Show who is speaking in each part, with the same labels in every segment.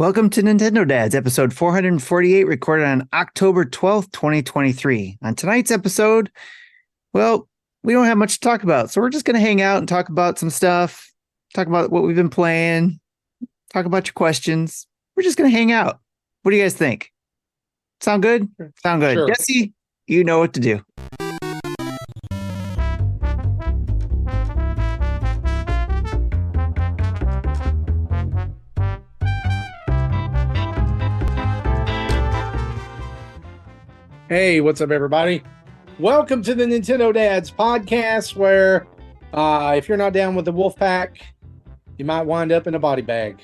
Speaker 1: Welcome to Nintendo Dads, episode 448, recorded on October 12th, 2023. On tonight's episode, well, we don't have much to talk about, so we're just going to hang out and talk about some stuff, talk about what we've been playing, talk about your questions. We're just going to hang out. What do you guys think? Sound good? Sound good.
Speaker 2: Sure.
Speaker 1: Dicee, you know what to do.
Speaker 2: Hey, what's up, everybody? Welcome to the Nintendo Dads podcast, where if you're not down with the wolf pack, you might wind up in a body bag.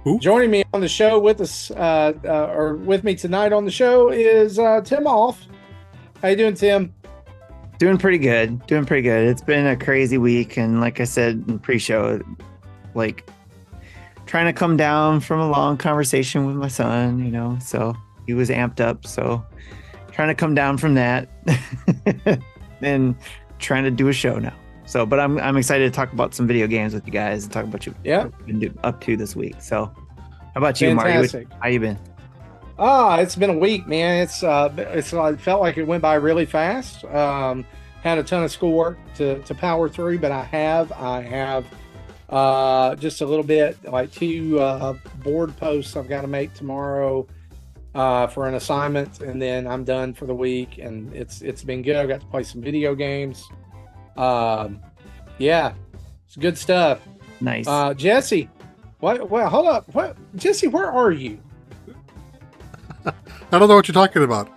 Speaker 3: Ooh.
Speaker 2: Joining me on the show with us, or with me tonight on the show, is Tim Off. How you doing, Tim?
Speaker 1: Doing pretty good. It's been a crazy week, and like I said in pre-show, like trying to come down from a long conversation with my son, so he was amped up, so trying to come down from that and trying to do a show now. So, but I'm excited to talk about some video games with you guys and talk about what you've been up to this week. So, how about you, Marty? How you been?
Speaker 2: It's been a week, man. It felt like it went by really fast. Had a ton of schoolwork to power through, but I have just a little bit, like 2 board posts I've got to make tomorrow for an assignment, and then I'm done for the week. And it's been good. I got to play some video games. Yeah, it's good stuff.
Speaker 1: Nice.
Speaker 2: Jesse, hold up. Jesse, where are you?
Speaker 3: I don't know what you're talking about.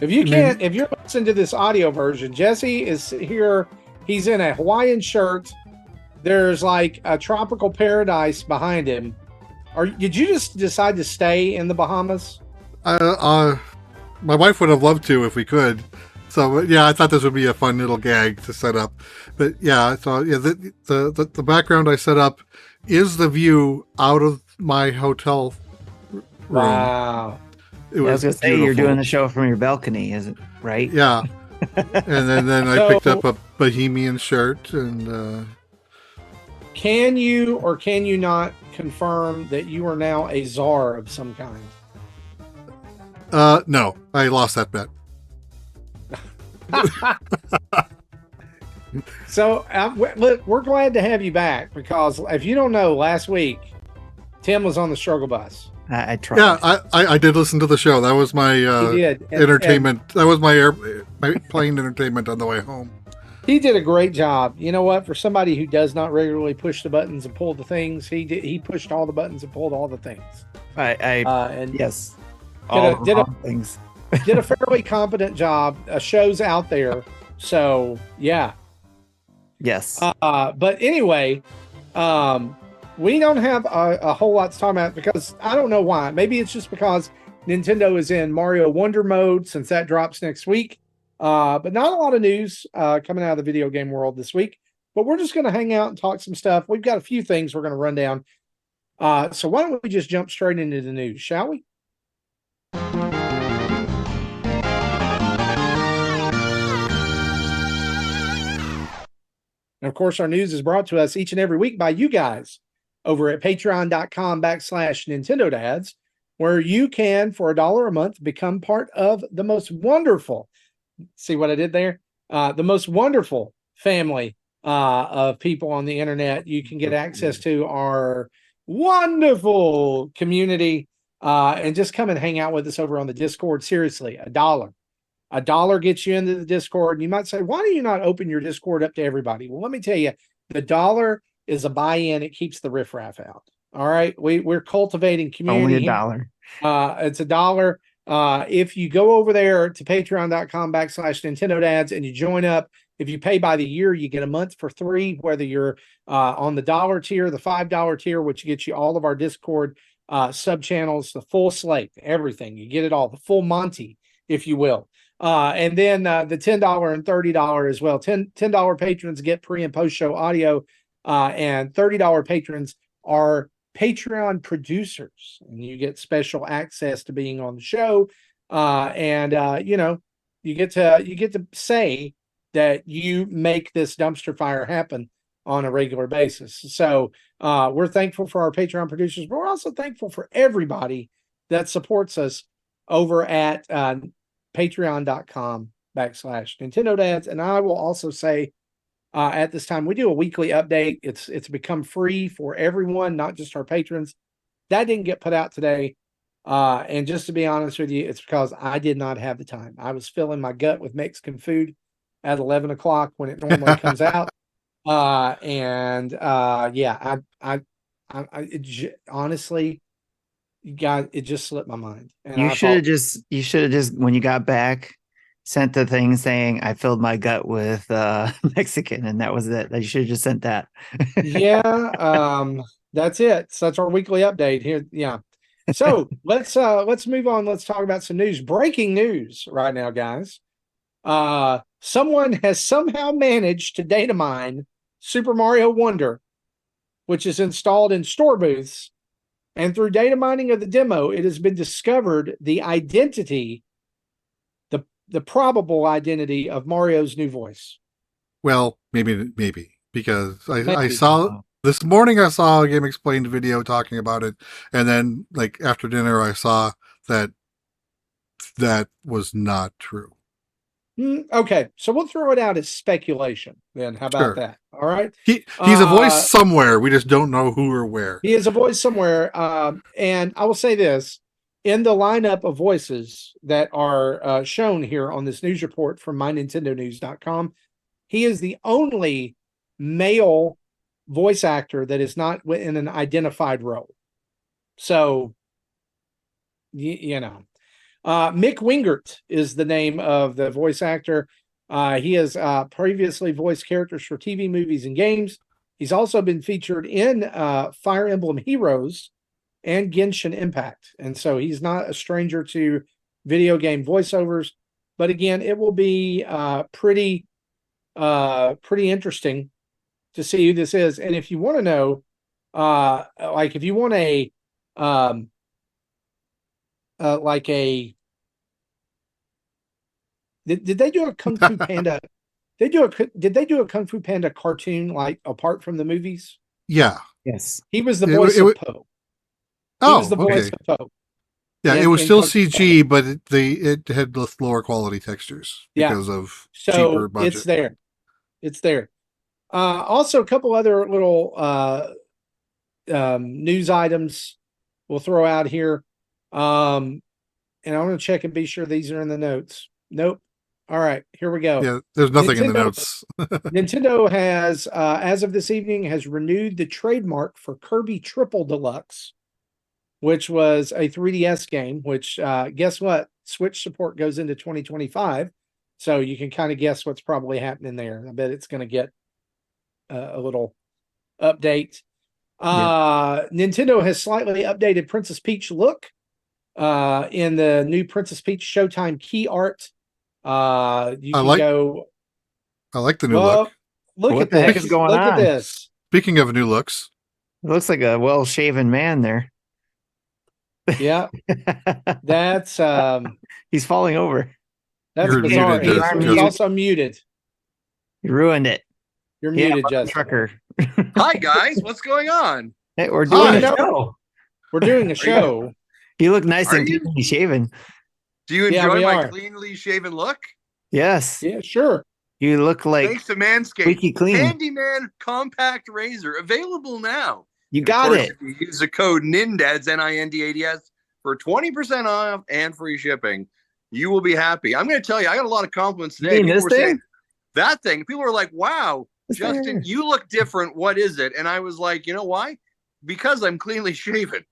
Speaker 2: If you're listening to this audio version, Jesse is here. He's in a Hawaiian shirt. There's like a tropical paradise behind him. Did you just decide to stay in the Bahamas?
Speaker 3: My wife would have loved to if we could. So yeah, I thought this would be a fun little gag to set up. But yeah, so yeah, the background I set up is the view out of my hotel room.
Speaker 2: Wow.
Speaker 1: I was gonna say, you're doing the show from your balcony, is it right?
Speaker 3: Yeah. And then I picked up a Bohemian shirt and.
Speaker 2: Can you or can you not confirm that you are now a czar of some kind?
Speaker 3: No, I lost that bet.
Speaker 2: So, look, we're glad to have you back, because if you don't know, last week Tim was on the struggle bus.
Speaker 1: I tried.
Speaker 3: Yeah, I did listen to the show. That was my entertainment. That was my plane entertainment on the way home.
Speaker 2: He did a great job. You know what? For somebody who does not regularly push the buttons and pull the things, he pushed all the buttons and pulled all the things.
Speaker 1: Yes.
Speaker 2: Things. Did a fairly competent job. A show's out there. So, yeah.
Speaker 1: Yes.
Speaker 2: But anyway, we don't have a whole lot to talk about, because I don't know why. Maybe it's just because Nintendo is in Mario Wonder mode, since that drops next week. But not a lot of news coming out of the video game world this week. But we're just going to hang out and talk some stuff. We've got a few things we're going to run down. So why don't we just jump straight into the news, shall we? And of course, our news is brought to us each and every week by you guys over at patreon.com/Nintendo Dads, where you can, for $1 a month, become part of the most wonderful, see what I did there? The most wonderful family of people on the internet. You can get access to our wonderful community and just come and hang out with us over on the Discord. Seriously, $1. $1 gets you into the Discord. And you might say, why do you not open your Discord up to everybody? Well, let me tell you, the $1 is a buy-in. It keeps the riffraff out. All right. We're cultivating community.
Speaker 1: Only $1.
Speaker 2: It's $1. If you go over there to patreon.com/Nintendo Dads and you join up, if you pay by the year, you get a month for free, whether you're on the $1 tier, the $5 tier, which gets you all of our Discord sub channels, the full slate, everything. You get it all, the full Monty, if you will. And then the $10 and $30 as well. $10 patrons get pre and post show audio, and $30 patrons are Patreon producers, and you get special access to being on the show. You get to say that you make this dumpster fire happen on a regular basis. So we're thankful for our Patreon producers, but we're also thankful for everybody that supports us over at patreon.com/Nintendo Dads. And I will also say at this time, we do a weekly update. It's become free for everyone, not just our patrons. That didn't get put out today. And just to be honest with you, it's because I did not have the time. I was filling my gut with Mexican food at 11 o'clock when it normally comes out. Honestly, you guys, it just slipped my mind. And
Speaker 1: you should have just, when you got back, sent the thing saying I filled my gut with Mexican, and that was it. You should have just sent that.
Speaker 2: That's it. So that's our weekly update here. Yeah. So let's move on. Let's talk about some news. Breaking news right now, guys. Someone has somehow managed to data mine Super Mario Wonder, which is installed in store booths. And through data mining of the demo, it has been discovered the identity, the probable identity of Mario's new voice.
Speaker 3: Well, maybe because I saw this morning, I saw a Game Explained video talking about it, and then like after dinner, I saw that was not true.
Speaker 2: Okay, so we'll throw it out as speculation then. How about that? All right.
Speaker 3: He's a voice somewhere. We just don't know who or where.
Speaker 2: He is a voice somewhere. And I will say this, in the lineup of voices that are shown here on this news report from mynintendonews.com, he is the only male voice actor that is not in an identified role. So, you know. Mick Wingert is the name of the voice actor. He has previously voiced characters for TV, movies, and games. He's also been featured in Fire Emblem Heroes and Genshin Impact. And so he's not a stranger to video game voiceovers. But again, it will be pretty interesting to see who this is. And if you want to know, if you want did they do a Kung Fu Panda? Did they do a Kung Fu Panda cartoon like apart from the movies?
Speaker 3: Yeah.
Speaker 1: Yes.
Speaker 2: He was the voice of Poe. He was the voice of Poe.
Speaker 3: Yeah, it was still CG, but it had lower quality textures because of cheaper budget.
Speaker 2: It's there. Also, a couple other little news items we'll throw out here. And I'm going to check and be sure these are in the notes. Nope. All right, here we go.
Speaker 3: Yeah, there's nothing in the notes.
Speaker 2: Nintendo has, as of this evening, has renewed the trademark for Kirby Triple Deluxe, which was a 3DS game, which, guess what? Switch support goes into 2025. So you can kind of guess what's probably happening there. I bet it's going to get a little update. Nintendo has slightly updated Princess Peach look in the new Princess Peach Showtime key art. I like
Speaker 3: the new look.
Speaker 2: What the heck is going on? Look at this.
Speaker 3: Speaking of new looks,
Speaker 1: it looks like a well-shaven man there.
Speaker 2: Yeah, that's
Speaker 1: he's falling over.
Speaker 2: That's bizarre. He's also muted.
Speaker 1: You ruined it.
Speaker 2: You're muted, Justin.
Speaker 1: Trucker.
Speaker 4: Hi guys, what's going on?
Speaker 1: Hey, we're doing a show.
Speaker 2: We're doing a show.
Speaker 1: You look nice and cleanly shaven.
Speaker 4: Do you enjoy my cleanly shaven look?
Speaker 1: Yes.
Speaker 2: Yeah, sure.
Speaker 1: You look like
Speaker 4: thanks to Manscaped.
Speaker 1: Squeaky clean.
Speaker 4: Handyman compact razor available now.
Speaker 1: You got it.
Speaker 4: If you use the code NINDADS NINDADS for 20% off and free shipping, you will be happy. I'm going to tell you, I got a lot of compliments today.
Speaker 1: You mean this thing?
Speaker 4: That thing. People are like, "Wow, Justin, you look different. What is it?" And I was like, you know why? Because I'm cleanly shaven.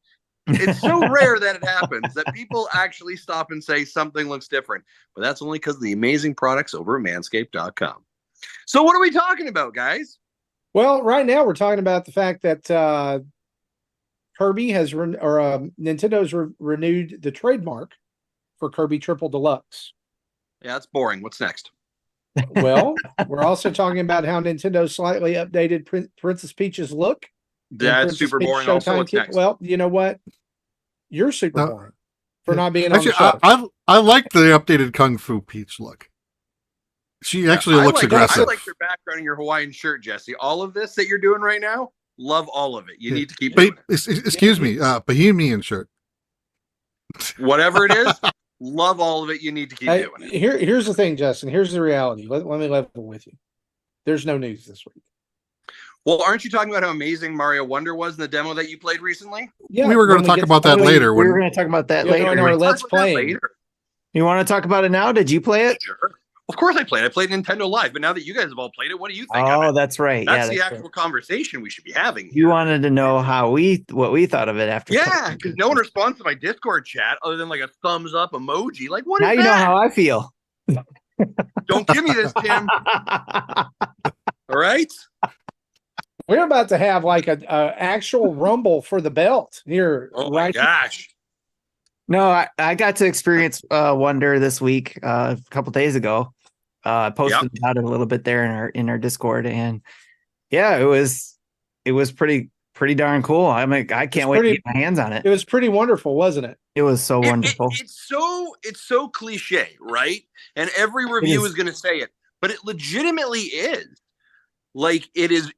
Speaker 4: It's so rare that it happens that people actually stop and say something looks different. But that's only because of the amazing products over at manscaped.com. So what are we talking about, guys?
Speaker 2: Well, right now we're talking about the fact that Kirby has Nintendo's renewed the trademark for Kirby Triple Deluxe.
Speaker 4: Yeah, that's boring. What's next?
Speaker 2: Well, we're also talking about how Nintendo slightly updated Princess Peach's look.
Speaker 4: That's super boring. Also, what's next?
Speaker 2: Well, you know what? You're super boring for not being
Speaker 3: actually,
Speaker 2: on the show.
Speaker 3: I like the updated Kung Fu Peach look. She actually looks
Speaker 4: I
Speaker 3: aggressive.
Speaker 4: like your background and your Hawaiian shirt, Jesse. All of this that you're doing right now, love all of it. You need to keep doing it.
Speaker 3: Excuse me, Bohemian shirt.
Speaker 4: Whatever it is, love all of it. You need to keep doing it.
Speaker 2: Here's the thing, Justin. Here's the reality. Let me level with you. There's no news this week.
Speaker 4: Well, aren't you talking about how amazing Mario Wonder was in the demo that you played recently?
Speaker 2: Yeah,
Speaker 3: we were going to talk about that later.
Speaker 1: We were going to talk about that later.
Speaker 2: No, let's play.
Speaker 1: You want to talk about it now? Did you play it?
Speaker 4: Sure. Of course I played. I played Nintendo Live, but now that you guys have all played it, what do you think?
Speaker 1: Oh, that's right.
Speaker 4: That's the actual conversation we should be having.
Speaker 1: You wanted to know what we thought of it after.
Speaker 4: Yeah, because no one responds to my Discord chat other than like a thumbs up emoji. Like, what is that?
Speaker 1: Now you know how I feel.
Speaker 4: Don't give me this, Tim. All right.
Speaker 2: We're about to have like a actual rumble for the belt here.
Speaker 4: Oh my gosh.
Speaker 1: No, I got to experience Wonder this week, a couple days ago. I posted about it a little bit there in our Discord, and yeah, it was pretty darn cool. I mean, I can't wait to get my hands on it.
Speaker 2: It was pretty wonderful, wasn't it?
Speaker 1: It was so wonderful.
Speaker 4: It's so cliche, right? And every review is going to say it, but it legitimately is. Like it is.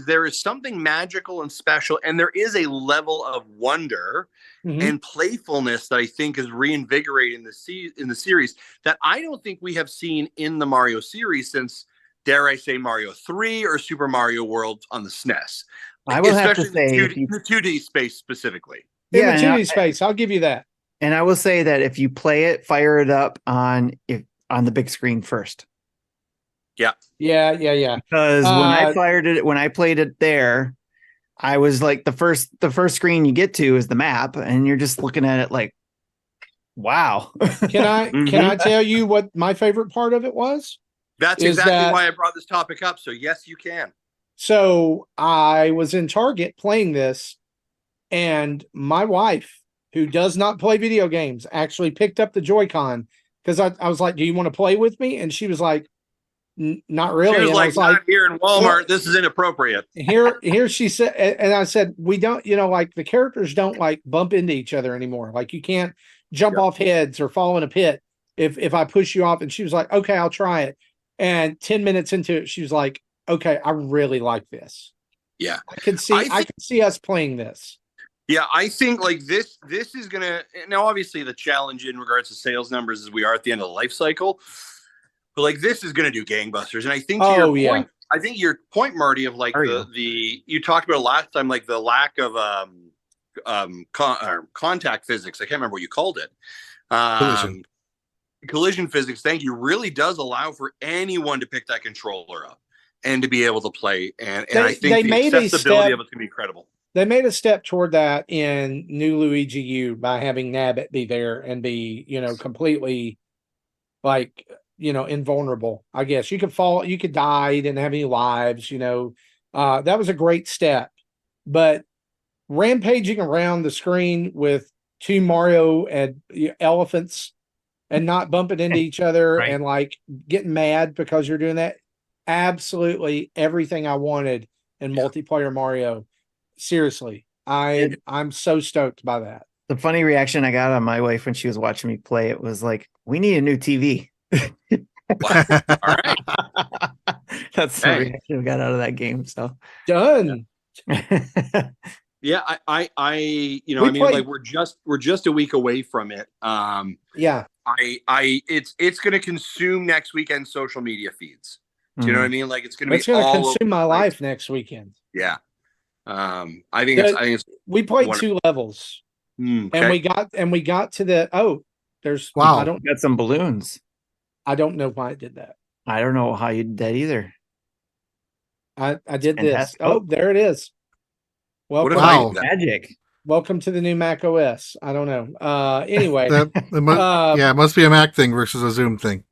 Speaker 4: There is something magical and special, and there is a level of wonder and playfulness that I think is reinvigorating in the series that I don't think we have seen in the Mario series since, dare I say, Mario 3 or Super Mario World on the SNES.
Speaker 1: I will have to say,
Speaker 4: in the 2D space specifically.
Speaker 2: In the 2D space, I'll give you that. And
Speaker 1: I will say that if you play it, fire it up on the big screen first.
Speaker 2: Yeah.
Speaker 1: Because when I played it there, I was like the first screen you get to is the map, and you're just looking at it like, wow.
Speaker 2: Can I tell you what my favorite part of it was?
Speaker 4: That's exactly why I brought this topic up. So yes, you can.
Speaker 2: So I was in Target playing this, and my wife, who does not play video games, actually picked up the Joy-Con because I was like, "Do you want to play with me?" And she was like, "Not really."
Speaker 4: She was like, "Here in Walmart, this is inappropriate."
Speaker 2: Here she said, and I said, "We don't, like the characters don't like bump into each other anymore. Like you can't jump off heads or fall in a pit if I push you off." And she was like, "Okay, I'll try it." And 10 minutes into it, she was like, "Okay, I really like this."
Speaker 4: Yeah,
Speaker 2: I can see us playing this.
Speaker 4: Yeah, I think like this is gonna, now obviously the challenge in regards to sales numbers is we are at the end of the life cycle, but like this is gonna do gangbusters. And I think your point, Marty, of like the you talked about last time, like the lack of contact physics. I can't remember what you called it. Collision physics, thank you, really does allow for anyone to pick that controller up and to be able to play. And I think the accessibility of it's gonna be incredible.
Speaker 2: They made a step toward that in New Luigi U by having Nabbit be there and be, completely like, invulnerable. I guess you could fall, you could die, you didn't have any lives, that was a great step. But rampaging around the screen with two Mario and elephants and not bumping into each other and like getting mad because you're doing that, absolutely everything I wanted in multiplayer Mario. Seriously, I'm so stoked by that.
Speaker 1: The funny reaction I got on my wife when she was watching me play it was like, "We need a new TV."
Speaker 4: All right,
Speaker 1: that's the reaction we got out of that game. So
Speaker 2: done.
Speaker 4: Yeah, like we're just a week away from it. It's going to consume next weekend's social media feeds. Do you know what I mean? Like it's going to
Speaker 2: consume my life next weekend.
Speaker 4: Yeah. I think it's
Speaker 2: we played 2 levels and we got to the there's
Speaker 1: I got some balloons.
Speaker 2: I don't know why I did that.
Speaker 1: I don't know how you did that either.
Speaker 2: I did this. Oh, there it is.
Speaker 3: Welcome.
Speaker 1: Magic.
Speaker 2: Welcome to the new Mac OS. I don't know. Anyway,
Speaker 3: it must be a Mac thing versus a Zoom thing.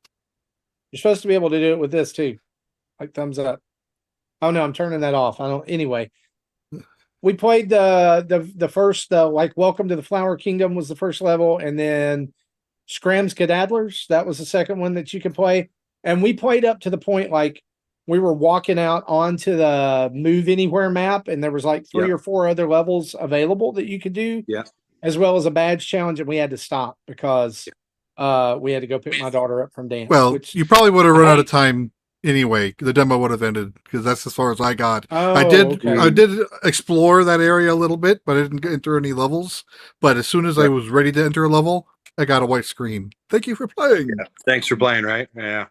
Speaker 2: You're supposed to be able to do it with this too, like thumbs up. Oh no, I'm turning that off. Anyway. We played the first like Welcome to the Flower Kingdom was the first level, and then Scramskedaddlers, that was the second one that you could play. And we played up to the point like we were walking out onto the Move Anywhere map, and there was like 3 or 4 other levels available that you could do, as well as a badge challenge, and we had to stop because we had to go pick my daughter up from dance.
Speaker 3: Well,
Speaker 2: which
Speaker 3: you probably would have run out of time anyway. The demo would have ended because that's as far as I got. I did explore that area a little bit, but I didn't enter any levels. But as soon as I was ready to enter a level, I got a white screen. Thank you for playing.
Speaker 4: Yeah. Thanks for playing, right? Yeah.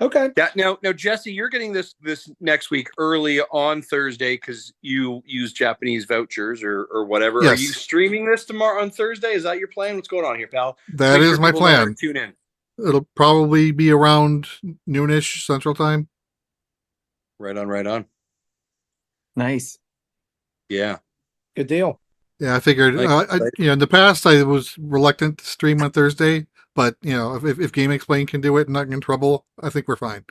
Speaker 2: Okay.
Speaker 4: Yeah. Now, Jesse, you're getting this next week early on Thursday because you use Japanese vouchers or whatever.
Speaker 3: Yes.
Speaker 4: Are you streaming this tomorrow on Thursday? Is that your plan? What's going on here, pal?
Speaker 3: That is my plan.
Speaker 4: Tune in.
Speaker 3: It'll probably be around noonish Central Time.
Speaker 4: Right on.
Speaker 1: Nice.
Speaker 4: Yeah.
Speaker 2: Good deal.
Speaker 3: Yeah, I figured. In the past, I was reluctant to stream on Thursday, but if Game Explain can do it and not get in trouble, I think we're fine.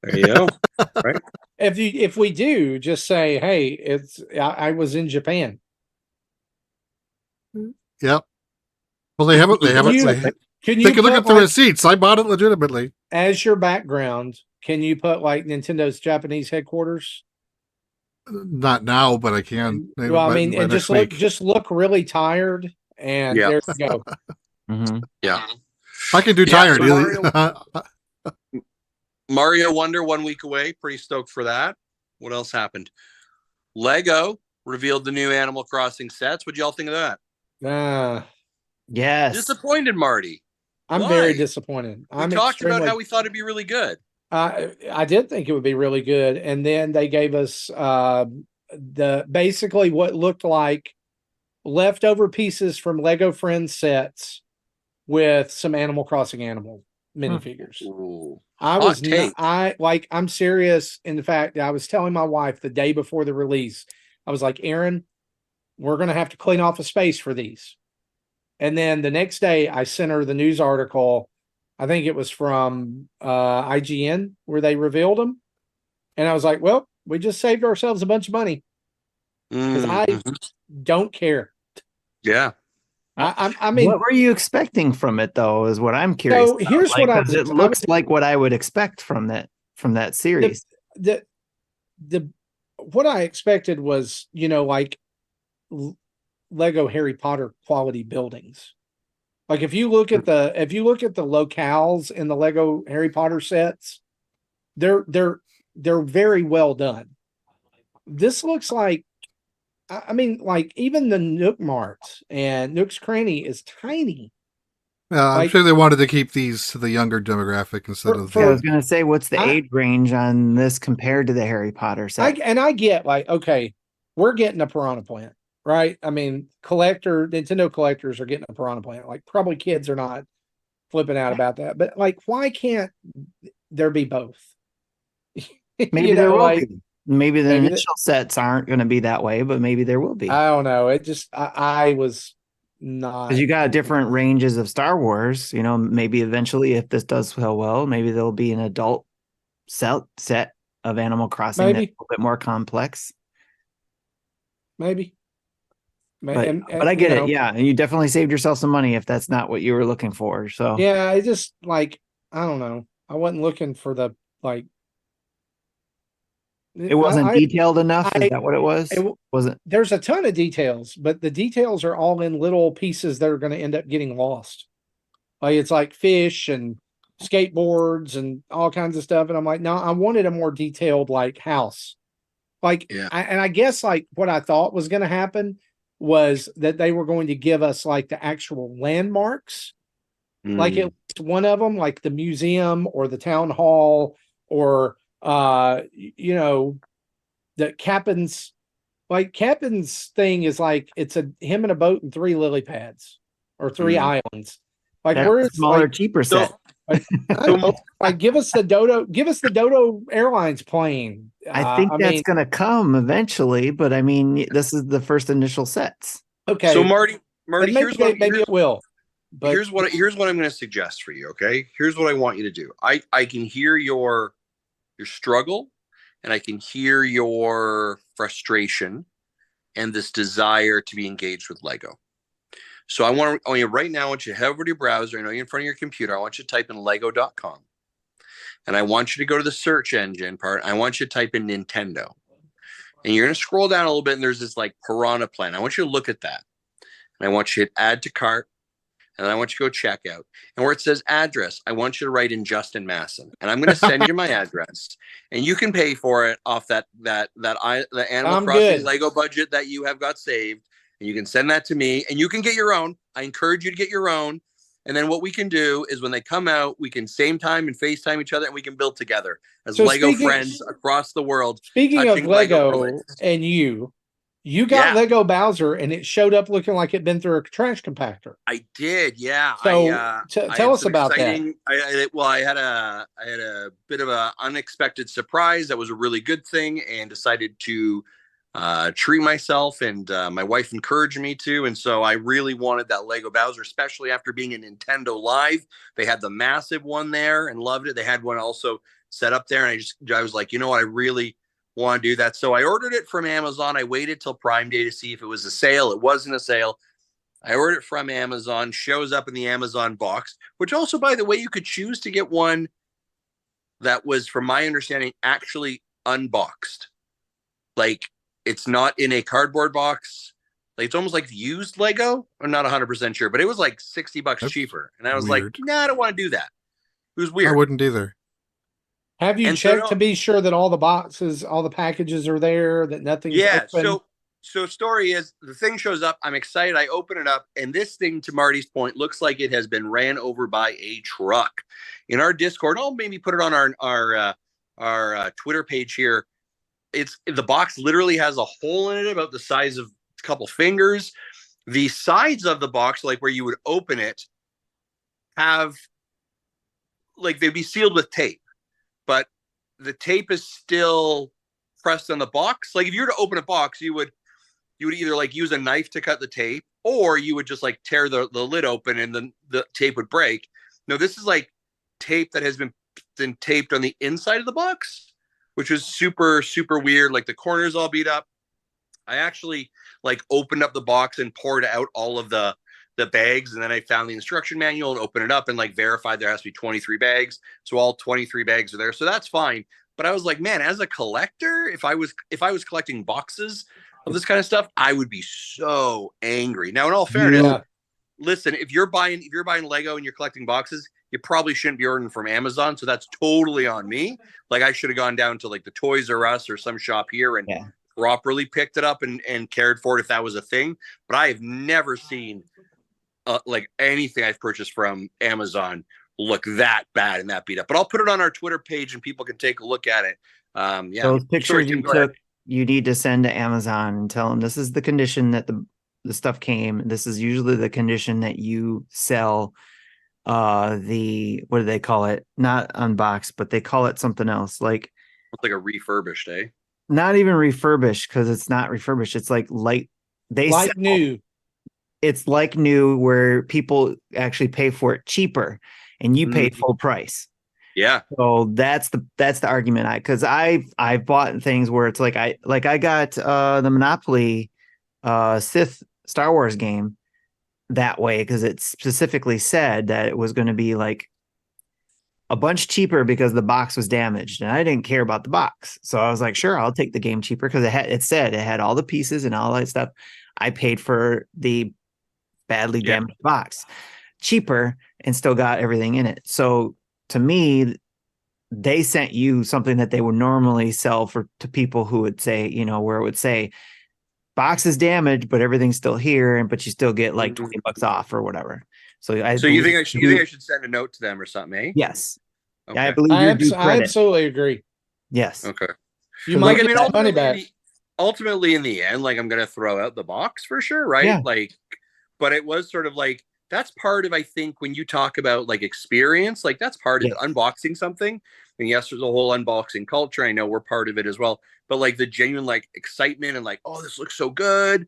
Speaker 4: There you go. Right.
Speaker 2: If we do, just say, hey, I was in Japan.
Speaker 3: Yep. Well, they have it. They can look at the receipts. I bought it legitimately.
Speaker 2: As your background, can you put like Nintendo's Japanese headquarters?
Speaker 3: Not now, but I can.
Speaker 2: Well, I mean, and just look really tired, and there you go.
Speaker 1: Mm-hmm.
Speaker 4: Yeah,
Speaker 3: I can do tired.
Speaker 4: Mario Wonder 1 week away. Pretty stoked for that. What else happened? Lego revealed the new Animal Crossing sets. What'd y'all think of that?
Speaker 1: Yes.
Speaker 4: Disappointed, Marty.
Speaker 2: I'm very disappointed.
Speaker 4: We talked about how we thought it'd be really good.
Speaker 2: I did think it would be really good, and then they gave us basically what looked like leftover pieces from Lego Friends sets with some Animal Crossing animal minifigures.
Speaker 4: Ooh.
Speaker 2: I'm serious in the fact that I was telling my wife the day before the release, I was like, Erin, we're going to have to clean off a space for these. And then the next day I sent her the news article. I think it was from IGN where they revealed them. And I was like, well, we just saved ourselves a bunch of money. Because I don't care.
Speaker 4: Yeah.
Speaker 2: I mean,
Speaker 1: what were you expecting from it, though, is what I'm curious.
Speaker 2: So here's what
Speaker 1: it looks like what I would expect from that series.
Speaker 2: What I expected was, like Lego Harry Potter quality buildings. Like if you look at the locales in the Lego Harry Potter sets, they're very well done. This looks like, I mean, like even the Nook Mart and Nook's Cranny is tiny.
Speaker 3: I'm sure they wanted to keep these to the younger demographic instead of.
Speaker 1: I was going to say, what's the age range on this compared to the Harry Potter set?
Speaker 2: I get like, okay, we're getting a Piranha Plant. Right. I mean, Nintendo collectors are getting a Piranha Plant. Like probably kids are not flipping out about that, but like, why can't there be both?
Speaker 1: Maybe there will be. Maybe the initial sets aren't going to be that way, but maybe there will be.
Speaker 2: I don't know. It just, I was not.
Speaker 1: Because you got different ranges of Star Wars. Maybe eventually, if this does so well, maybe there'll be an adult set of Animal Crossing that's a little bit more complex.
Speaker 2: Maybe.
Speaker 1: But I get it. Yeah. And you definitely saved yourself some money if that's not what you were looking for. So
Speaker 2: yeah, I just like, I don't know. I wasn't looking for the like.
Speaker 1: It wasn't detailed enough. Is that what it was? Wasn't.
Speaker 2: There's a ton of details, but the details are all in little pieces that are going to end up getting lost. Like it's like fish and skateboards and all kinds of stuff. And I'm like, no, I wanted a more detailed like house. Like, I guess like what I thought was going to happen was that they were going to give us like the actual landmarks, like at least one of them, like the museum or the town hall or, the Captain's thing is like, it's him and a boat and 3 lily pads or 3 islands. Like where is
Speaker 1: smaller, cheaper set?
Speaker 2: Give us the Dodo Airlines plane.
Speaker 1: I think that's going to come eventually, but I mean, this is the first initial sets.
Speaker 2: Okay.
Speaker 4: So Marty,
Speaker 2: maybe it will. But
Speaker 4: here's what I'm going to suggest for you. Okay. Here's what I want you to do. I can hear your struggle, and I can hear your frustration and this desire to be engaged with Lego. So I want you right now, I want you to head over to your browser. I know you're in front of your computer. I want you to type in lego.com. And I want you to go to the search engine part. I want you to type in Nintendo. And you're going to scroll down a little bit, and there's this like Piranha Plant. I want you to look at that. And I want you to hit add to cart. and then I want you to go check out. And where it says address, I want you to write in Justin Masson, and I'm going to send you my address, and you can pay for it off the Animal Crossing Lego budget that you have got saved, and you can send that to me, and you can get your own. I encourage you to get your own. And then what we can do is when they come out, we can same time and FaceTime each other, and we can build together as Lego friends across the world.
Speaker 2: Speaking of Lego and you got Lego Bowser, and it showed up looking like it'd been through a trash compactor.
Speaker 4: I did, yeah.
Speaker 2: So tell us about that.
Speaker 4: I had a bit of an unexpected surprise. That was a really good thing, and decided to treat myself, and my wife encouraged me to, and so I really wanted that Lego Bowser, especially after being in Nintendo Live. They had the massive one there and loved it. They had one also set up there, and I was like, you know what, I really want to do that. So I ordered it from Amazon. I waited till Prime Day to see if it was a sale. It wasn't a sale. I ordered it from Amazon, shows up in the Amazon box, which also, by the way, you could choose to get one that was, from my understanding, actually unboxed. Like, it's not in a cardboard box. Like, it's almost like used Lego. I'm not 100% sure, but it was like $60 cheaper. And I was like, nah, I don't want to do that. It was weird.
Speaker 3: I wouldn't either.
Speaker 2: Have you checked to be sure that all the boxes, all the packages are there, that nothing's open?
Speaker 4: So story is, the thing shows up. I'm excited. I open it up, and this thing, to Marty's point, looks like it has been ran over by a truck. In our Discord, I'll maybe put it on our Twitter page here. The box literally has a hole in it about the size of a couple fingers. The sides of the box, like where you would open it, have, like, they'd be sealed with tape, but the tape is still pressed on the box. Like, if you were to open a box, you would either like use a knife to cut the tape, or you would just like tear the lid open and then the tape would break. No, this is like tape that has been taped on the inside of the box, which is super, super weird. Like, the corners all beat up. I actually like opened up the box and poured out all of the bags, and then I found the instruction manual and opened it up and like verified there has to be 23 bags. So all 23 bags are there. So that's fine. But I was like, man, as a collector, if I was collecting boxes of this kind of stuff, I would be so angry. Now, in all fairness, listen, if you're buying Lego and you're collecting boxes, you probably shouldn't be ordering from Amazon. So that's totally on me. Like, I should have gone down to like the Toys R Us or some shop here and properly picked it up and cared for it if that was a thing. But I have never seen like anything I've purchased from Amazon look that bad and that beat up. But I'll put it on our Twitter page and people can take a look at it.
Speaker 1: Those pictures you took, you need to send to Amazon and tell them this is the condition that the stuff came. This is usually the condition that you sell what do they call it? Not unboxed, but they call it something else. Like,
Speaker 4: it's like a refurbished,
Speaker 1: Not even refurbished, because it's not refurbished. It's like
Speaker 2: new.
Speaker 1: It's like new, where people actually pay for it cheaper and you paid full price.
Speaker 4: Yeah.
Speaker 1: So that's the argument. Because I've bought things where it's like I got the Monopoly Sith Star Wars game that way, because it specifically said that it was going to be like a bunch cheaper because the box was damaged, and I didn't care about the box. So I was like, sure, I'll take the game cheaper, because it said it had all the pieces and all that stuff. I paid for the badly damaged box cheaper and still got everything in it. So to me, they sent you something that they would normally sell to people who would say, where it would say box is damaged, but everything's still here, but you still get like $20 off or whatever. So
Speaker 4: you think I should send a note to them or something, eh?
Speaker 1: Yes.
Speaker 4: Okay.
Speaker 1: I believe
Speaker 2: I absolutely agree.
Speaker 1: Yes.
Speaker 4: Okay.
Speaker 2: You might get that money back.
Speaker 4: Ultimately, in the end, like, I'm going to throw out the box for sure, right?
Speaker 1: Yeah.
Speaker 4: Like, but it was sort of like, that's part of, I think, when you talk about like experience, like that's part of it, unboxing something. And yes, there's a whole unboxing culture. I know we're part of it as well. But like the genuine like excitement and like, oh, this looks so good,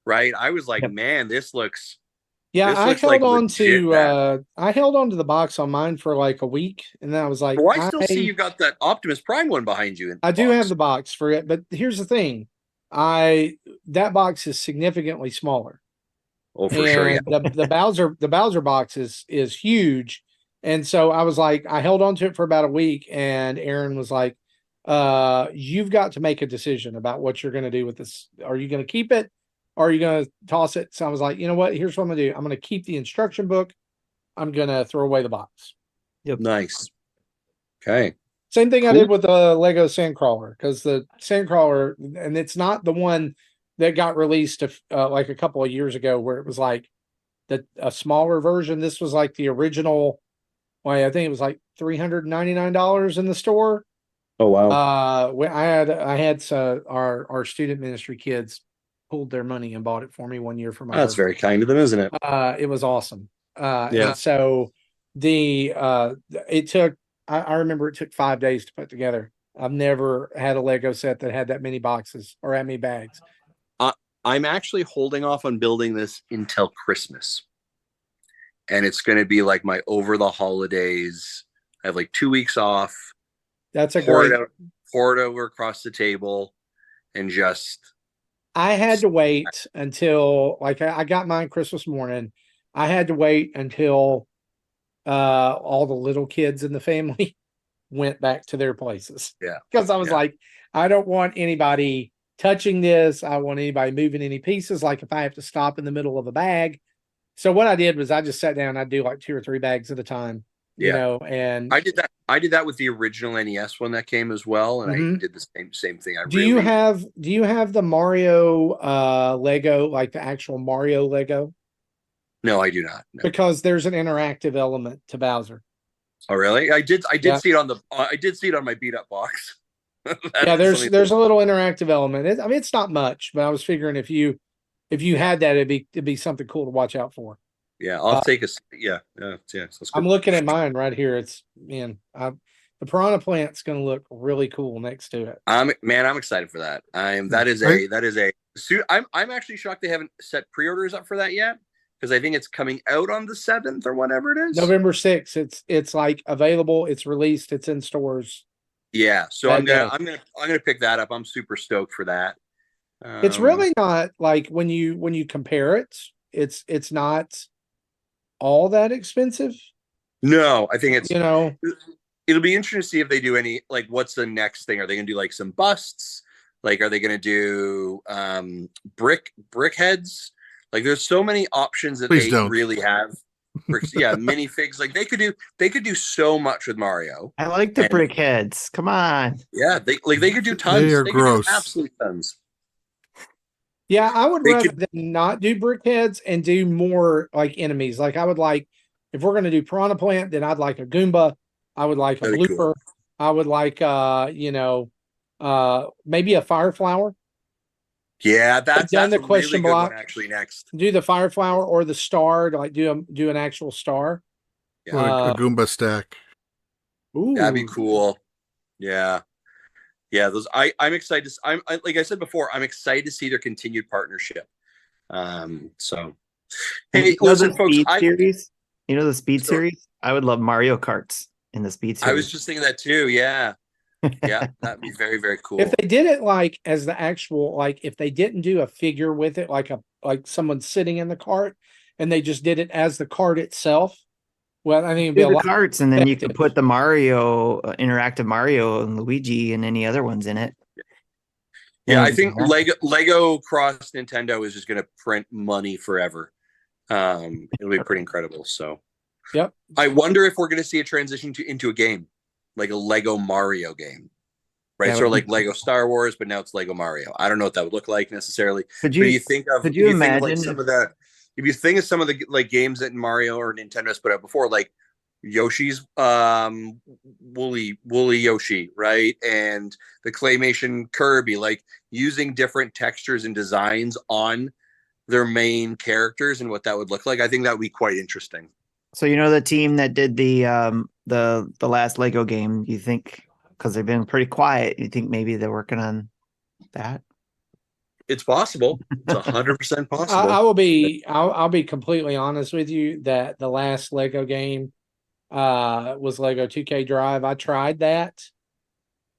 Speaker 4: right? I was like, man, this looks.
Speaker 2: Yeah, I held on to the box on mine for like a week, and then I was like,
Speaker 4: I still see you got that Optimus Prime one behind you.
Speaker 2: I do have the box for it, but here's the thing: that box is significantly smaller.
Speaker 4: Oh, for sure. Yeah.
Speaker 2: The Bowser box is huge, and so I was like, I held on to it for about a week, and Aaron was like, "You've got to make a decision about what you're going to do with this. Are you going to keep it? or are you going to toss it? So I was like, you know what? Here's what I'm going to do. I'm going to keep the instruction book. I'm going to throw away the box.
Speaker 1: Yep.
Speaker 4: Nice. Okay.
Speaker 2: Same thing I
Speaker 4: Cool.
Speaker 2: did with the Lego Sandcrawler, because the Sandcrawler, and it's not the one that got released like a couple of years ago, where it was like a smaller version. This was like the original. Well, I think it was like $399 in the store.
Speaker 4: Oh wow.
Speaker 2: I had our student ministry kids pulled their money and bought it for me one year for my
Speaker 4: That's
Speaker 2: birthday.
Speaker 4: very kind of them, isn't it?
Speaker 2: It was awesome.
Speaker 4: Yeah.
Speaker 2: And so it took, I remember it took 5 days to put together. I've never had a Lego set that had that many boxes or that many bags.
Speaker 4: I'm actually holding off on building this until Christmas. And it's going to be like my over the holidays. I have like 2 weeks off.
Speaker 2: That's a
Speaker 4: pour
Speaker 2: great.
Speaker 4: it over across the table and just.
Speaker 2: I had to wait until, like, I got mine Christmas morning. I had to wait until all the little kids in the family went back to their places.
Speaker 4: Yeah.
Speaker 2: Because I was like, I don't want anybody touching this. I want anybody moving any pieces. Like if I have to stop in the middle of a bag. So what I did was I just sat down. I'd do like 2 or 3 bags at a time, you know, and
Speaker 4: I did that with the original NES one that came as well. And I did the same thing.
Speaker 2: Do you have the Mario Lego, like the actual Mario Lego?
Speaker 4: No, I do not. No.
Speaker 2: Because there's an interactive element to Bowser.
Speaker 4: Oh, really? I did see it on I did see it on my beat up box.
Speaker 2: Yeah, there's a little interactive element. I mean, it's not much, but I was figuring if you had that, it'd be something cool to watch out for.
Speaker 4: Yeah, I'll take a
Speaker 2: I'm looking at mine right here. It's the piranha plant's going to look really cool next to it. I'm
Speaker 4: excited for that. That is a suit. I'm actually shocked they haven't set pre-orders up for that yet, because I think it's coming out on the 7th or whatever it is.
Speaker 2: November 6th. It's like available. It's released. It's in stores.
Speaker 4: Yeah, so I'm gonna pick that up. I'm super stoked for that.
Speaker 2: It's really not like when you compare it, it's not all that expensive.
Speaker 4: No, I think it's,
Speaker 2: it'll
Speaker 4: be interesting to see if they do any, like, what's the next thing? Are they gonna do like some busts? Like, are they gonna do brick heads? Like, there's so many options that really have. Minifigs. Like they could do so much with Mario.
Speaker 1: I like the brick heads. Come on.
Speaker 4: Yeah, they could do tons.
Speaker 3: They are gross.
Speaker 4: Absolute tons.
Speaker 2: Yeah, I would rather than not do brick heads and do more like enemies. Like I would like, if we're gonna do Piranha Plant, then I'd like a Goomba. I would like a blooper. Cool. I would like maybe a Fire Flower.
Speaker 4: Yeah, that's
Speaker 2: the question
Speaker 4: really
Speaker 2: block.
Speaker 4: Good one actually next.
Speaker 2: Do the Fire Flower or the star, to like do an actual star.
Speaker 3: Yeah. A Goomba stack.
Speaker 2: Ooh.
Speaker 4: That'd be cool. Yeah. Yeah, those I'm excited to like I said before, I'm excited to see their continued partnership. So hey, listen, folks,
Speaker 1: series? You know the Speed series? I would love Mario Karts in the Speed series.
Speaker 4: I was just thinking that too, yeah. Yeah, that'd be very, very cool.
Speaker 2: If they did it like as the actual, like if they didn't do a figure with it, like someone sitting in the cart, and they just did it as the cart itself. Well, I think it'd be a lot
Speaker 1: carts, and then you can put the Mario, interactive Mario and Luigi and any other ones in it.
Speaker 4: Yeah, I think Lego cross Nintendo is just going to print money forever. It'll be pretty incredible. So,
Speaker 2: yep.
Speaker 4: I wonder if we're going to see a transition into a game. Like a Lego Mario game, right? Sort of like Lego Star Wars, but now it's Lego Mario. I don't know what that would look like necessarily. Could you think of some of the like games that Mario or Nintendo has put out before, like Yoshi's woolly Yoshi, right? And the claymation Kirby, like using different textures and designs on their main characters and what that would look like. I think that would be quite interesting.
Speaker 1: So the team that did the last Lego game, you think, because they've been pretty quiet, you think maybe they're working on that?
Speaker 4: It's possible. It's 100% possible.
Speaker 2: I'll be completely honest with you that the last Lego game was Lego 2K Drive. I tried that.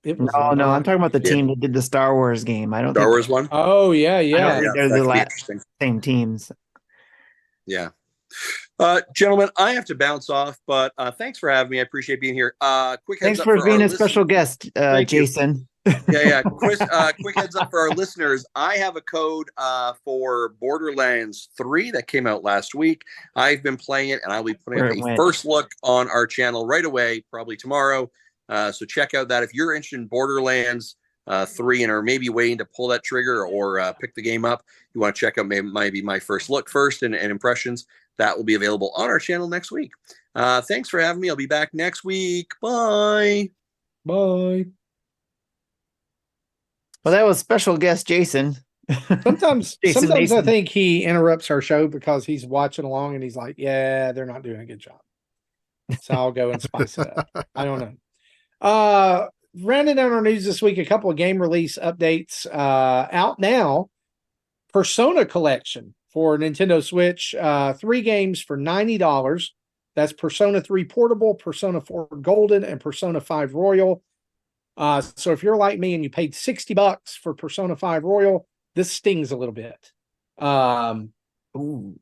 Speaker 1: No, I'm talking about the team that did the Star Wars game. I don't
Speaker 4: Star Wars one.
Speaker 2: Oh yeah.
Speaker 1: I don't think they're the same teams.
Speaker 4: Yeah. Gentlemen, I have to bounce off, but thanks for having me. I appreciate being here. Quick heads
Speaker 1: Thanks for being a special guest, Jason.
Speaker 4: Yeah. Quick heads up for our listeners. I have a code for Borderlands 3 that came out last week. I've been playing it, and I'll be putting up a first look on our channel right away, probably tomorrow. So check out that. If you're interested in Borderlands 3 and are maybe waiting to pull that trigger or pick the game up, you want to check out maybe my first look first and impressions, that will be available on our channel next week. Thanks for having me. I'll be back next week. Bye.
Speaker 2: Bye.
Speaker 1: Well, that was special guest Jason.
Speaker 2: Sometimes
Speaker 1: Jason Mason.
Speaker 2: I think he interrupts our show because he's watching along and he's like, yeah, they're not doing a good job. So I'll go and spice it up. I don't know. Rounding out our news this week, a couple of game release updates. Out now, Persona Collection for Nintendo Switch. 3 games for $90. That's Persona 3 Portable, Persona 4 Golden, and Persona 5 Royal. So if you're like me and you paid $60 for Persona 5 Royal, this stings a little bit.
Speaker 1: Ooh.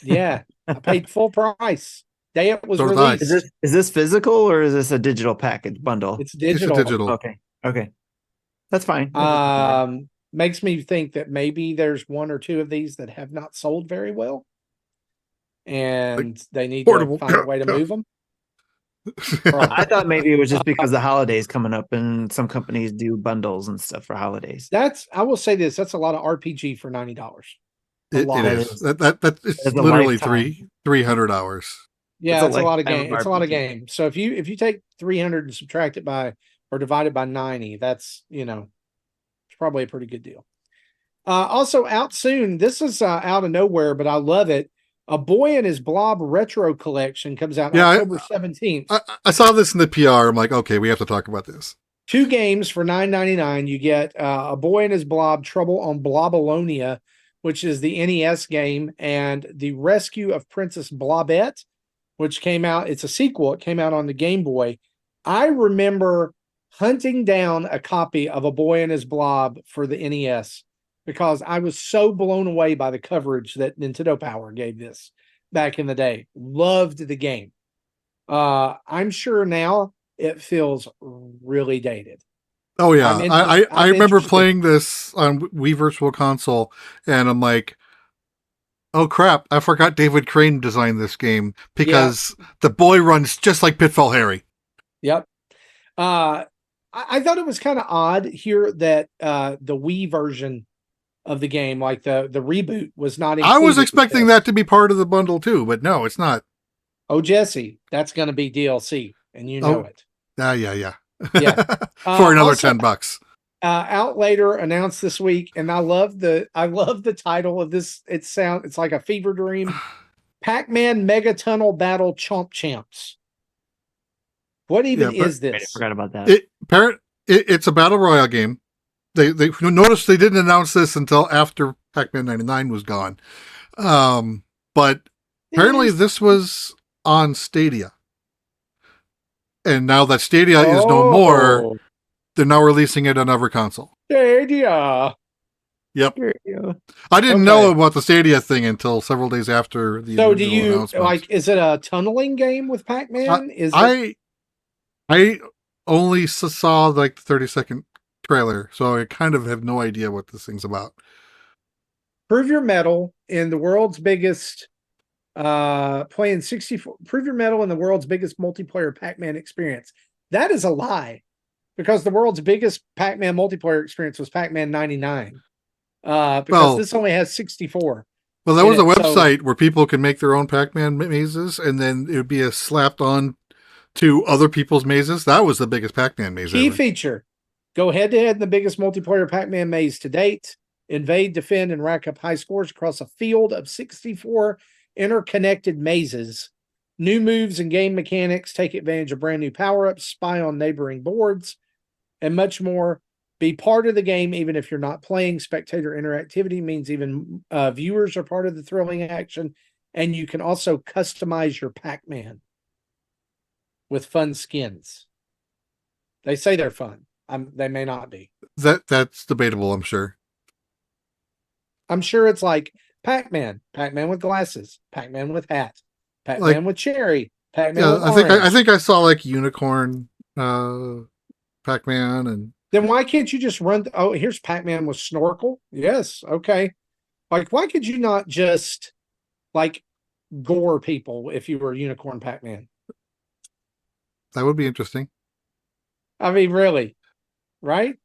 Speaker 2: Yeah, I paid full price. Day it was
Speaker 3: So did
Speaker 2: released.
Speaker 1: Is this physical or is this a digital package bundle?
Speaker 2: It's digital.
Speaker 3: It's digital.
Speaker 1: Okay. That's fine.
Speaker 2: Makes me think that maybe there's 1 or 2 of these that have not sold very well. And they need
Speaker 3: portable.
Speaker 2: to find a way to move them.
Speaker 1: I thought maybe it was just because the holidays coming up and some companies do bundles and stuff for holidays.
Speaker 2: I will say this, that's a lot of RPG for $90.
Speaker 3: It is. It's literally 300 hours.
Speaker 2: Yeah, it's a lot of game. It's a lot of game. So if you take 300 and subtract it by or divide it by 90, that's it's probably a pretty good deal. Also out soon. This is out of nowhere, but I love it. A Boy and His Blob Retro Collection comes out October 17th.
Speaker 3: I saw this in the PR. I'm like, okay, we have to talk about this.
Speaker 2: 2 games for $9.99. You get A Boy and His Blob Trouble on Blobolonia, which is the NES game, and The Rescue of Princess Blobette, which came out. It's a sequel. It came out on the Game Boy. I remember hunting down a copy of A Boy and His Blob for the NES because I was so blown away by the coverage that Nintendo Power gave this back in the day. Loved the game. I'm sure now it feels really dated.
Speaker 3: Oh yeah, I remember playing this on Wii Virtual Console, and I'm like, oh crap, I forgot David Crane designed this game because the boy runs just like Pitfall Harry.
Speaker 2: Yep. I thought it was kind of odd here that the Wii version of the game, like the reboot, was not included.
Speaker 3: I was expecting that to be part of the bundle too, but no, it's not.
Speaker 2: Oh, Jesse, that's going to be DLC, and you know it.
Speaker 3: Yeah.
Speaker 2: Yeah.
Speaker 3: For another also, $10.
Speaker 2: Out later, announced this week, and I love the title of this. It's like a fever dream. Pac-Man Mega Tunnel Battle Chomp Champs. What even is this?
Speaker 1: I forgot about that.
Speaker 3: It's a battle royale game. They noticed they didn't announce this until after Pac-Man 99 was gone. But apparently this was on Stadia. And now that Stadia is no more, they're now releasing it on every console.
Speaker 2: Stadia.
Speaker 3: Yep. I didn't know about the Stadia thing until several days after the
Speaker 2: So do you is it a tunneling game with Pac-Man?
Speaker 3: I only saw like the 30-second trailer, so I kind of have no idea what this thing's about.
Speaker 2: Prove your mettle in the world's biggest playing 64. Prove your mettle in the world's biggest multiplayer Pac-Man experience. That is a lie, because the world's biggest Pac-Man multiplayer experience was Pac-Man 99. Because this only has 64.
Speaker 3: Well, that was a website where people can make their own Pac-Man mazes, and then it would be slapped on to other people's mazes. That was the biggest Pac-Man maze
Speaker 2: Key
Speaker 3: ever.
Speaker 2: Feature. Go head-to-head in the biggest multiplayer Pac-Man maze to date. Invade, defend, and rack up high scores across a field of 64 interconnected mazes. New moves and game mechanics. Take advantage of brand new power-ups. Spy on neighboring boards. And much more. Be part of the game even if you're not playing. Spectator interactivity means even viewers are part of the thrilling action. And you can also customize your Pac-Man with fun skins. They say they're fun. They may not be.
Speaker 3: That's debatable, I'm sure.
Speaker 2: I'm sure it's like Pac-Man with glasses, Pac-Man with hat, Pac-Man with cherry, Pac-Man with orange.
Speaker 3: I think I saw like unicorn Pac-Man, and
Speaker 2: Then why can't you just run? Oh, here's Pac-Man with snorkel. Yes, okay. Like, why could you not just like gore people if you were Unicorn Pac-Man?
Speaker 3: That would be interesting.
Speaker 2: I mean, really, right?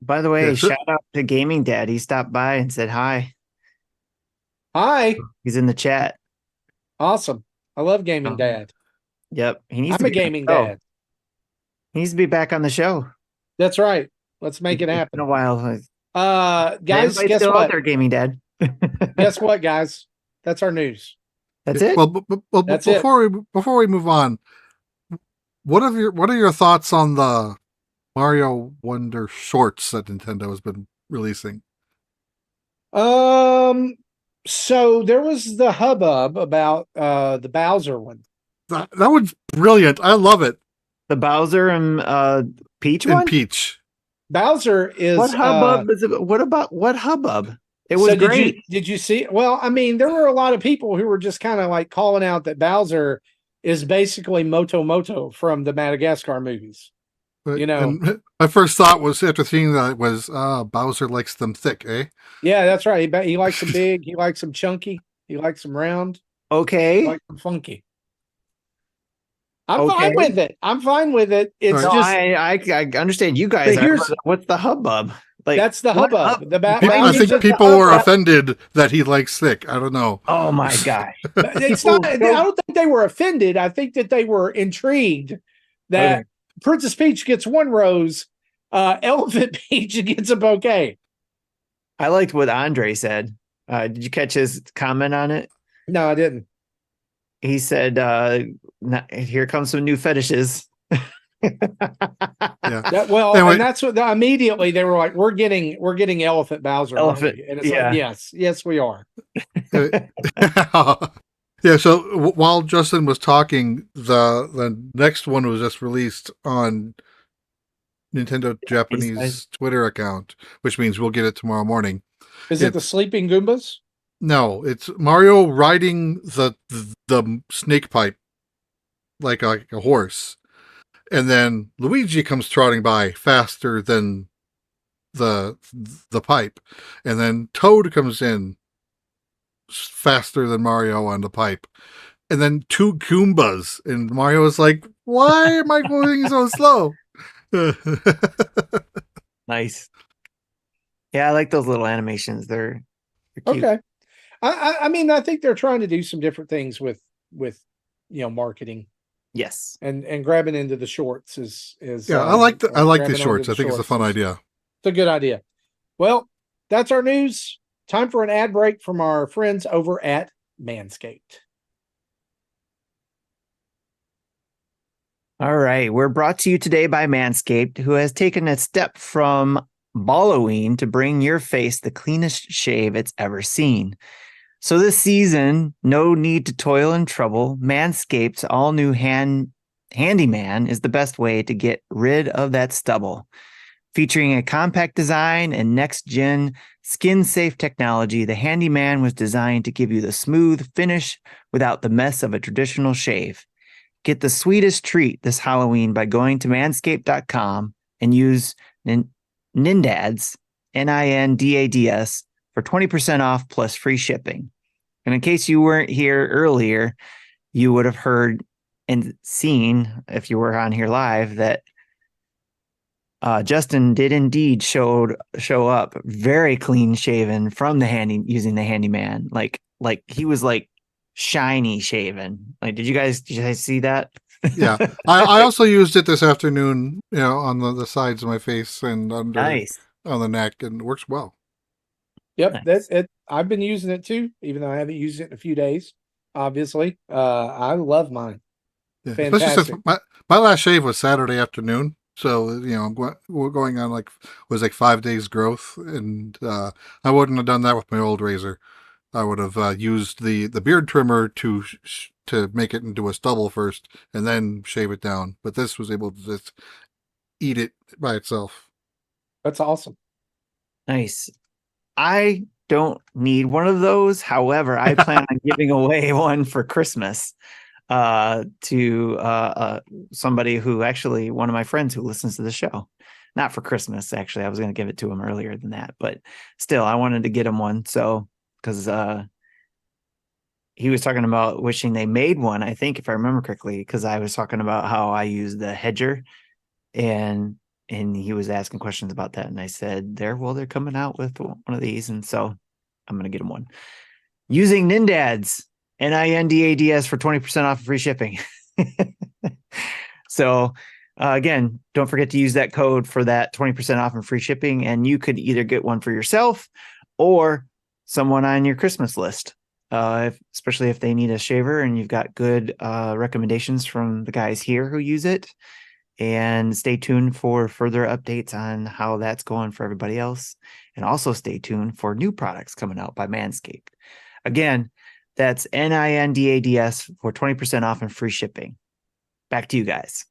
Speaker 1: By the way,
Speaker 3: Yeah, sure.
Speaker 1: shout out to Gaming Dad. He stopped by and said hi.
Speaker 2: Hi,
Speaker 1: He's in the chat.
Speaker 2: awesome. I love Gaming Dad.
Speaker 1: Yep. He needs
Speaker 2: I'm
Speaker 1: to
Speaker 2: a
Speaker 1: be on the
Speaker 2: gaming
Speaker 1: show.
Speaker 2: dad.
Speaker 1: He needs to be back on the show.
Speaker 2: That's right. Let's make it
Speaker 1: It's
Speaker 2: happen.
Speaker 1: been a while.
Speaker 2: Guys,
Speaker 1: Invite's
Speaker 2: guess
Speaker 1: still out
Speaker 2: what?
Speaker 1: there, Gaming Dad.
Speaker 2: Guess what, guys? That's our news.
Speaker 1: That's it.
Speaker 3: Well,
Speaker 2: That's
Speaker 3: before we move on, what are your thoughts on the Mario Wonder shorts that Nintendo has been releasing?
Speaker 2: So there was the hubbub about the Bowser one.
Speaker 3: That one's brilliant. I love it.
Speaker 1: The Bowser and Peach one.
Speaker 3: And Peach.
Speaker 2: Bowser is
Speaker 1: What hubbub is it? What hubbub? It was
Speaker 2: so
Speaker 1: great.
Speaker 2: Did you see? Well, I mean, there were a lot of people who were just kind of like calling out that Bowser is basically Moto Moto from the Madagascar movies. You know,
Speaker 3: and my first thought was after seeing that was Bowser likes them thick, eh?
Speaker 2: Yeah, that's right. He likes them big. He likes them chunky. He likes them round.
Speaker 1: Okay.
Speaker 2: He likes them funky. I'm fine with it. I'm fine with it. It's
Speaker 1: no,
Speaker 2: just
Speaker 1: I understand you guys. What's the hubbub? Like
Speaker 2: that's the hubbub.
Speaker 3: I think people were offended that he likes thick. I don't know.
Speaker 1: Oh my god!
Speaker 2: It's not. I don't think they were offended. I think that they were intrigued that Princess Peach gets one rose, Elephant Peach gets a bouquet.
Speaker 1: I liked what Andre said. Did you catch his comment on it?
Speaker 2: No, I didn't.
Speaker 1: He said, "Here comes some new fetishes."
Speaker 3: Yeah.
Speaker 2: Anyway. And that's what immediately they were like, "We're getting Elephant Bowser."
Speaker 1: Elephant.
Speaker 2: And it's like, yes, we are.
Speaker 3: Yeah. So while Justin was talking, the next one was just released on Nintendo Japanese Twitter account, which means we'll get it tomorrow morning.
Speaker 2: Is it the Sleeping Goombas?
Speaker 3: No, it's Mario riding the snake pipe like a horse. And then Luigi comes trotting by faster than the pipe. And then Toad comes in faster than Mario on the pipe. And then two Goombas. And Mario is like, why am I going so slow?
Speaker 1: Nice. Yeah, I like those little animations. They're cute.
Speaker 2: Okay. I mean, I think they're trying to do some different things with marketing.
Speaker 1: Yes.
Speaker 2: And grabbing into the shorts is
Speaker 3: I like the shorts. I think it's a fun idea.
Speaker 2: It's a good idea. Well, that's our news. Time for an ad break from our friends over at Manscaped.
Speaker 1: All right. We're brought to you today by Manscaped, who has taken a step from Halloween to bring your face the cleanest shave it's ever seen. So this season, no need to toil and trouble. Manscaped's all-new Handyman is the best way to get rid of that stubble. Featuring a compact design and next-gen skin-safe technology, the Handyman was designed to give you the smooth finish without the mess of a traditional shave. Get the sweetest treat this Halloween by going to manscaped.com and use NINDADS, NINDADS, for 20% off plus free shipping. And in case you weren't here earlier, you would have heard and seen, if you were on here live, that Justin did indeed show up very clean shaven from using the Handyman. Like he was like shiny shaven. Like, did you guys see that?
Speaker 3: Yeah. I also used it this afternoon, on the sides of my face and under on the neck, and it works well.
Speaker 2: Yep,
Speaker 1: nice.
Speaker 2: That's it. I've been using it too, even though I haven't used it in a few days. Obviously, I love mine.
Speaker 3: Yeah.
Speaker 2: Fantastic.
Speaker 3: Especially since my last shave was Saturday afternoon, so we're going on was 5 days growth, and I wouldn't have done that with my old razor. I would have used the beard trimmer to make it into a stubble first, and then shave it down. But this was able to just eat it by itself.
Speaker 2: That's awesome.
Speaker 1: Nice. I don't need one of those. However, I plan on giving away one for Christmas to somebody who actually, one of my friends who listens to the show. not for Christmas. Actually, I was going to give it to him earlier than that, but still, I wanted to get him one. So, because he was talking about wishing they made one, I think, if I remember correctly, because I was talking about how I use the hedger, and he was asking questions about that, and I said, they're coming out with one of these, and so I'm gonna get him one using NINDADS, NINDADS, for 20% off free shipping. So again, don't forget to use that code for that 20% off and free shipping, and you could either get one for yourself or someone on your Christmas list. Especially if they need a shaver and you've got good recommendations from the guys here who use it. And stay tuned for further updates on how that's going for everybody else. And also stay tuned for new products coming out by Manscaped. Again, that's NINDADS for 20% off and free shipping. Back to you guys.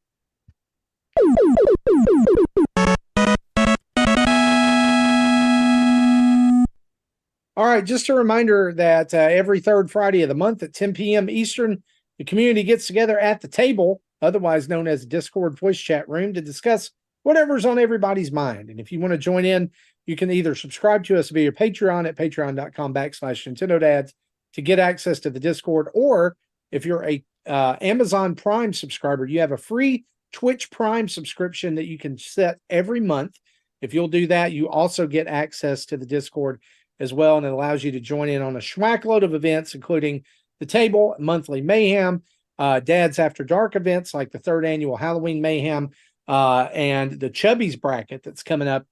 Speaker 2: All right, just a reminder that every third Friday of the month at 10 p.m. Eastern, the community gets together at the table, otherwise known as Discord voice chat room, to discuss whatever's on everybody's mind. And if you want to join in, you can either subscribe to us via Patreon at patreon.com/NintendoDads to get access to the Discord, or if you're a Amazon Prime subscriber, you have a free Twitch Prime subscription that you can set every month. If you'll do that, you also get access to the Discord as well, and it allows you to join in on a schmack load of events, including the table, monthly mayhem, Dads After Dark events like the 3rd annual Halloween Mayhem, and the Chubbies bracket that's coming up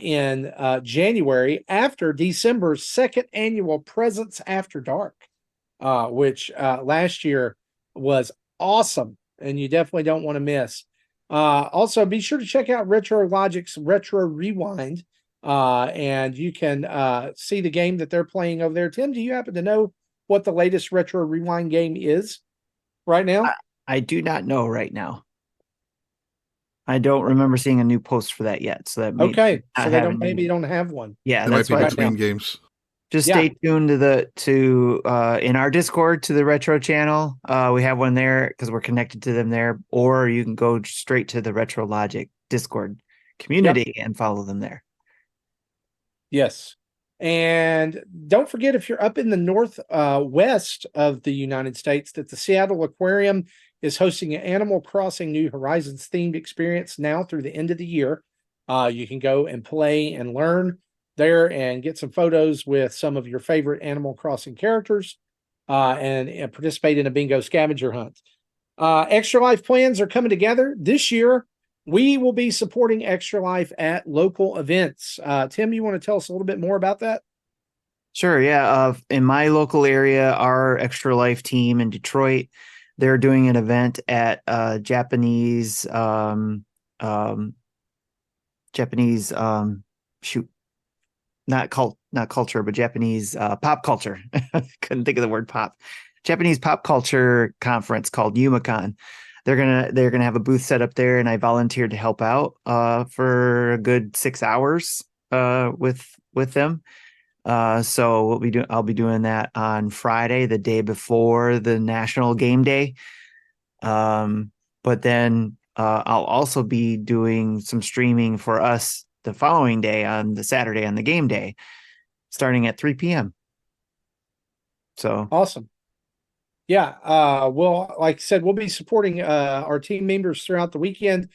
Speaker 2: in January, after December's 2nd annual Presents After Dark, which last year was awesome, and you definitely don't want to miss. Also, be sure to check out Retro Logic's Retro Rewind, and you can see the game that they're playing over there. Tim, do you happen to know what the latest Retro Rewind game is right now?
Speaker 1: I do not know right now. I don't remember seeing a new post for that yet. So that
Speaker 2: okay, so they don't have one.
Speaker 1: Yeah,
Speaker 3: It
Speaker 1: that's
Speaker 3: might be
Speaker 1: why
Speaker 3: between games.
Speaker 1: just stay tuned to in our Discord to the Retro channel. We have one there because we're connected to them there, or you can go straight to the Retro Logic Discord community and follow them there.
Speaker 2: Yes. And don't forget, if you're up in the northwest of the United States, that the Seattle Aquarium is hosting an Animal Crossing New Horizons themed experience now through the end of the year. You can go and play and learn there and get some photos with some of your favorite Animal Crossing characters, and participate in a bingo scavenger hunt. Extra Life plans are coming together this year. We will be supporting Extra Life at local events. Tim, you want to tell us a little bit more about that?
Speaker 1: Sure. Yeah. In my local area, our Extra Life team in Detroit, they're doing an event at Japanese not culture, but Japanese pop culture. Couldn't think of the word pop. Japanese pop culture conference called YumaCon. They're gonna have a booth set up there, and I volunteered to help out for a good 6 hours with them. So I'll be doing that on Friday, the day before the National Game Day. But then I'll also be doing some streaming for us the following day, on the Saturday on the game day, starting at 3 p.m. So
Speaker 2: awesome. Yeah. Well, like I said, we'll be supporting our team members throughout the weekend,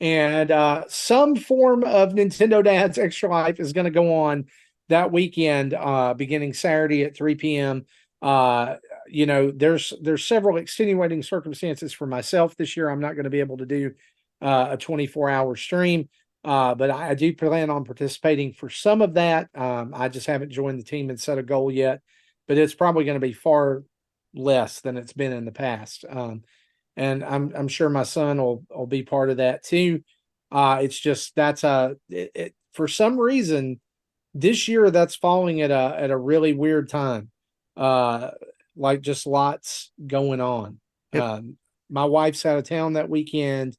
Speaker 2: and some form of Nintendo Dad's Extra Life is going to go on that weekend, beginning Saturday at 3 p.m. There's several extenuating circumstances for myself this year. I'm not going to be able to do a 24-hour stream, but I do plan on participating for some of that. I just haven't joined the team and set a goal yet, but it's probably going to be far less than it's been in the past. And I'm sure my son will be part of that too. It's just for some reason this year that's falling at a really weird time. Like just lots going on.
Speaker 1: Yep.
Speaker 2: My wife's out of town that weekend.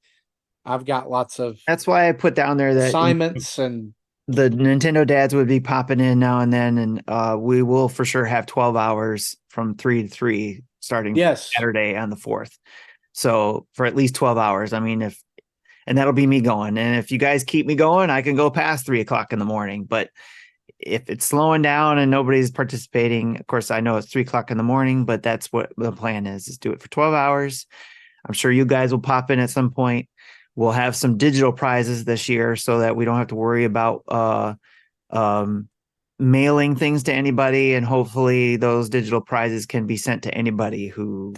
Speaker 2: I've got lots of
Speaker 1: that's why I put down there that
Speaker 2: assignments, and
Speaker 1: the Nintendo Dads would be popping in now and then, and we will for sure have 12 hours from 3 to 3 starting Saturday on the 4th. So for at least 12 hours. I mean, and that'll be me going. And if you guys keep me going, I can go past 3:00 in the morning. But if it's slowing down and nobody's participating, of course, I know it's 3:00 in the morning, but that's what the plan is do it for 12 hours. I'm sure you guys will pop in at some point. We'll have some digital prizes this year so that we don't have to worry about mailing things to anybody. And hopefully those digital prizes can be sent to anybody who,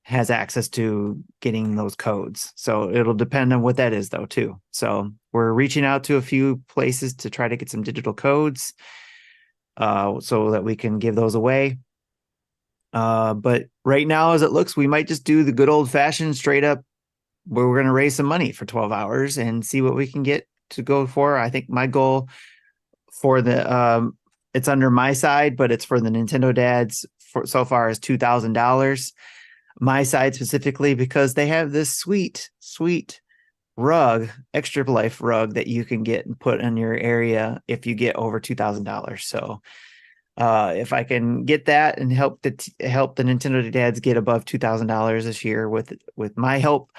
Speaker 1: has access to getting those codes. So it'll depend on what that is though, too. So we're reaching out to a few places to try to get some digital codes so that we can give those away. But right now, as it looks, we might just do the good old fashioned straight up where we're going to raise some money for 12 hours and see what we can get to go for. I think my goal for the, it's under my side, but it's for the Nintendo Dads so far is $2,000. My side specifically, because they have this sweet rug, Extra Life rug that you can get and put in your area if you get over $2,000. So if I can get that and help the Nintendo Dads get above $2,000 this year with my help,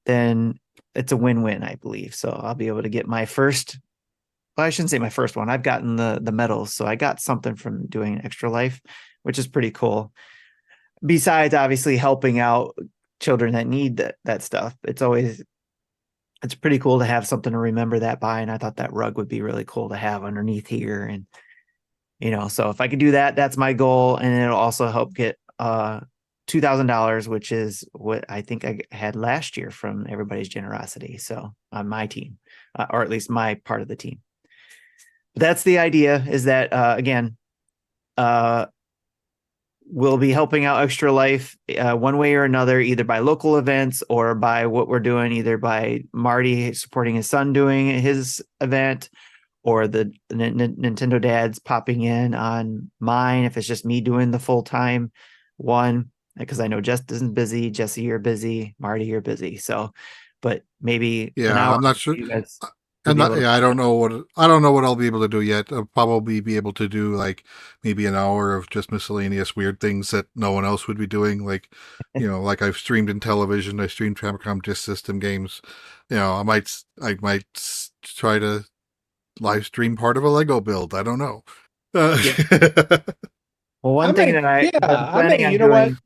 Speaker 1: then it's a win-win, I believe. So I'll be able to get my first. Well, I shouldn't say my first one. I've gotten the medals, so I got something from doing Extra Life, which is pretty cool. Besides, obviously, helping out children that need that stuff, it's pretty cool to have something to remember that by. And I thought that rug would be really cool to have underneath here. And so if I could do that, that's my goal, and it'll also help get $2,000, which is what I think I had last year from everybody's generosity. So on my team, or at least my part of the team. But that's the idea. Is that again, we'll be helping out Extra Life one way or another, either by local events or by what we're doing, either by Marty supporting his son doing his event, or the Nintendo Dads popping in on mine if it's just me doing the full-time one, because I know Justin's busy, Jesse, you're busy, Marty, you're busy. So, but maybe
Speaker 3: I'm not sure. I don't know what I'll be able to do yet. I'll probably be able to do like maybe an hour of just miscellaneous weird things that no one else would be doing. Like, like I've streamed in television, I streamed Famicom Disk System games. I might try to live stream part of a Lego build. I don't know.
Speaker 1: Well, one thing that I'm planning on doing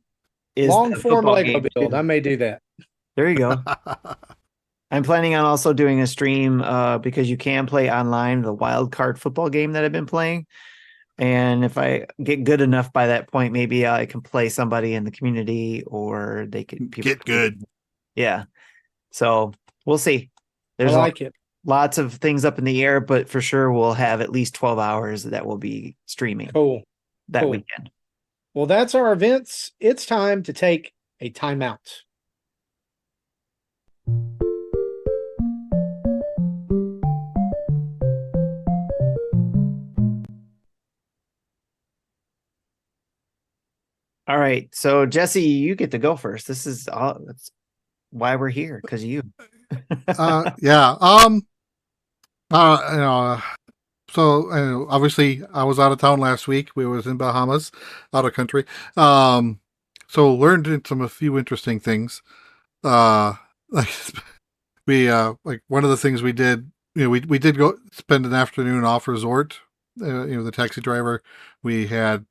Speaker 1: is
Speaker 2: long form Lego build. I may do that.
Speaker 1: There you go. I'm planning on also doing a stream because you can play online the wild card football game that I've been playing. And if I get good enough by that point, maybe I can play somebody in the community, or they can
Speaker 3: get good.
Speaker 1: Yeah. So we'll see.
Speaker 2: There's
Speaker 1: lots of things up in the air, but for sure we'll have at least 12 hours that will be streaming. That weekend.
Speaker 2: Well, that's our events. It's time to take a timeout.
Speaker 1: All right. So Jesse, you get to go first. That's why we're here, because of you.
Speaker 3: Yeah. So obviously I was out of town last week. We was in Bahamas, out of country. So learned a few interesting things. Like one of the things we did, we did go spend an afternoon off resort. The taxi driver we had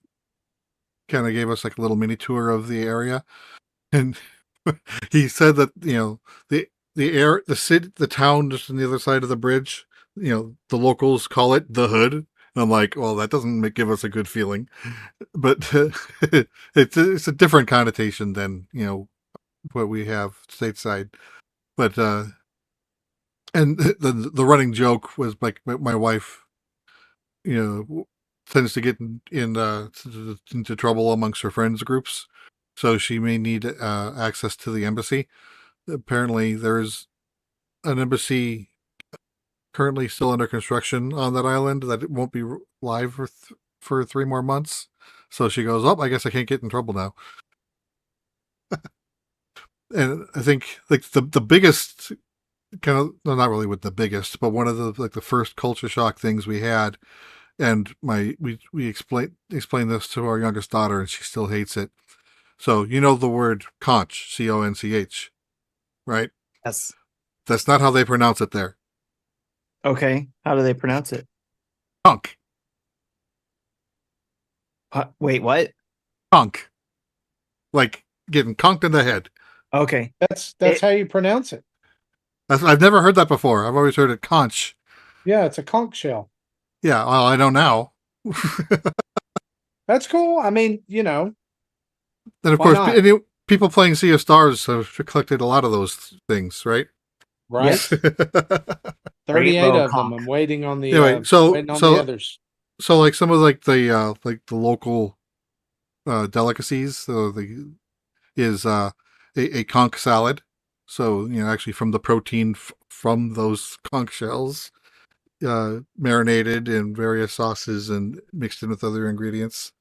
Speaker 3: kind of gave us like a little mini tour of the area, and he said that the town just on the other side of the bridge, the locals call it the hood. And I'm like, well, that doesn't give us a good feeling, but it's a different connotation than what we have stateside. But and the running joke was like my wife, tends to get into trouble amongst her friends groups, so she may need access to the embassy. Apparently, there's an embassy currently still under construction on that island that it won't be live for 3 more months. So she goes, "Oh, I guess I can't get in trouble now." And I think like the biggest kind of, well, not really with the biggest, but one of the first culture shock things we had. And we explained this to our youngest daughter, and she still hates it. So the word conch, CONCH, right?
Speaker 1: Yes.
Speaker 3: That's not how they pronounce it there.
Speaker 1: Okay. How do they pronounce it?
Speaker 3: Conk.
Speaker 1: Wait, what?
Speaker 3: Conk. Like getting conked in the head.
Speaker 1: Okay.
Speaker 2: That's
Speaker 1: It-
Speaker 2: how you pronounce it.
Speaker 3: I've never heard that before. I've always heard it conch.
Speaker 2: Yeah, it's a conch shell.
Speaker 3: Yeah, well, I know now.
Speaker 2: That's cool. I mean, you know,
Speaker 3: And of
Speaker 2: Why
Speaker 3: course,
Speaker 2: not?
Speaker 3: people playing Sea of Stars have collected a lot of those things, right?
Speaker 2: right?
Speaker 1: Yes.
Speaker 2: 38
Speaker 1: low
Speaker 2: of them.
Speaker 1: conch.
Speaker 2: I'm waiting on the
Speaker 3: Anyway,
Speaker 2: waiting on the others.
Speaker 3: So like some of the local delicacies, so is a conch salad. So actually from the protein from those conch shells, marinated in various sauces and mixed in with other ingredients.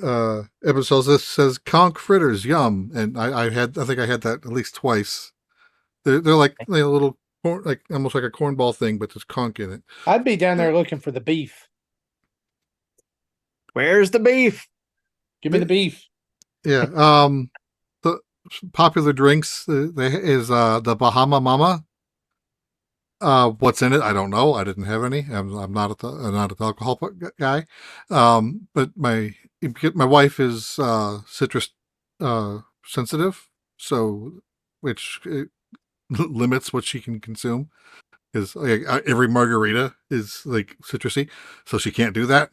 Speaker 3: Episode says conch fritters, yum, and I think I had that at least twice. They're like a little corn, like almost like a cornball thing, but there's conch in it.
Speaker 2: I'd be down there looking for the beef.
Speaker 1: Where's the beef?
Speaker 2: Give me the beef.
Speaker 3: Yeah. The popular drinks is the Bahama Mama. What's in it? I don't know. I didn't have any. I'm not an alcohol guy. But my wife is citrus sensitive, so which limits what she can consume. Because every margarita is like citrusy, so she can't do that.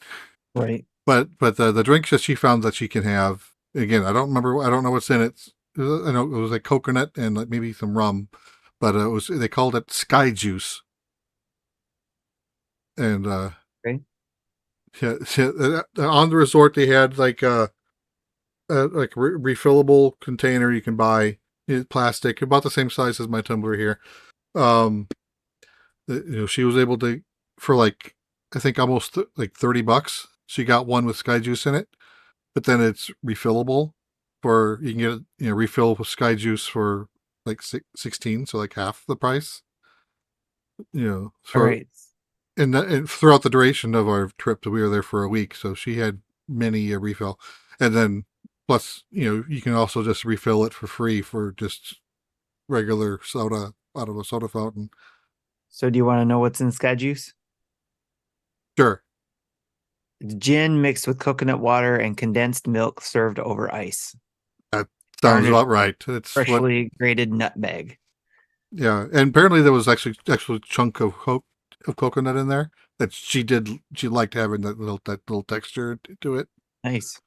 Speaker 1: Right.
Speaker 3: But the drinks that she found that she can have, again, I don't remember. I don't know what's in it. I know it was like coconut and like maybe some rum, but they called it sky juice. And
Speaker 1: Okay.
Speaker 3: on the resort they had like a refillable container you can buy, plastic, about the same size as my tumbler here. She was able to, for like I think almost like $30. She got one with sky juice in it, but then it's refillable. You can get refill with sky juice for like 16, so like half the price.
Speaker 1: All
Speaker 3: So
Speaker 1: right.
Speaker 3: and throughout the duration of our trip, we were there for a week, so she had many a refill, and then plus you can also just refill it for free for just regular soda out of a soda fountain.
Speaker 1: So do you want to know what's in sky juice?
Speaker 3: Sure.
Speaker 1: It's gin mixed with coconut water and condensed milk served over ice.
Speaker 3: Sounds
Speaker 1: Garnished
Speaker 3: about right. It's
Speaker 1: freshly grated nutmeg.
Speaker 3: Yeah, and apparently there was actually a chunk of coconut in there that she liked having that little texture to it.
Speaker 1: Nice.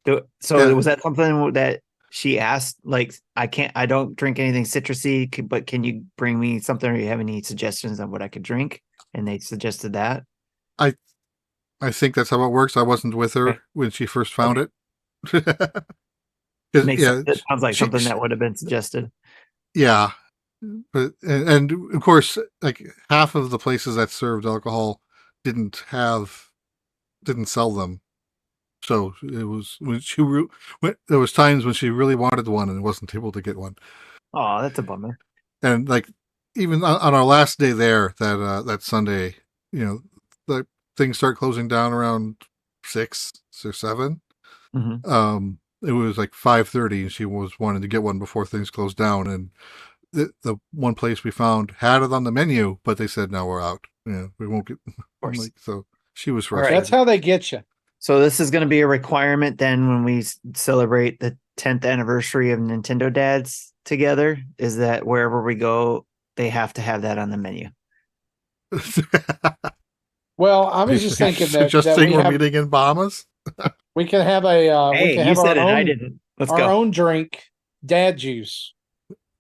Speaker 1: So
Speaker 3: Yeah.
Speaker 1: was that something that she asked? Like, I don't drink anything citrusy, but can you bring me something, or you have any suggestions on what I could drink? And they suggested that.
Speaker 3: I think that's how it works. I wasn't with her
Speaker 1: Okay.
Speaker 3: when she first found it.
Speaker 1: It sounds like
Speaker 3: she-
Speaker 1: something that would have been suggested.
Speaker 3: Yeah, but and of course, like half of the places that served alcohol didn't sell them. So it was there was times when she really wanted one and wasn't able to get one.
Speaker 1: Oh, that's a bummer.
Speaker 3: And like even on our last day there, that Sunday, the things start closing down around 6 or 7.
Speaker 1: Mhm.
Speaker 3: It was like 5:30, and she was wanting to get one before things closed down. And the one place we found had it on the menu, but they said, "No, we're out. Yeah, we won't get."
Speaker 1: Of course.
Speaker 3: So she was
Speaker 1: All right.
Speaker 3: frustrated.
Speaker 2: That's how they get you.
Speaker 1: So this is going to be a requirement then when we celebrate the 10th anniversary of Nintendo Dads together, is that wherever we go, they have to have that on the menu.
Speaker 2: Well, I was just thinking that,
Speaker 3: Suggesting
Speaker 2: we
Speaker 3: we're
Speaker 2: have,
Speaker 3: meeting in Bahamas.
Speaker 2: we can have a we
Speaker 1: Hey,
Speaker 2: can
Speaker 1: you
Speaker 2: have
Speaker 1: said
Speaker 2: our
Speaker 1: it. I
Speaker 2: own
Speaker 1: didn't. Let's
Speaker 2: our
Speaker 1: go.
Speaker 2: own drink, dad juice.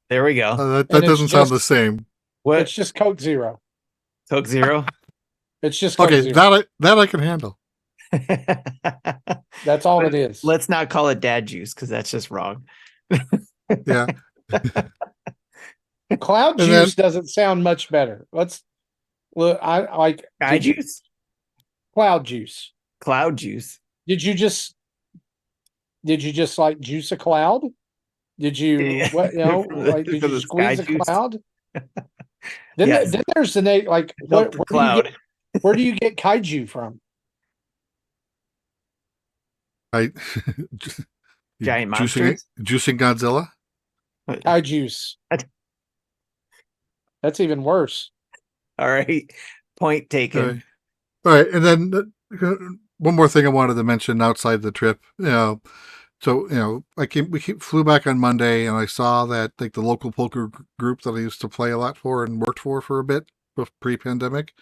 Speaker 1: There we go.
Speaker 3: That
Speaker 2: And it's
Speaker 3: doesn't sound the
Speaker 2: just-
Speaker 3: same.
Speaker 1: What?
Speaker 2: It's just Coke Zero.
Speaker 1: Coke Zero?
Speaker 2: It's just Coke
Speaker 3: Okay,
Speaker 2: Zero.
Speaker 3: that I can handle.
Speaker 2: That's all it is.
Speaker 1: Let's not call it dad juice because that's just wrong.
Speaker 3: Yeah.
Speaker 2: Cloud
Speaker 3: And
Speaker 2: juice doesn't sound much better. Let's look. I like
Speaker 1: Sky juice?
Speaker 2: cloud juice.
Speaker 1: Cloud juice.
Speaker 2: Did you just like juice a cloud? Did you did
Speaker 1: Because
Speaker 2: you
Speaker 1: it's
Speaker 2: squeeze
Speaker 1: sky
Speaker 2: a
Speaker 1: juice?
Speaker 2: cloud? Then,
Speaker 1: Yes.
Speaker 2: then there's the name, like
Speaker 1: Milk the cloud.
Speaker 2: where do you get kaiju from?
Speaker 3: I
Speaker 1: Giant
Speaker 3: juicing
Speaker 1: monsters?
Speaker 3: Juicing Godzilla.
Speaker 2: Kaijuice. That's even worse.
Speaker 1: All right. Point taken.
Speaker 3: All right. And then one more thing I wanted to mention outside the trip. So we flew back on Monday, and I saw that like the local poker group that I used to play a lot for and worked for a bit pre-pandemic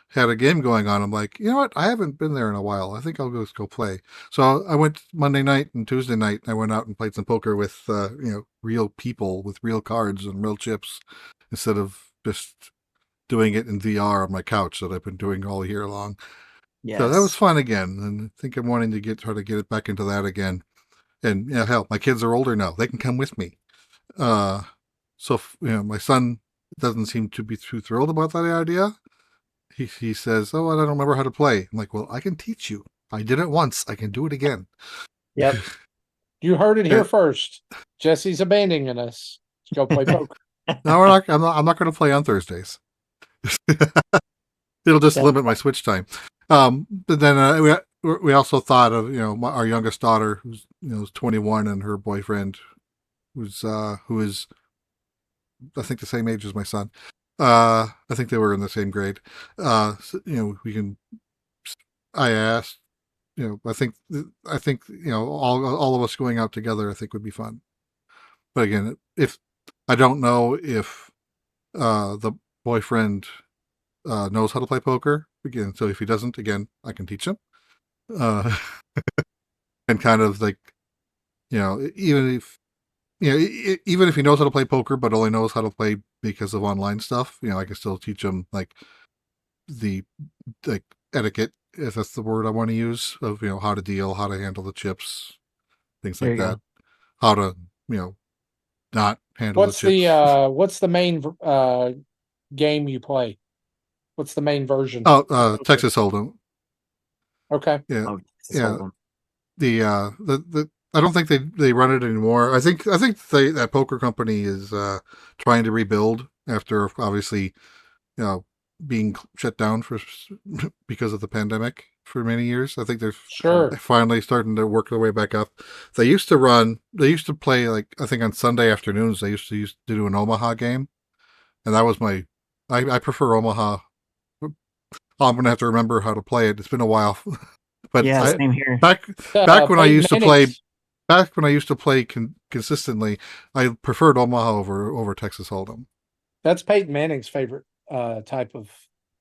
Speaker 3: had a game going on. I'm like, you know what? I haven't been there in a while. I think I'll just go play. So I went Monday night and Tuesday night. And I went out and played some poker with real people with real cards and real chips instead of just doing it in VR on my couch that I've been doing all year long.
Speaker 1: Yes.
Speaker 3: So that was fun again, and I think I'm wanting to try to get it back into that again. And hell, my kids are older now; they can come with me. So my son doesn't seem to be too thrilled about that idea. He says, "Oh, I don't remember how to play." I'm like, "Well, I can teach you. I did it once. I can do it again."
Speaker 2: Yep. You heard it here first. Jesse's abandoning us. Let's go play poker.
Speaker 3: No, we're not. I'm not going to play on Thursdays. It'll just limit my Switch time. But then we also thought of our youngest daughter, who's is 21, and her boyfriend, who is I think the same age as my son. I think they were in the same grade. So, we can. I asked. I think all of us going out together, I think would be fun. But again, if I don't know if the boyfriend knows how to play poker again, so if he doesn't, again, I can teach him. And kind of like, even if he knows how to play poker, but only knows how to play because of online stuff, I can still teach him like the etiquette, if that's the word I want to use, of how to deal, how to handle the chips, things like that, how to not handle the chips.
Speaker 2: What's the main game you play? What's the main version?
Speaker 3: Oh, Texas Hold'em.
Speaker 2: Okay.
Speaker 3: Yeah. The I don't think they run it anymore. I think that poker company is trying to rebuild after obviously being shut down because of the pandemic for many years. I think they're finally starting to work their way back up. They used to play, like, I think on Sunday afternoons they used to do an Omaha game, and that was I prefer Omaha. I'm gonna have to remember how to play it. It's been a while. But
Speaker 1: yeah, same here.
Speaker 3: Back when I used to play consistently, I preferred Omaha over Texas Hold'em.
Speaker 2: That's Peyton Manning's favorite type of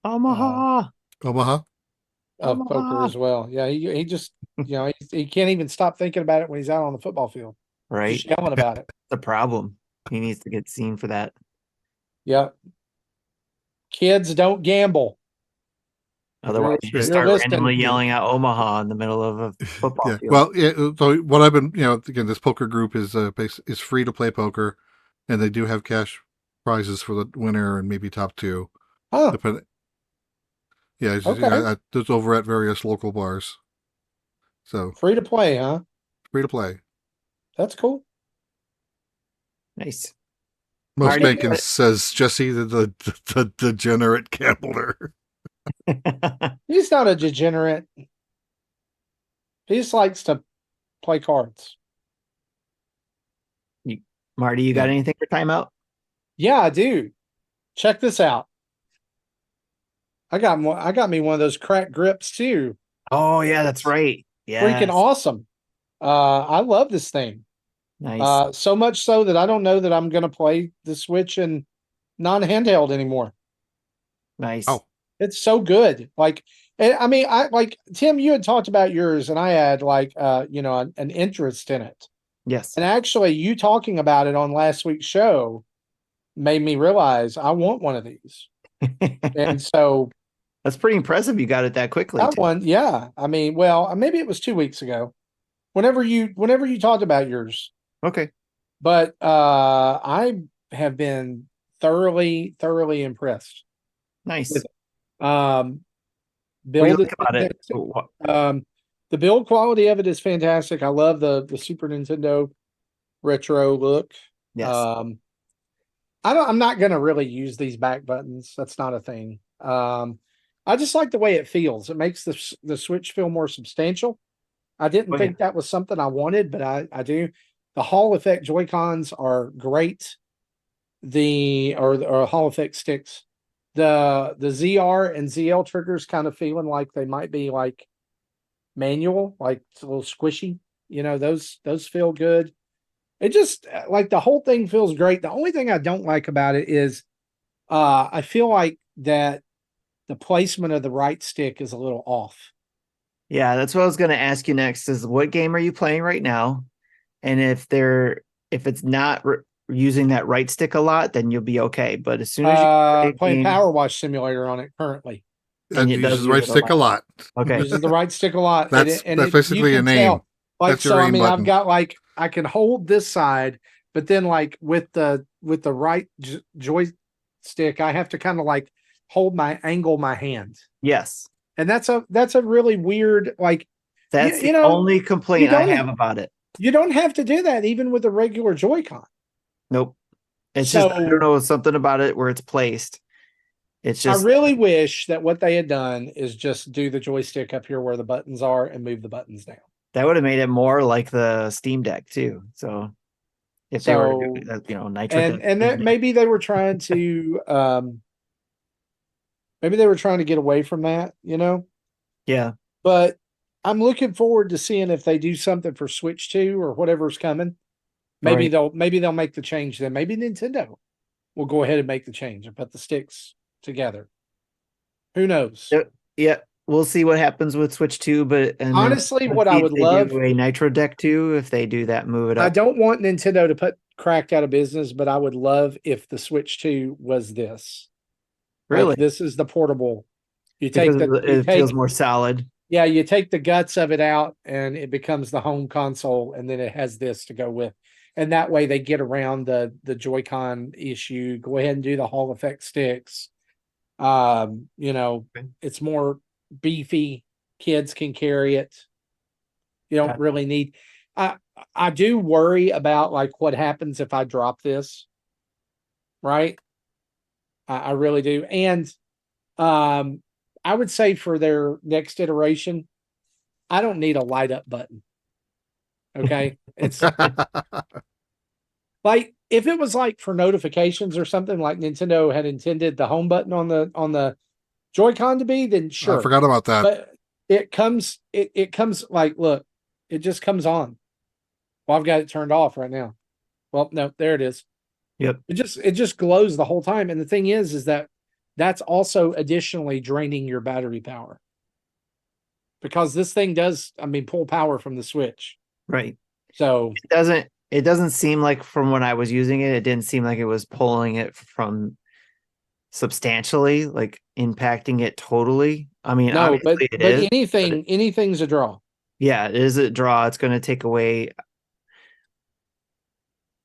Speaker 1: Omaha
Speaker 2: poker as well. Yeah, he just he can't even stop thinking about it when he's out on the football field.
Speaker 1: Right,
Speaker 2: just yelling about it.
Speaker 1: The problem. He needs to get seen for that.
Speaker 2: Yep. Kids don't gamble.
Speaker 1: Otherwise, you just start randomly yelling out Omaha in the middle of a football field.
Speaker 3: Well, so what I've been, again, this poker group is free to play poker, and they do have cash prizes for the winner and maybe top two.
Speaker 2: Oh.
Speaker 3: Yeah, okay. It's over at various local bars. So
Speaker 2: free to play, huh?
Speaker 3: Free to play.
Speaker 2: That's cool.
Speaker 1: Nice.
Speaker 3: Most Bacon says Jesse the degenerate gambler.
Speaker 2: He's not a degenerate. He just likes to play cards.
Speaker 1: Marty, you got anything for timeout?
Speaker 2: Yeah, I do. Check this out. I got me one of those crack grips too.
Speaker 1: Oh yeah, that's right. Yeah,
Speaker 2: freaking awesome. I love this thing.
Speaker 1: Nice.
Speaker 2: So much so that I don't know that I'm going to play the Switch and non-handheld anymore.
Speaker 1: Nice.
Speaker 3: Oh.
Speaker 2: It's so good. Like, I mean, Tim, you had talked about yours, and I had an interest in it.
Speaker 1: Yes.
Speaker 2: And actually, you talking about it on last week's show made me realize I want one of these. And so
Speaker 1: that's pretty impressive. You got it that quickly.
Speaker 2: That one, yeah. I mean, well, maybe it was 2 weeks ago. Whenever you talked about yours.
Speaker 1: Okay.
Speaker 2: But I have been thoroughly impressed.
Speaker 1: Nice.
Speaker 2: Build
Speaker 1: it about it.
Speaker 2: The build quality of it is fantastic. I love the Super Nintendo retro look.
Speaker 1: Yes.
Speaker 2: I'm not gonna really use these back buttons. That's not a thing. I just like the way it feels. It makes the Switch feel more substantial. I didn't think that was something I wanted, but I do. The Hall effect Joy-Cons are great. or Hall effect sticks, the ZR and ZL triggers kind of feeling like they might be like manual, like it's a little squishy. Those feel good. It just like the whole thing feels great. The only thing I don't like about it is I feel like that the placement of the right stick is a little off.
Speaker 1: Yeah, that's what I was going to ask you next is what game are you playing right now? And if it's not using that right stick a lot, then you'll be okay. But as soon as you play
Speaker 2: playing
Speaker 1: game,
Speaker 2: Power Wash Simulator on it currently.
Speaker 3: That
Speaker 1: it does
Speaker 3: uses the right
Speaker 1: use it
Speaker 3: stick a lot.
Speaker 1: Okay.
Speaker 2: Uses the right stick a lot.
Speaker 3: That's basically
Speaker 2: you
Speaker 3: an
Speaker 2: can
Speaker 3: aim.
Speaker 2: tell. Like,
Speaker 3: That's your
Speaker 2: so I
Speaker 3: aim
Speaker 2: mean,
Speaker 3: button.
Speaker 2: I've got like I can hold this side, but then like with the right joystick, I have to kind of like angle my hand.
Speaker 1: Yes.
Speaker 2: And that's a really weird, like,
Speaker 1: That's the only complaint I have about it.
Speaker 2: You don't have to do that even with a regular Joy-Con.
Speaker 1: Nope. It's just, I don't know, something about it where it's placed. It's just,
Speaker 2: I really wish that what they had done is just do the joystick up here where the buttons are and move the buttons down.
Speaker 1: That would have made it more like the Steam Deck too. So if they were, Nitro
Speaker 2: and that maybe they were trying to, get away from that,
Speaker 1: Yeah.
Speaker 2: But I'm looking forward to seeing if they do something for Switch 2 or whatever's coming. Maybe they'll make the change then. Maybe Nintendo will go ahead and make the change and put the sticks together. Who knows?
Speaker 1: Yeah. We'll see what happens with Switch 2, but
Speaker 2: honestly, what I would love
Speaker 1: a Nitro deck too, if they do that, move it up.
Speaker 2: I don't want Nintendo to put Cracked out of business, but I would love if the Switch 2 was this.
Speaker 1: Really?
Speaker 2: Like, this is the portable. It
Speaker 1: feels more solid.
Speaker 2: Yeah, you take the guts of it out and it becomes the home console, and then it has this to go with. And that way they get around the Joy-Con issue. Go ahead and do the Hall effect sticks. It's more beefy. Kids can carry it. You don't really need. I do worry about like what happens if I drop this. Right. I really do. And I would say for their next iteration, I don't need a light up button. Okay. It's like if it was like for notifications or something like Nintendo had intended the home button on the Joy-Con to be, then sure.
Speaker 3: I forgot about that.
Speaker 2: But it comes like, look, it just comes on. Well, I've got it turned off right now. Well, no, there it is.
Speaker 1: Yep.
Speaker 2: It just glows the whole time. And the thing is that that's also additionally draining your battery power. Because this thing does, pull power from the Switch.
Speaker 1: Right.
Speaker 2: So
Speaker 1: it doesn't seem like from when I was using it, it didn't seem like it was pulling it from substantially, like impacting it totally.
Speaker 2: No, but anything's a draw.
Speaker 1: Yeah, it is a draw. It's going to take away.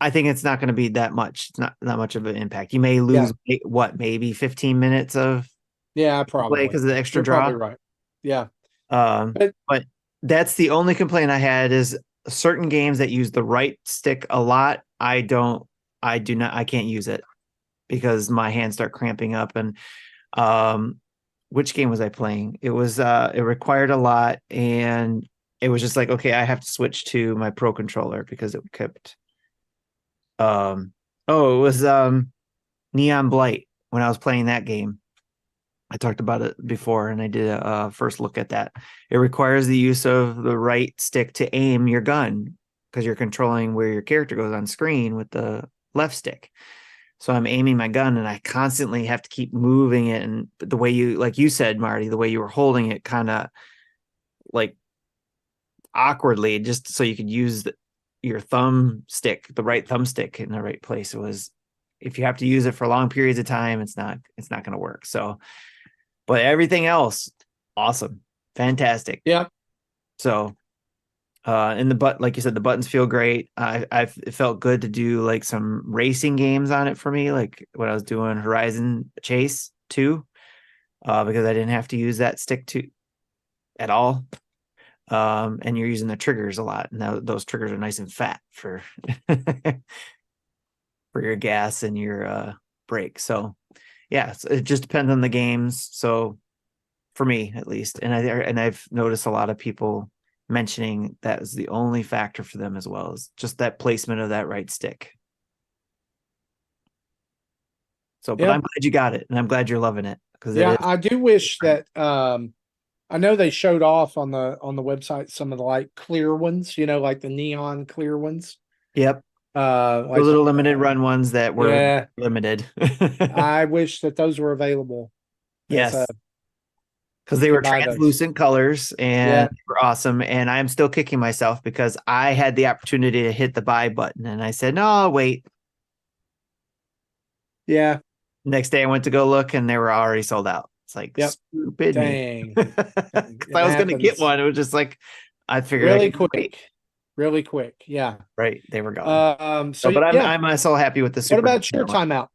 Speaker 1: I think it's not going to be that much. It's not that much of an impact. You may lose maybe 15 minutes of
Speaker 2: probably
Speaker 1: because of the extra
Speaker 2: You're
Speaker 1: draw.
Speaker 2: Probably right. Yeah.
Speaker 1: But that's the only complaint I had is certain games that use the right stick a lot. I can't use it because my hands start cramping up. And which game was I playing? It was it required a lot, and it was just like, okay, I have to switch to my Pro controller because it kept it was Neon Blight when I was playing that game. I talked about it before and I did a first look at that. It requires the use of the right stick to aim your gun because you're controlling where your character goes on screen with the left stick. So I'm aiming my gun and I constantly have to keep moving it. And the way like you said, Marty, the way you were holding it kind of like awkwardly, just so you could use your the right thumbstick in the right place. It was, if you have to use it for long periods of time, it's not going to work. So, but everything else, awesome. Fantastic.
Speaker 2: Yeah.
Speaker 1: So, like you said, the buttons feel great. It felt good to do like some racing games on it for me, like when I was doing Horizon Chase 2, because I didn't have to use that stick at all. And you're using the triggers a lot. Now those triggers are nice and fat for for your gas and your brake. So yeah, it just depends on the games. So for me at least, and I've noticed a lot of people mentioning that is the only factor for them as well, is just that placement of that right stick. So, but
Speaker 2: Yeah.
Speaker 1: I'm glad you got it, and I'm glad you're loving it because it
Speaker 2: Yeah,
Speaker 1: is.
Speaker 2: I do wish that. I do wish that. I know they showed off on the website some of the like clear ones, like the neon clear ones.
Speaker 1: Yep.
Speaker 2: Uh,
Speaker 1: The
Speaker 2: like
Speaker 1: little limited run ones that were
Speaker 2: Yeah.
Speaker 1: limited.
Speaker 2: I wish that those were available. As
Speaker 1: Yes. Because
Speaker 2: you
Speaker 1: they
Speaker 2: could
Speaker 1: were
Speaker 2: buy those.
Speaker 1: translucent colors and
Speaker 2: Yeah.
Speaker 1: they were awesome. And I'm still kicking myself because I had the opportunity to hit the buy button and I said, no, wait.
Speaker 2: Yeah.
Speaker 1: Next day I went to go look and they were already sold out. It's like
Speaker 2: Yep.
Speaker 1: stupid
Speaker 2: Dang.
Speaker 1: me. Because I was going to get
Speaker 2: happens
Speaker 1: one. It was just like I figured I
Speaker 2: really
Speaker 1: could wait.
Speaker 2: quick. Really quick. Yeah.
Speaker 1: Right. They were gone.
Speaker 2: So
Speaker 1: but
Speaker 2: yeah.
Speaker 1: I'm so happy with the
Speaker 2: What
Speaker 1: Super
Speaker 2: about your
Speaker 1: Nintendo one.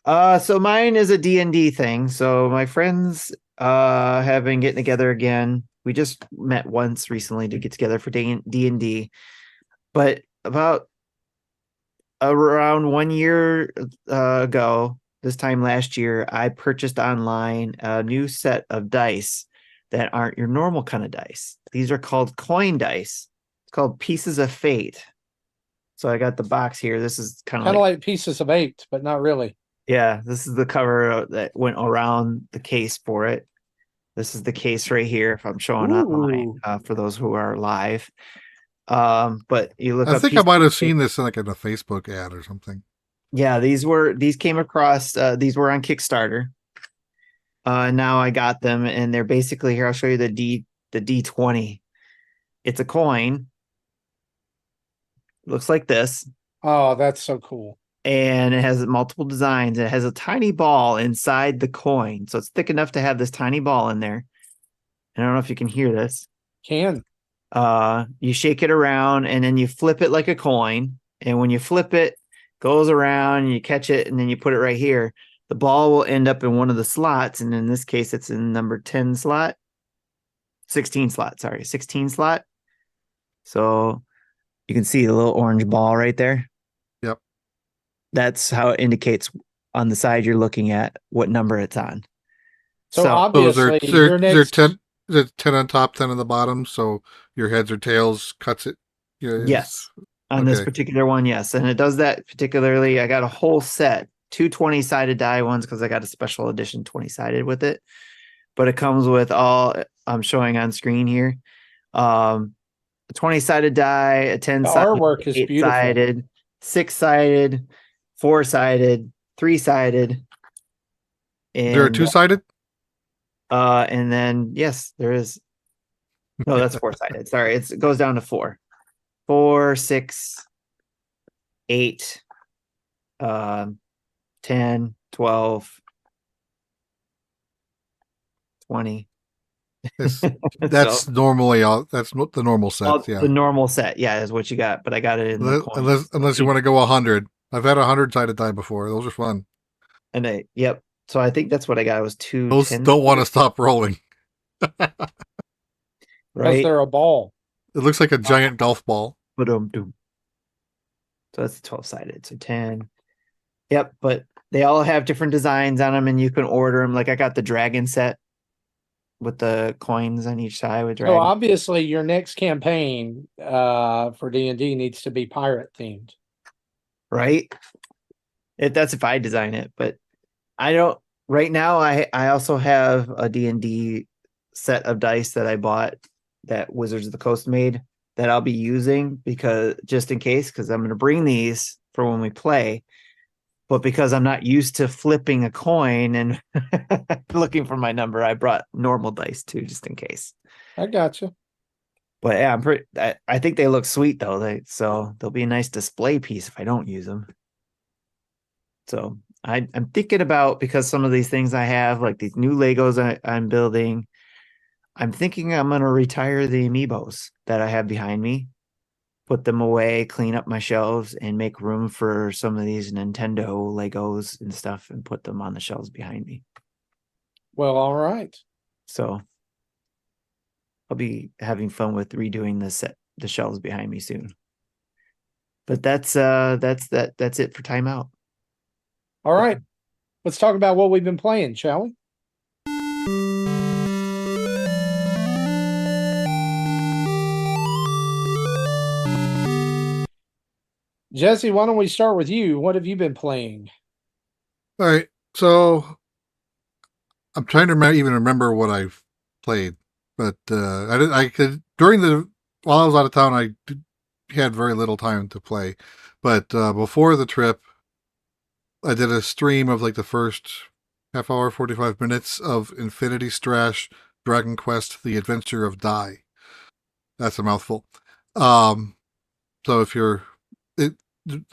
Speaker 2: timeout?
Speaker 1: So mine is a D&D thing. So my friends have been getting together again. We just met once recently to get together for D&D. But about around 1 year ago, this time last year, I purchased online a new set of dice that aren't your normal kind of dice. These are called coin dice. It's called Pieces of Fate. So I got the box here. This is kind of
Speaker 2: like Pieces of Eight, but not really.
Speaker 1: Yeah, this is the cover that went around the case for it. This is the case right here. If I'm showing online for those who are live, but you look.
Speaker 3: I think I might have seen this like in a Facebook ad or something.
Speaker 1: Yeah, these came across. These were on Kickstarter. Now I got them, and they're basically here. I'll show you the D20. It's a coin. Looks like this.
Speaker 2: Oh, that's so cool.
Speaker 1: And it has multiple designs. It has a tiny ball inside the coin. So it's thick enough to have this tiny ball in there. And I don't know if you can hear this.
Speaker 2: Can.
Speaker 1: You shake it around and then you flip it like a coin. And when you flip it, goes around and you catch it and then you put it right here. The ball will end up in one of the slots. And in this case, it's in number 10 slot. 16 slot, sorry, 16 slot. So you can see the little orange ball right there.
Speaker 3: Yep.
Speaker 1: That's how it indicates on the side you're looking at what number it's on.
Speaker 2: So obviously,
Speaker 3: they're 10, 10 on top, 10 on the bottom. So your heads or tails cuts it.
Speaker 1: Yes. On this particular one, yes. And it does that particularly. I got a whole set, two 20-sided die ones because I got a special edition 20-sided with it. But it comes with all I'm showing on screen here. A 20-sided die, a 10-sided,
Speaker 2: artwork is
Speaker 1: 8-sided, 6-sided, 4-sided, 3-sided.
Speaker 3: There are 2-sided?
Speaker 1: And then yes, there is. No, that's 4-sided. Sorry, it goes down to 4. 4, 6, 8, 10, 12, 20.
Speaker 3: That's normally that's the normal set. Yeah,
Speaker 1: the normal set, yeah, is what you got. But I got it in
Speaker 3: unless you want to go 100. I've had 100-sided die before. Those are fun.
Speaker 1: And yep. So I think that's what I got. It was 2.
Speaker 3: Those don't want to stop rolling.
Speaker 2: Right, they're a ball.
Speaker 3: It looks like a giant golf ball.
Speaker 1: So that's 12-sided. So 10. Yep, but they all have different designs on them, and you can order them. Like I got the dragon set with the coins on each side with dragon.
Speaker 2: So obviously, your next campaign for D&D needs to be pirate themed,
Speaker 1: right? That's if I design it, but I don't. Right now, I also have a D&D set of dice that I bought that Wizards of the Coast made that I'll be using because just in case, because I'm going to bring these for when we play. But because I'm not used to flipping a coin and looking for my number, I brought normal dice too, just in case.
Speaker 2: I gotcha.
Speaker 1: But yeah, I think they look sweet though. So they'll be a nice display piece if I don't use them. So I'm thinking about, because some of these things I have, like these new Legos I'm building, I'm thinking I'm going to retire the amiibos that I have behind me, put them away, clean up my shelves, and make room for some of these Nintendo Legos and stuff and put them on the shelves behind me.
Speaker 2: Well, all right.
Speaker 1: So I'll be having fun with redoing the shelves behind me soon. But that's it for timeout.
Speaker 2: All right. Let's talk about what we've been playing, shall we? Jesse, why don't we start with you? What have you been playing?
Speaker 3: All right, so I'm trying to even remember what I've played, but I could while I was out of town, had very little time to play. But before the trip, I did a stream of like the first half hour, 45 minutes of Infinity Strash Dragon Quest: The Adventure of Dai. That's a mouthful. Um, so if you're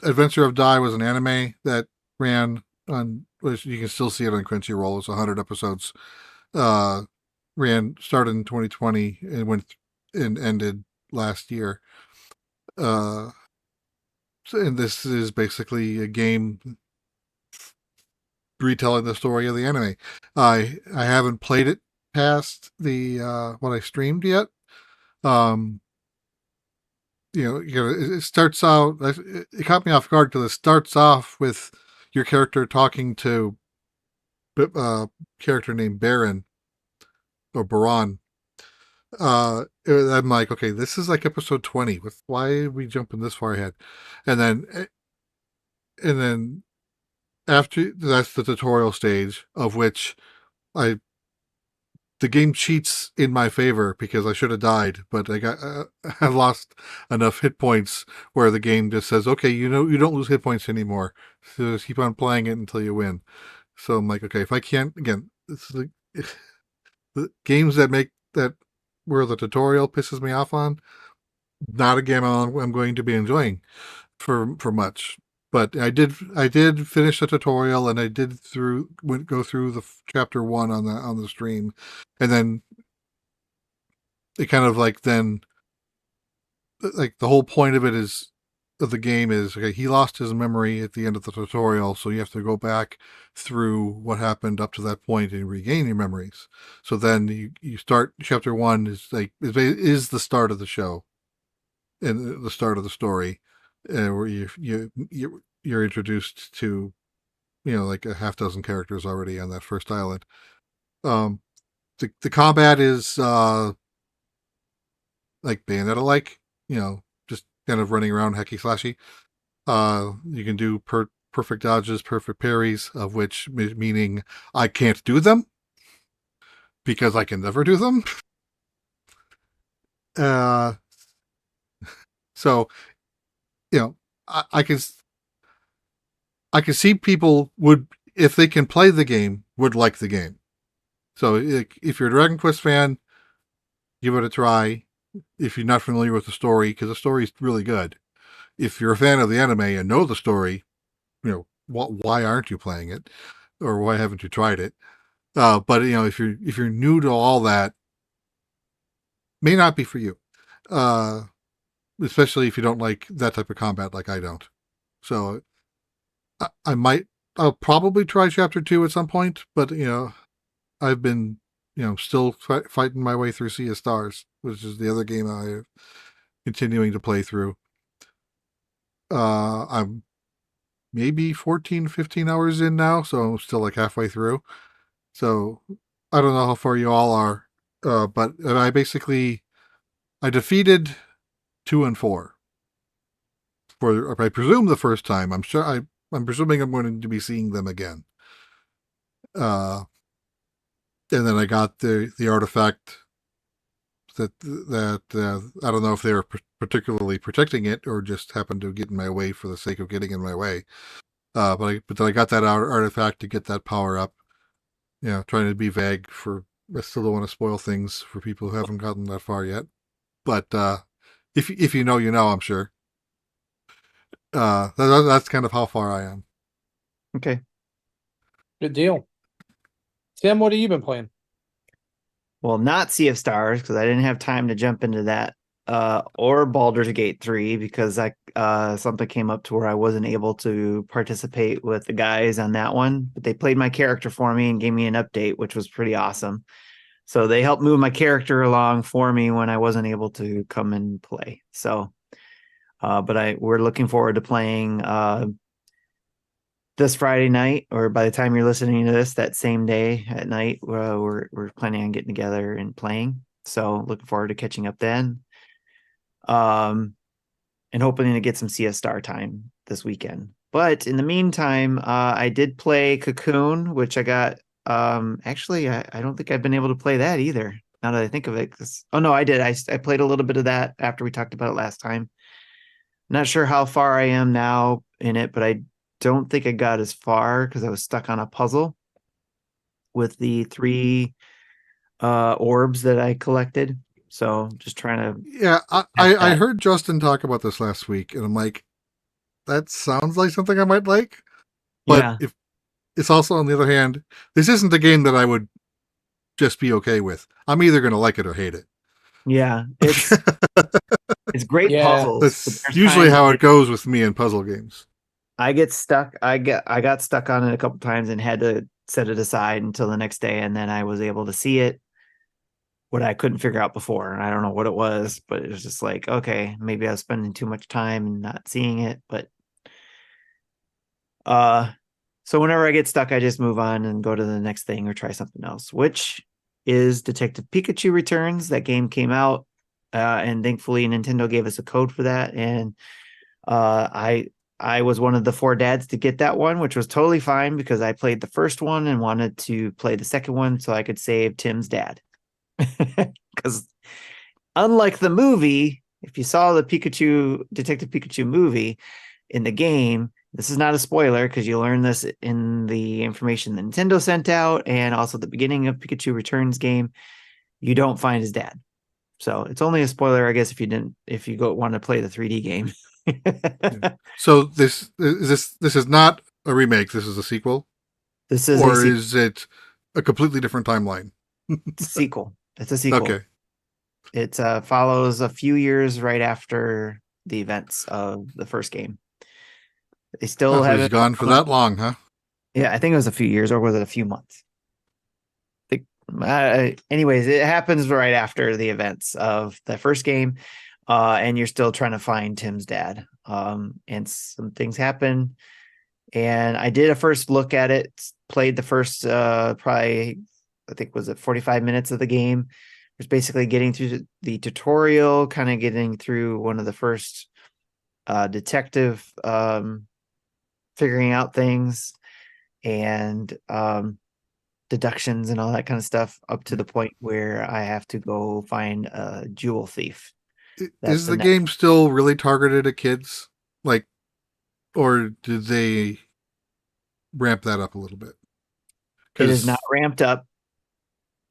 Speaker 3: Adventure of Dai was an anime that ran on, which you can still see it on Crunchyroll. It's 100 episodes. Started in 2020 and went and ended last year. And this is basically a game retelling the story of the anime. I haven't played it past the what I streamed yet. It starts out. It caught me off guard because it starts off with your character talking to a character named Baron or Baron. I'm like, okay, this is like episode 20. Why are we jumping this far ahead? And then after that's the tutorial stage, of which the game cheats in my favor because I should have died, but I lost enough hit points where the game just says, okay, you don't lose hit points anymore, so just keep on playing it until you win. So I'm like, okay, if I can't, again, it's the games where the tutorial pisses me off on, not a game I'm going to be enjoying for much. But I did finish the tutorial, and I did go through the chapter 1 on the stream, and then it kind of like then like the whole point of the game is, okay, he lost his memory at the end of the tutorial, so you have to go back through what happened up to that point and regain your memories. So then you start chapter 1 is the start of the show and the start of the story, where you're introduced to like a half dozen characters already on that first island. The combat is like Bayonetta like, just kind of running around hacky slashy. You can do perfect dodges, perfect parries, of which meaning I can't do them because I can never do them. So I can see people would, if they can play the game, would like the game. So if you're a Dragon Quest fan, give it a try. If you're not familiar with the story, because the story is really good. If you're a fan of the anime and know the story, why aren't you playing it, or why haven't you tried it? But if you're new to all that, may not be for you. Especially if you don't like that type of combat like I don't. So I'll probably try chapter 2 at some point, but I've been still fighting my way through Sea of Stars, which is the other game I'm continuing to play through. I'm maybe 14, 15 hours in now, so I'm still like halfway through. So I don't know how far you all are, but I defeated 2 and 4. I presume the first time. I'm presuming I'm going to be seeing them again. And then I got the artifact that I don't know if they were particularly protecting it or just happened to get in my way for the sake of getting in my way. But then I got that artifact to get that power up. Trying to be vague I still don't want to spoil things for people who haven't gotten that far yet. But if you know, I'm sure. That's kind of how far I am.
Speaker 1: Okay.
Speaker 2: Good deal. Tim, what have you been playing?
Speaker 1: Well, not Sea of Stars, because I didn't have time to jump into that, or Baldur's Gate 3, because something came up to where I wasn't able to participate with the guys on that one. But they played my character for me and gave me an update, which was pretty awesome. So they helped move my character along for me when I wasn't able to come and play. So, but we're looking forward to playing this Friday night, or by the time you're listening to this, that same day at night. We're planning on getting together and playing. So looking forward to catching up then. And hoping to get some CS Star time this weekend. But in the meantime, I did play Cocoon, which I got. Actually, I don't think I've been able to play that either. Now that I think of it, oh no, I did. I played a little bit of that after we talked about it last time. Not sure how far I am now in it, but I don't think I got as far because I was stuck on a puzzle with the 3 orbs that I collected. So just trying to.
Speaker 3: Yeah, I heard Justin talk about this last week, and I'm like, that sounds like something I might like. But
Speaker 1: Yeah.
Speaker 3: if it's also, on the other hand, this isn't a game that I would just be okay with. I'm either going to like it or hate it.
Speaker 1: Yeah, it's great
Speaker 2: Yeah.
Speaker 1: puzzles. but
Speaker 3: That's
Speaker 1: there's
Speaker 3: usually
Speaker 1: times
Speaker 3: how
Speaker 1: like
Speaker 3: it goes with me in puzzle games.
Speaker 1: I get stuck. I got stuck on it a couple times and had to set it aside until the next day, and then I was able to see it. What I couldn't figure out before. I don't know what it was, but it was just like, okay, maybe I was spending too much time and not seeing it. But so whenever I get stuck, I just move on and go to the next thing or try something else, which is Detective Pikachu Returns. That game came out, and thankfully Nintendo gave us a code for that. And I was one of the 4 dads to get that one, which was totally fine because I played the first one and wanted to play the second one so I could save Tim's dad. Because unlike the movie, if you saw the Detective Pikachu movie in the game, this is not a spoiler because you learn this in the information that Nintendo sent out and also the beginning of Pikachu Returns game. You don't find his dad. So it's only a spoiler, I guess, if you want to play the 3D game.
Speaker 3: Yeah. So this is not a remake. This is a sequel.
Speaker 1: This is
Speaker 3: or is it a completely different timeline?
Speaker 1: sequel. It's a sequel.
Speaker 3: Okay.
Speaker 1: It follows a few years right after the events of the first game. They still haven't
Speaker 3: gone for that long, huh?
Speaker 1: Yeah, I think it was a few years, or was it a few months? Anyways, it happens right after the events of the first game, and you're still trying to find Tim's dad. And some things happen, and I did a first look at it, played the first probably, I think, was it 45 minutes of the game. It was basically getting through the tutorial, kind of getting through one of the first detective figuring out things and deductions and all that kind of stuff, up to the point where I have to go find a jewel thief.
Speaker 3: Is the game still really targeted at kids? Like, or did they ramp that up a little bit?
Speaker 1: It is not ramped up.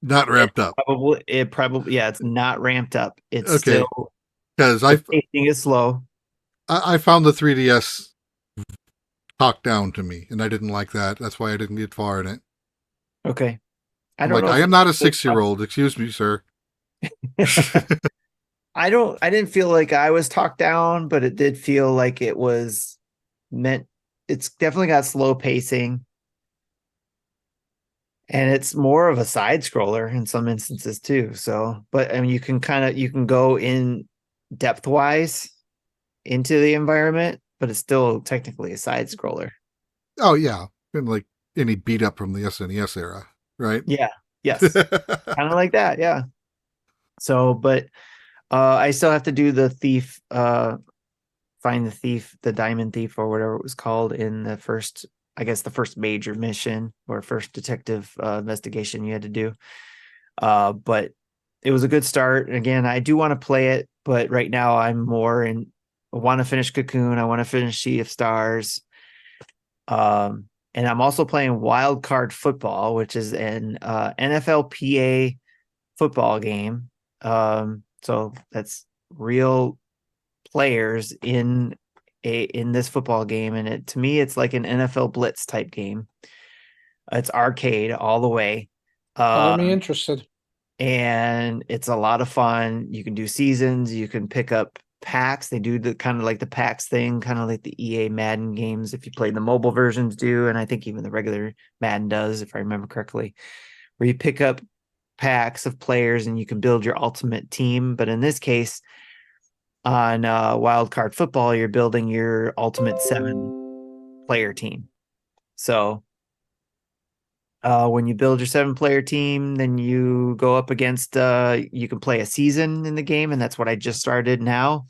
Speaker 3: Not ramped up.
Speaker 1: Probably, yeah, it's not ramped up. It's
Speaker 3: okay.
Speaker 1: Still,
Speaker 3: because
Speaker 1: pacing is slow.
Speaker 3: I found the 3DS talked down to me, and I didn't like that. That's why I didn't get far in it.
Speaker 1: Okay.
Speaker 3: I am not a 6-year-old. Excuse me, sir.
Speaker 1: I didn't feel like I was talked down, but it did feel like it was meant. It's definitely got slow pacing. And it's more of a side scroller in some instances too. So, but I mean, you can go in depth wise into the environment, but it's still technically a side scroller.
Speaker 3: Oh yeah. And like any beat up from the SNES era, right?
Speaker 1: Yeah. Yes. Kind of like that. Yeah. So, but I still have to do the thief, find the thief, the diamond thief or whatever it was called in the first, I guess the first major mission or first detective investigation you had to do. But it was a good start. Again, I do want to play it, but right now I'm more I want to finish Cocoon. I want to finish Sea of Stars. And I'm also playing Wild Card Football, which is an NFLPA football game. So that's real players in this football game, and to me it's like an NFL Blitz type game. It's arcade all the way.
Speaker 2: I'm interested.
Speaker 1: And it's a lot of fun. You can do seasons, you can pick up packs. They do the kind of like the packs thing, kind of like the EA Madden games, if you play the mobile versions do, and I think even the regular Madden does, if I remember correctly, where you pick up packs of players and you can build your ultimate team. But in this case, on Wild Card Football, you're building your ultimate 7-player team. So when you build your 7-player team, then you go up against, you can play a season in the game, and that's what I just started now.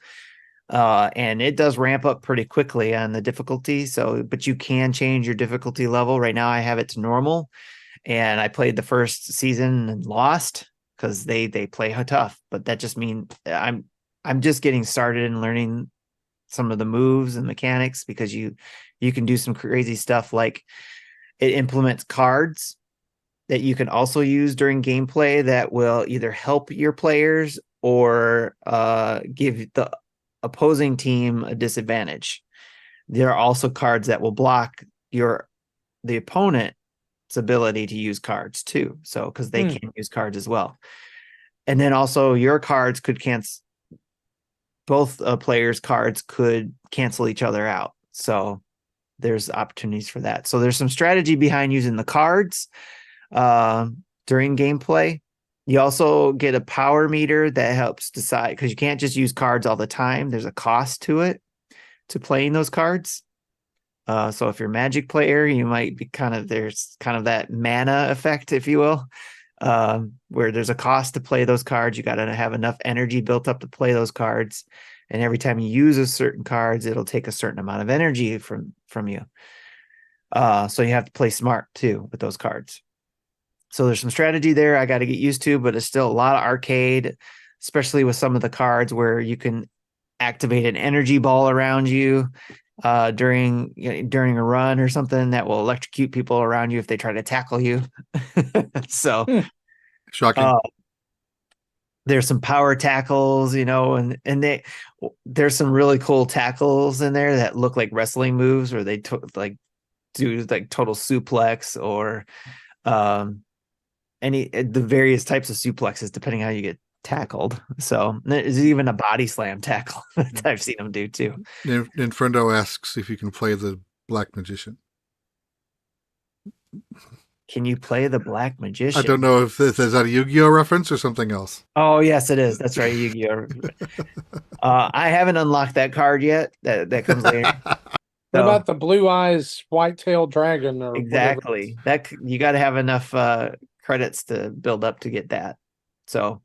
Speaker 1: And it does ramp up pretty quickly on the difficulty. So, but you can change your difficulty level. Right now I have it to normal, and I played the first season and lost because they play tough. But that just means I'm just getting started and learning some of the moves and mechanics, because you can do some crazy stuff, like it implements cards that you can also use during gameplay that will either help your players or give the opposing team a disadvantage. There are also cards that will block the opponent's ability to use cards too. So, because they can use cards as well. And then also your cards could cancel, both players' cards could cancel each other out. So there's opportunities for that. So there's some strategy behind using the cards during gameplay. You also get a power meter that helps decide, because you can't just use cards all the time. There's a cost to it, to playing those cards. So if you're a Magic player, you might be there's kind of that mana effect, if you will, where there's a cost to play those cards. You got to have enough energy built up to play those cards. And every time you use a certain cards, it'll take a certain amount of energy from you. So you have to play smart too with those cards. So there's some strategy there I got to get used to, but it's still a lot of arcade, especially with some of the cards where you can activate an energy ball around you during a run or something that will electrocute people around you if they try to tackle you. So
Speaker 3: shocking.
Speaker 1: There's some power tackles, and there's some really cool tackles in there that look like wrestling moves, where they do like total suplex, or the various types of suplexes depending on how you get tackled. So there's even a body slam tackle that I've seen them do too.
Speaker 3: Friendo asks if you can play the Black Magician.
Speaker 1: Can you play the Black Magician?
Speaker 3: I don't know if is that a Yu-Gi-Oh reference or something else.
Speaker 1: Oh yes, it is. That's right, Yu-Gi-Oh. I haven't unlocked that card yet. That comes later.
Speaker 2: What about the Blue Eyes White-tailed Dragon? Or
Speaker 1: exactly. That you got to have enough credits to build up to get that. So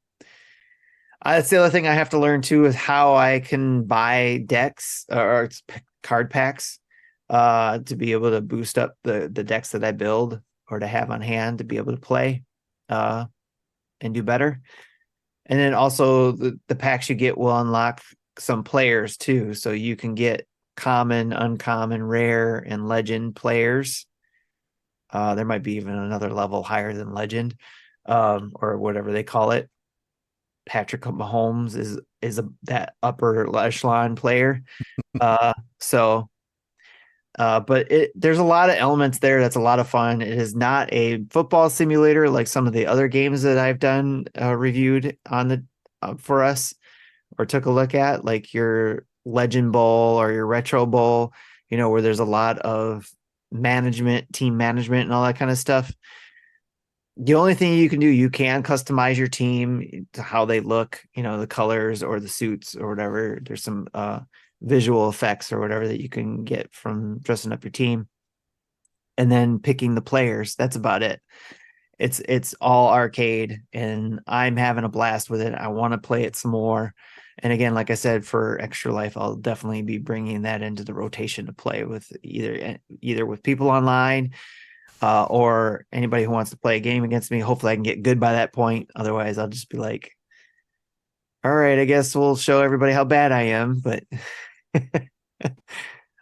Speaker 1: that's the other thing I have to learn too, is how I can buy decks or card packs to be able to boost up the decks that I build, or to have on hand to be able to play and do better. And then also the packs you get will unlock some players too. So you can get common, uncommon, rare, and legend players. There might be even another level higher than legend, or whatever they call it. Patrick Mahomes is that upper echelon player. But there's a lot of elements there. That's a lot of fun. It is not a football simulator like some of the other games that I've done reviewed on for us, or took a look at, like your Legend Bowl or your Retro Bowl, where there's a lot of team management and all that kind of stuff. The only thing you can do, you can customize your team to how they look, the colors or the suits or whatever. There's some visual effects or whatever that you can get from dressing up your team, and then picking the players. That's about it. It's all arcade, and I'm having a blast with it. I want to play it some more. And again, like I said, for Extra Life, I'll definitely be bringing that into the rotation to play with either with people online or anybody who wants to play a game against me. Hopefully I can get good by that point. Otherwise, I'll just be like, all right, I guess we'll show everybody how bad I am. But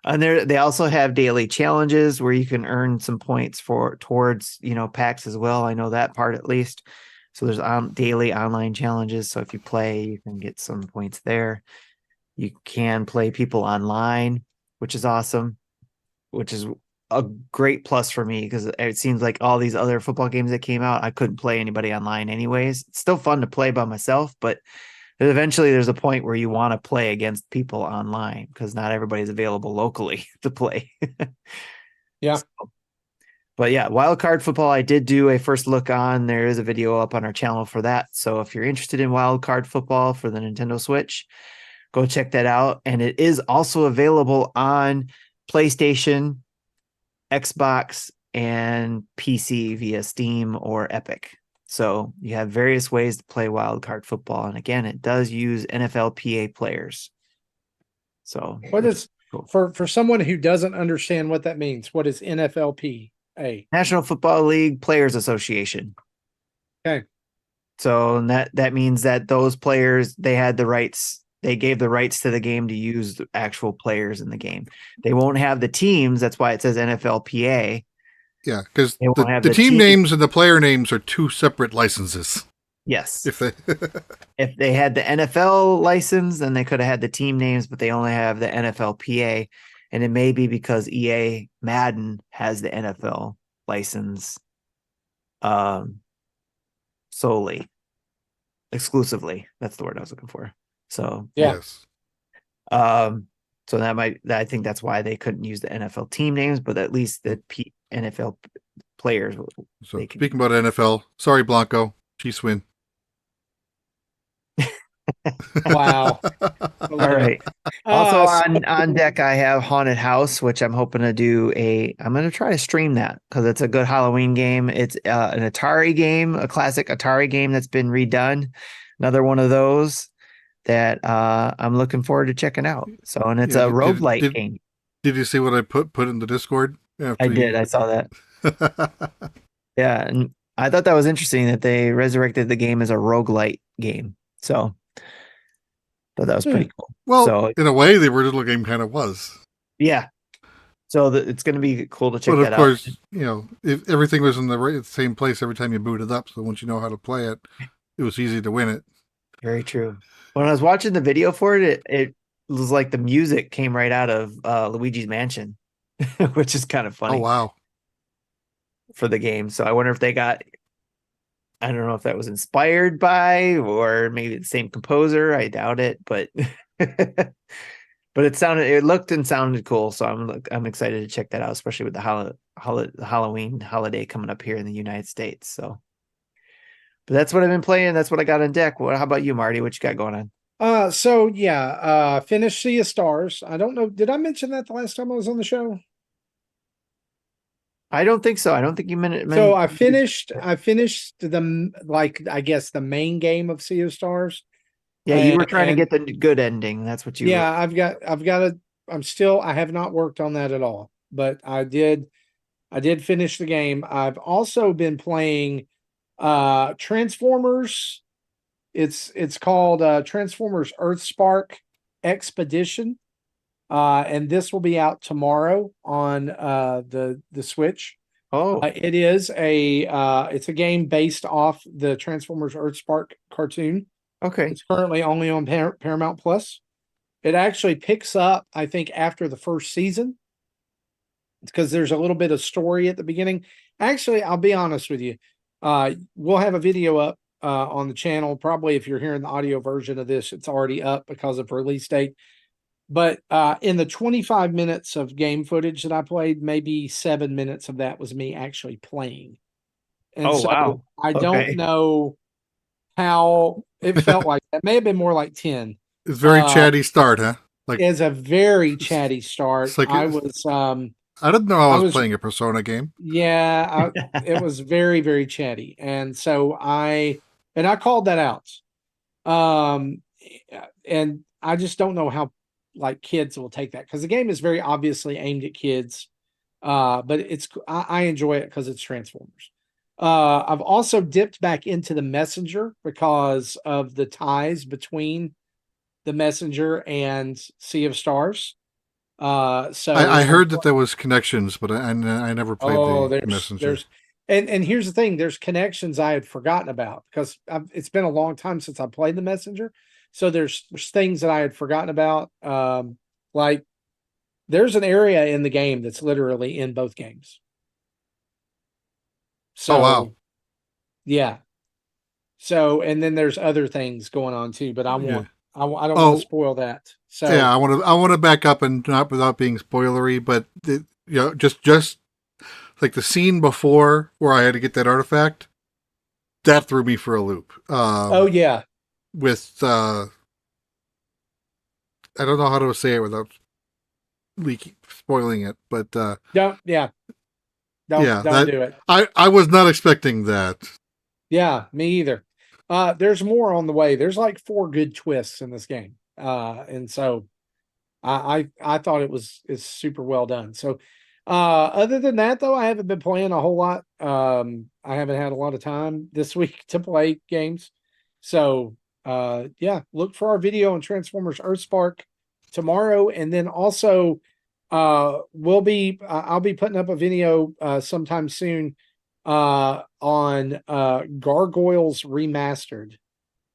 Speaker 1: and they also have daily challenges where you can earn some points towards packs as well. I know that part at least. So there's daily online challenges. So if you play, you can get some points there. You can play people online, which is awesome, which is a great plus for me, because it seems like all these other football games that came out, I couldn't play anybody online anyways. It's still fun to play by myself, but eventually there's a point where you want to play against people online, because not everybody's available locally to play.
Speaker 2: Yeah.
Speaker 1: But yeah, Wild Card Football, I did do a first look on. There is a video up on our channel for that. So if you're interested in Wild Card Football for the Nintendo Switch, go check that out. And it is also available on PlayStation, Xbox, and PC via Steam or Epic. So you have various ways to play Wild Card Football. And again, it does use NFLPA players. So
Speaker 2: What is
Speaker 1: cool.
Speaker 2: for someone who doesn't understand what that means? What is NFLPA?
Speaker 1: National Football League Players Association.
Speaker 2: Okay.
Speaker 1: So that means that those players, they had the rights. They gave the rights to the game to use the actual players in the game. They won't have the teams. That's why it says NFLPA.
Speaker 3: Yeah, because
Speaker 1: They won't have
Speaker 3: the
Speaker 1: the
Speaker 3: team
Speaker 1: team.
Speaker 3: names and the player names are two separate licenses.
Speaker 1: Yes.
Speaker 3: If they
Speaker 1: If they had the NFL license, then they could have had the team names, but they only have the NFLPA. And it may be because EA Madden has the NFL license solely, exclusively. That's the word I was looking for. So
Speaker 2: Yeah.
Speaker 3: yes.
Speaker 1: So I think that's why they couldn't use the NFL team names, but at least the NFL players.
Speaker 3: So speaking about NFL, sorry Blanco, Chiefs win.
Speaker 2: Wow.
Speaker 1: All right. Also on deck, I have Haunted House, which I'm hoping to do I'm going to try to stream that because it's a good Halloween game. It's an Atari game, a classic Atari game that's been redone. Another one of those that I'm looking forward to checking out. So, and it's a roguelike game.
Speaker 3: Did you see what I put in the Discord?
Speaker 1: I did. I saw that. Yeah. And I thought that was interesting that they resurrected the game as a roguelike game. So, but that was pretty cool.
Speaker 3: Well,
Speaker 1: so,
Speaker 3: in a way, the original game kind of was.
Speaker 1: Yeah. So it's going to be cool to check that out. But
Speaker 3: of course, if everything was in the same place every time you boot it up. So once you know how to play it, it was easy to win it.
Speaker 1: Very true. When I was watching the video for it, it was like the music came right out of Luigi's Mansion, which is kind of funny.
Speaker 3: Oh, wow.
Speaker 1: For the game. So I wonder if I don't know if that was inspired by or maybe the same composer. I doubt it, but but it looked and sounded cool. So I'm excited to check that out, especially with the Halloween holiday coming up here in the United States. So, but that's what I've been playing. That's what I got on deck. How about you, Marty? What you got going on?
Speaker 2: Finished Sea of Stars. I don't know. Did I mention that the last time I was on the show?
Speaker 1: I don't think so. I don't think you meant.
Speaker 2: So I finished I guess the main game of Sea of Stars.
Speaker 1: Yeah, you were trying to get the good ending. That's what you.
Speaker 2: Yeah, I have not worked on that at all, but I did finish the game. I've also been playing Transformers. It's called Transformers EarthSpark Expedition. And this will be out tomorrow on the Switch.
Speaker 1: Oh,
Speaker 2: it's a game based off the Transformers EarthSpark cartoon.
Speaker 1: Okay.
Speaker 2: It's currently only on Paramount Plus. It actually picks up, I think, after the first season because there's a little bit of story at the beginning. Actually, I'll be honest with you. We'll have a video up on the channel. Probably if you're hearing the audio version of this, it's already up because of release date. But in the 25 minutes of game footage that I played, maybe 7 minutes of that was me actually playing. And
Speaker 1: wow.
Speaker 2: I don't know how it felt like. That may have been more like 10.
Speaker 3: It's a very chatty start, huh?
Speaker 2: It's a very chatty start.
Speaker 3: Like
Speaker 2: I didn't
Speaker 3: know I was playing a Persona game.
Speaker 2: Yeah, it was very, very chatty. And so I called that out. And I just don't know how kids will take that because the game is very obviously aimed at kids. But I enjoy it because it's Transformers. I've also dipped back into the Messenger because of the ties between the Messenger and Sea of Stars. So
Speaker 3: I heard that there was connections, but I never played the Messenger.
Speaker 2: And here's the thing: there's connections I had forgotten about because it's been a long time since I played the Messenger. So there's things that I had forgotten about. Like there's an area in the game that's literally in both games. So,
Speaker 3: wow.
Speaker 2: Yeah. So, and then there's other things going on too, but I don't want to spoil that. So
Speaker 3: yeah, I want to back up and not without being spoilery, but just like the scene before where I had to get that artifact, that threw me for a loop.
Speaker 2: Yeah.
Speaker 3: With I don't know how to say it without spoiling it, but
Speaker 2: don't do it.
Speaker 3: I was not expecting that.
Speaker 2: Yeah, me either. There's more on the way. There's like 4 good twists in this game. And so I thought it's super well done. So other than that, though, I haven't been playing a whole lot. I haven't had a lot of time this week to play games. So yeah, look for our video on Transformers EarthSpark tomorrow, and then also I'll be putting up a video sometime soon on Gargoyles Remastered,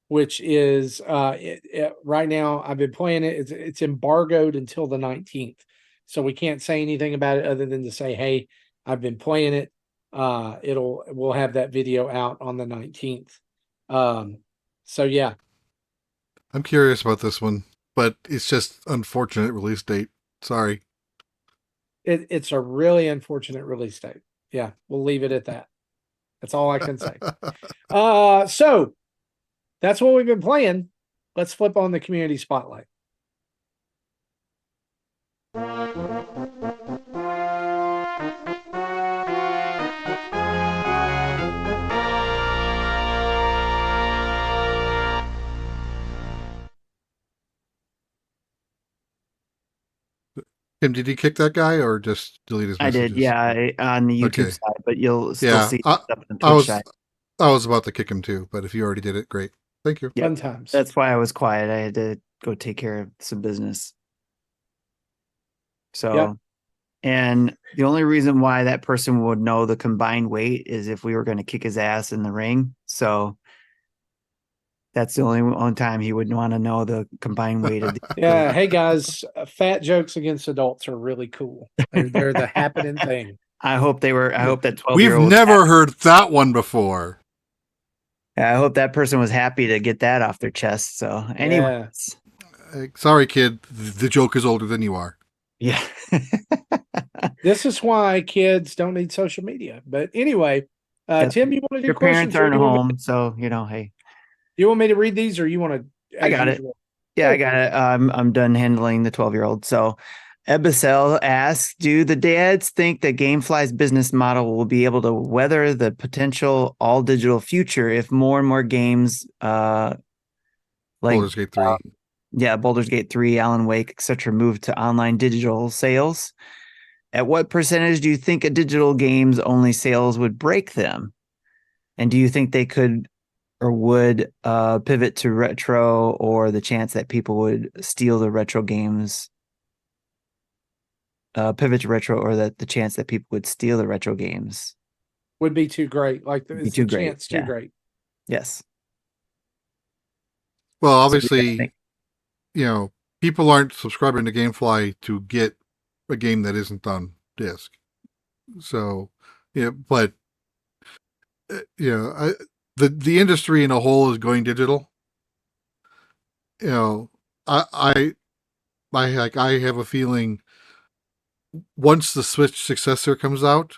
Speaker 2: which is right now I've been playing it. It's embargoed until the 19th. So we can't say anything about it other than to say, hey, I've been playing it. We'll have that video out on the 19th. So yeah.
Speaker 3: I'm curious about this one, but it's just unfortunate release date. Sorry.
Speaker 2: It's a really unfortunate release date. Yeah, we'll leave it at that. That's all I can say. So that's what we've been playing. Let's flip on the community spotlight.
Speaker 3: Tim, did you kick that guy or just delete his messages?
Speaker 1: I did, yeah, on the YouTube side, but you'll still see stuff on the Twitch side.
Speaker 3: I was about to kick him too, but if you already did it, great. Thank you.
Speaker 2: Fun times.
Speaker 1: That's why I was quiet. I had to go take care of some business. So, and the only reason why that person would know the combined weight is if we were going to kick his ass in the ring. So that's the only time he would want to know the combined weight of the
Speaker 2: Yeah. Hey guys, fat jokes against adults are really cool. They're the happening thing.
Speaker 1: I hope that 12-year-old.
Speaker 3: We've never heard that one before.
Speaker 1: I hope that person was happy to get that off their chest. So anyways.
Speaker 3: Sorry, kid. The joke is older than you are.
Speaker 1: Yeah.
Speaker 2: This is why kids don't need social media. But anyway, Tim, you want to do
Speaker 1: your
Speaker 2: questions?
Speaker 1: Parents aren't home, so hey.
Speaker 2: You want me to read these, or you want to?
Speaker 1: I got it. Yeah, I got it. I'm done handling the 12-year-old. So Ebicel asks, do the dads think that Gamefly's business model will be able to weather the potential all-digital future if more and more games like
Speaker 3: Baldur's Gate 3.
Speaker 1: Baldur's Gate 3, Alan Wake, etc. move to online digital sales? At what percentage do you think a digital games only sales would break them? And do you think they could or would pivot to retro, or the chance that people would steal the retro games? Pivot to retro, or that the chance that people would steal the retro games
Speaker 2: would be too great. Like the chance too great.
Speaker 1: Yes.
Speaker 3: Well, obviously, people aren't subscribing to GameFly to get a game that isn't on disc. So, but the industry in a whole is going digital. I have a feeling once the Switch successor comes out,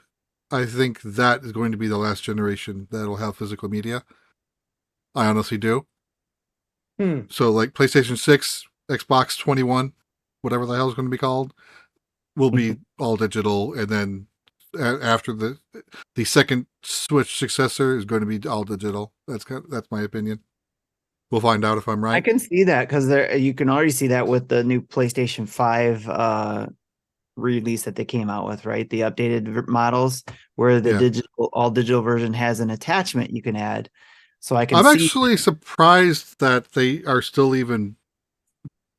Speaker 3: I think that is going to be the last generation that'll have physical media. I honestly do. So like PlayStation 6, Xbox 21, whatever the hell is going to be called, will be all digital, and then after the second Switch successor is going to be all digital. That's my opinion. We'll find out if I'm right.
Speaker 1: I can see that because you can already see that with the new PlayStation 5 release that they came out with, right? The updated models where the all digital version has an attachment you can add. So I'm
Speaker 3: actually surprised that they are still even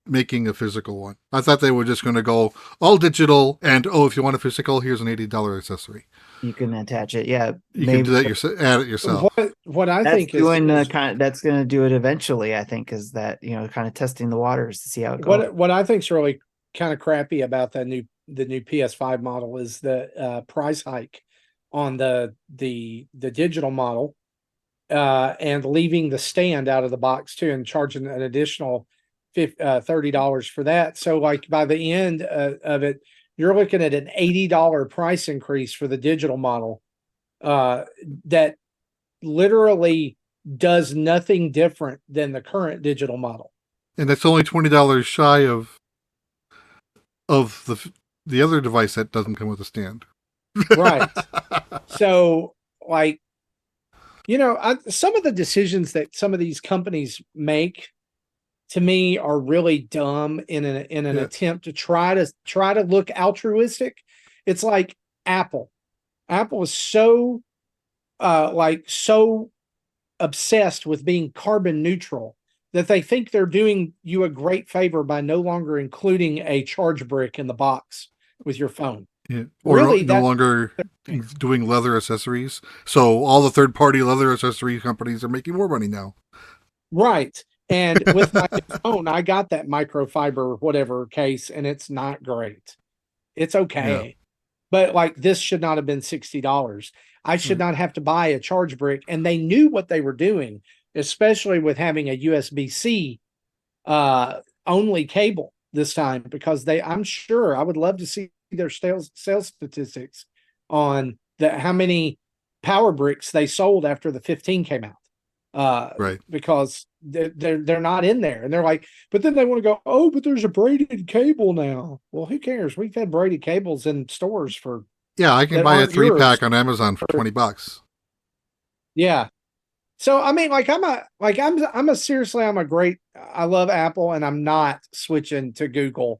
Speaker 3: making a physical one. I thought they were just going to go all digital, and if you want a physical, here's an $80 accessory.
Speaker 1: You can attach it. Yeah,
Speaker 3: you can do that add it yourself.
Speaker 2: What I think is
Speaker 1: that's going to do it eventually. I think is that kind of testing the waters to see how it goes.
Speaker 2: What I think is really kind of crappy about the new PS5 model is the price hike on the digital model, and leaving the stand out of the box too, and charging an additional $30 for that. So like by the end of it, you're looking at an $80 price increase for the digital model that literally does nothing different than the current digital model.
Speaker 3: And that's only $20 shy of the other device that doesn't come with a stand.
Speaker 2: Right. So like, some of the decisions that some of these companies make, to me are really dumb in an attempt to try to look altruistic. It's like Apple. Apple is so so obsessed with being carbon neutral that they think they're doing you a great favor by no longer including a charge brick in the box with your phone.
Speaker 3: Yeah. Or really, no longer doing leather accessories. So all the third-party leather accessory companies are making more money now.
Speaker 2: Right. And with my phone, I got that microfiber whatever case, and it's not great. It's okay. Yeah. But like this should not have been $60. I should not have to buy a charge brick. And they knew what they were doing, especially with having a USB-C only cable this time, because I'm sure I would love to see their sales statistics on how many power bricks they sold after the 15 came out.
Speaker 3: Right.
Speaker 2: Because they're not in there. And they're like, but then they want to go, oh, but there's a braided cable now. Well, who cares? We've had braided cables in stores for.
Speaker 3: Yeah, I can buy a 3-pack on Amazon for $20.
Speaker 2: Yeah. So I mean, like I'm a great, I love Apple, and I'm not switching to Google.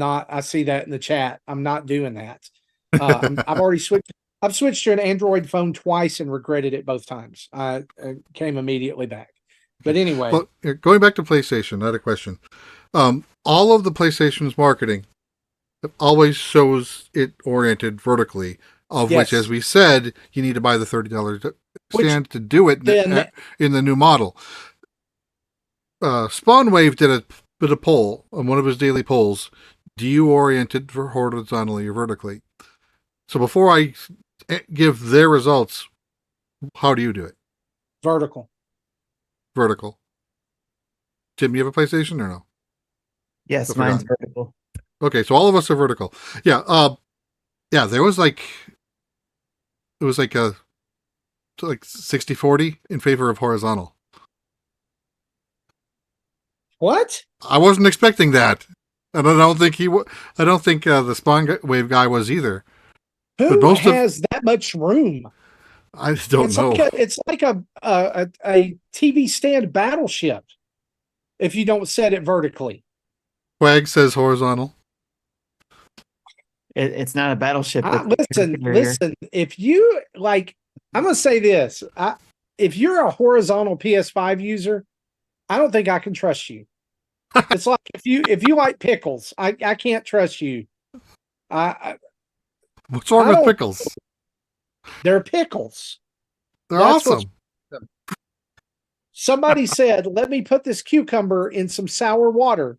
Speaker 2: I see that in the chat. I'm not doing that. I've already switched. I've switched to an Android phone twice and regretted it both times. I came immediately back. But anyway.
Speaker 3: Well, going back to PlayStation, I had a question. All of the PlayStation's marketing always shows it oriented vertically, of which, as we said, you need to buy the $30 stand to do it in the new model. Spawnwave did a poll on one of his daily polls. Do you orient it horizontally or vertically? So before I give their results, how do you do it?
Speaker 2: Vertical.
Speaker 3: Tim, you have a PlayStation or no?
Speaker 1: Yes, mine's vertical.
Speaker 3: Okay, so all of us are vertical. Yeah, there was it was like 60-40 in favor of horizontal.
Speaker 2: What?
Speaker 3: I wasn't expecting that. And I don't think the Spawnwave guy was either.
Speaker 2: Who has that much room?
Speaker 3: I don't know.
Speaker 2: It's like a TV stand battleship if you don't set it vertically.
Speaker 3: Wag says horizontal.
Speaker 1: It's not a battleship.
Speaker 2: Listen. If you like, I'm gonna say this: if you're a horizontal PS5 user, I don't think I can trust you. It's like if you like pickles, I can't trust you.
Speaker 3: What's wrong with pickles?
Speaker 2: They're pickles.
Speaker 3: They're awesome.
Speaker 2: Somebody said, "Let me put this cucumber in some sour water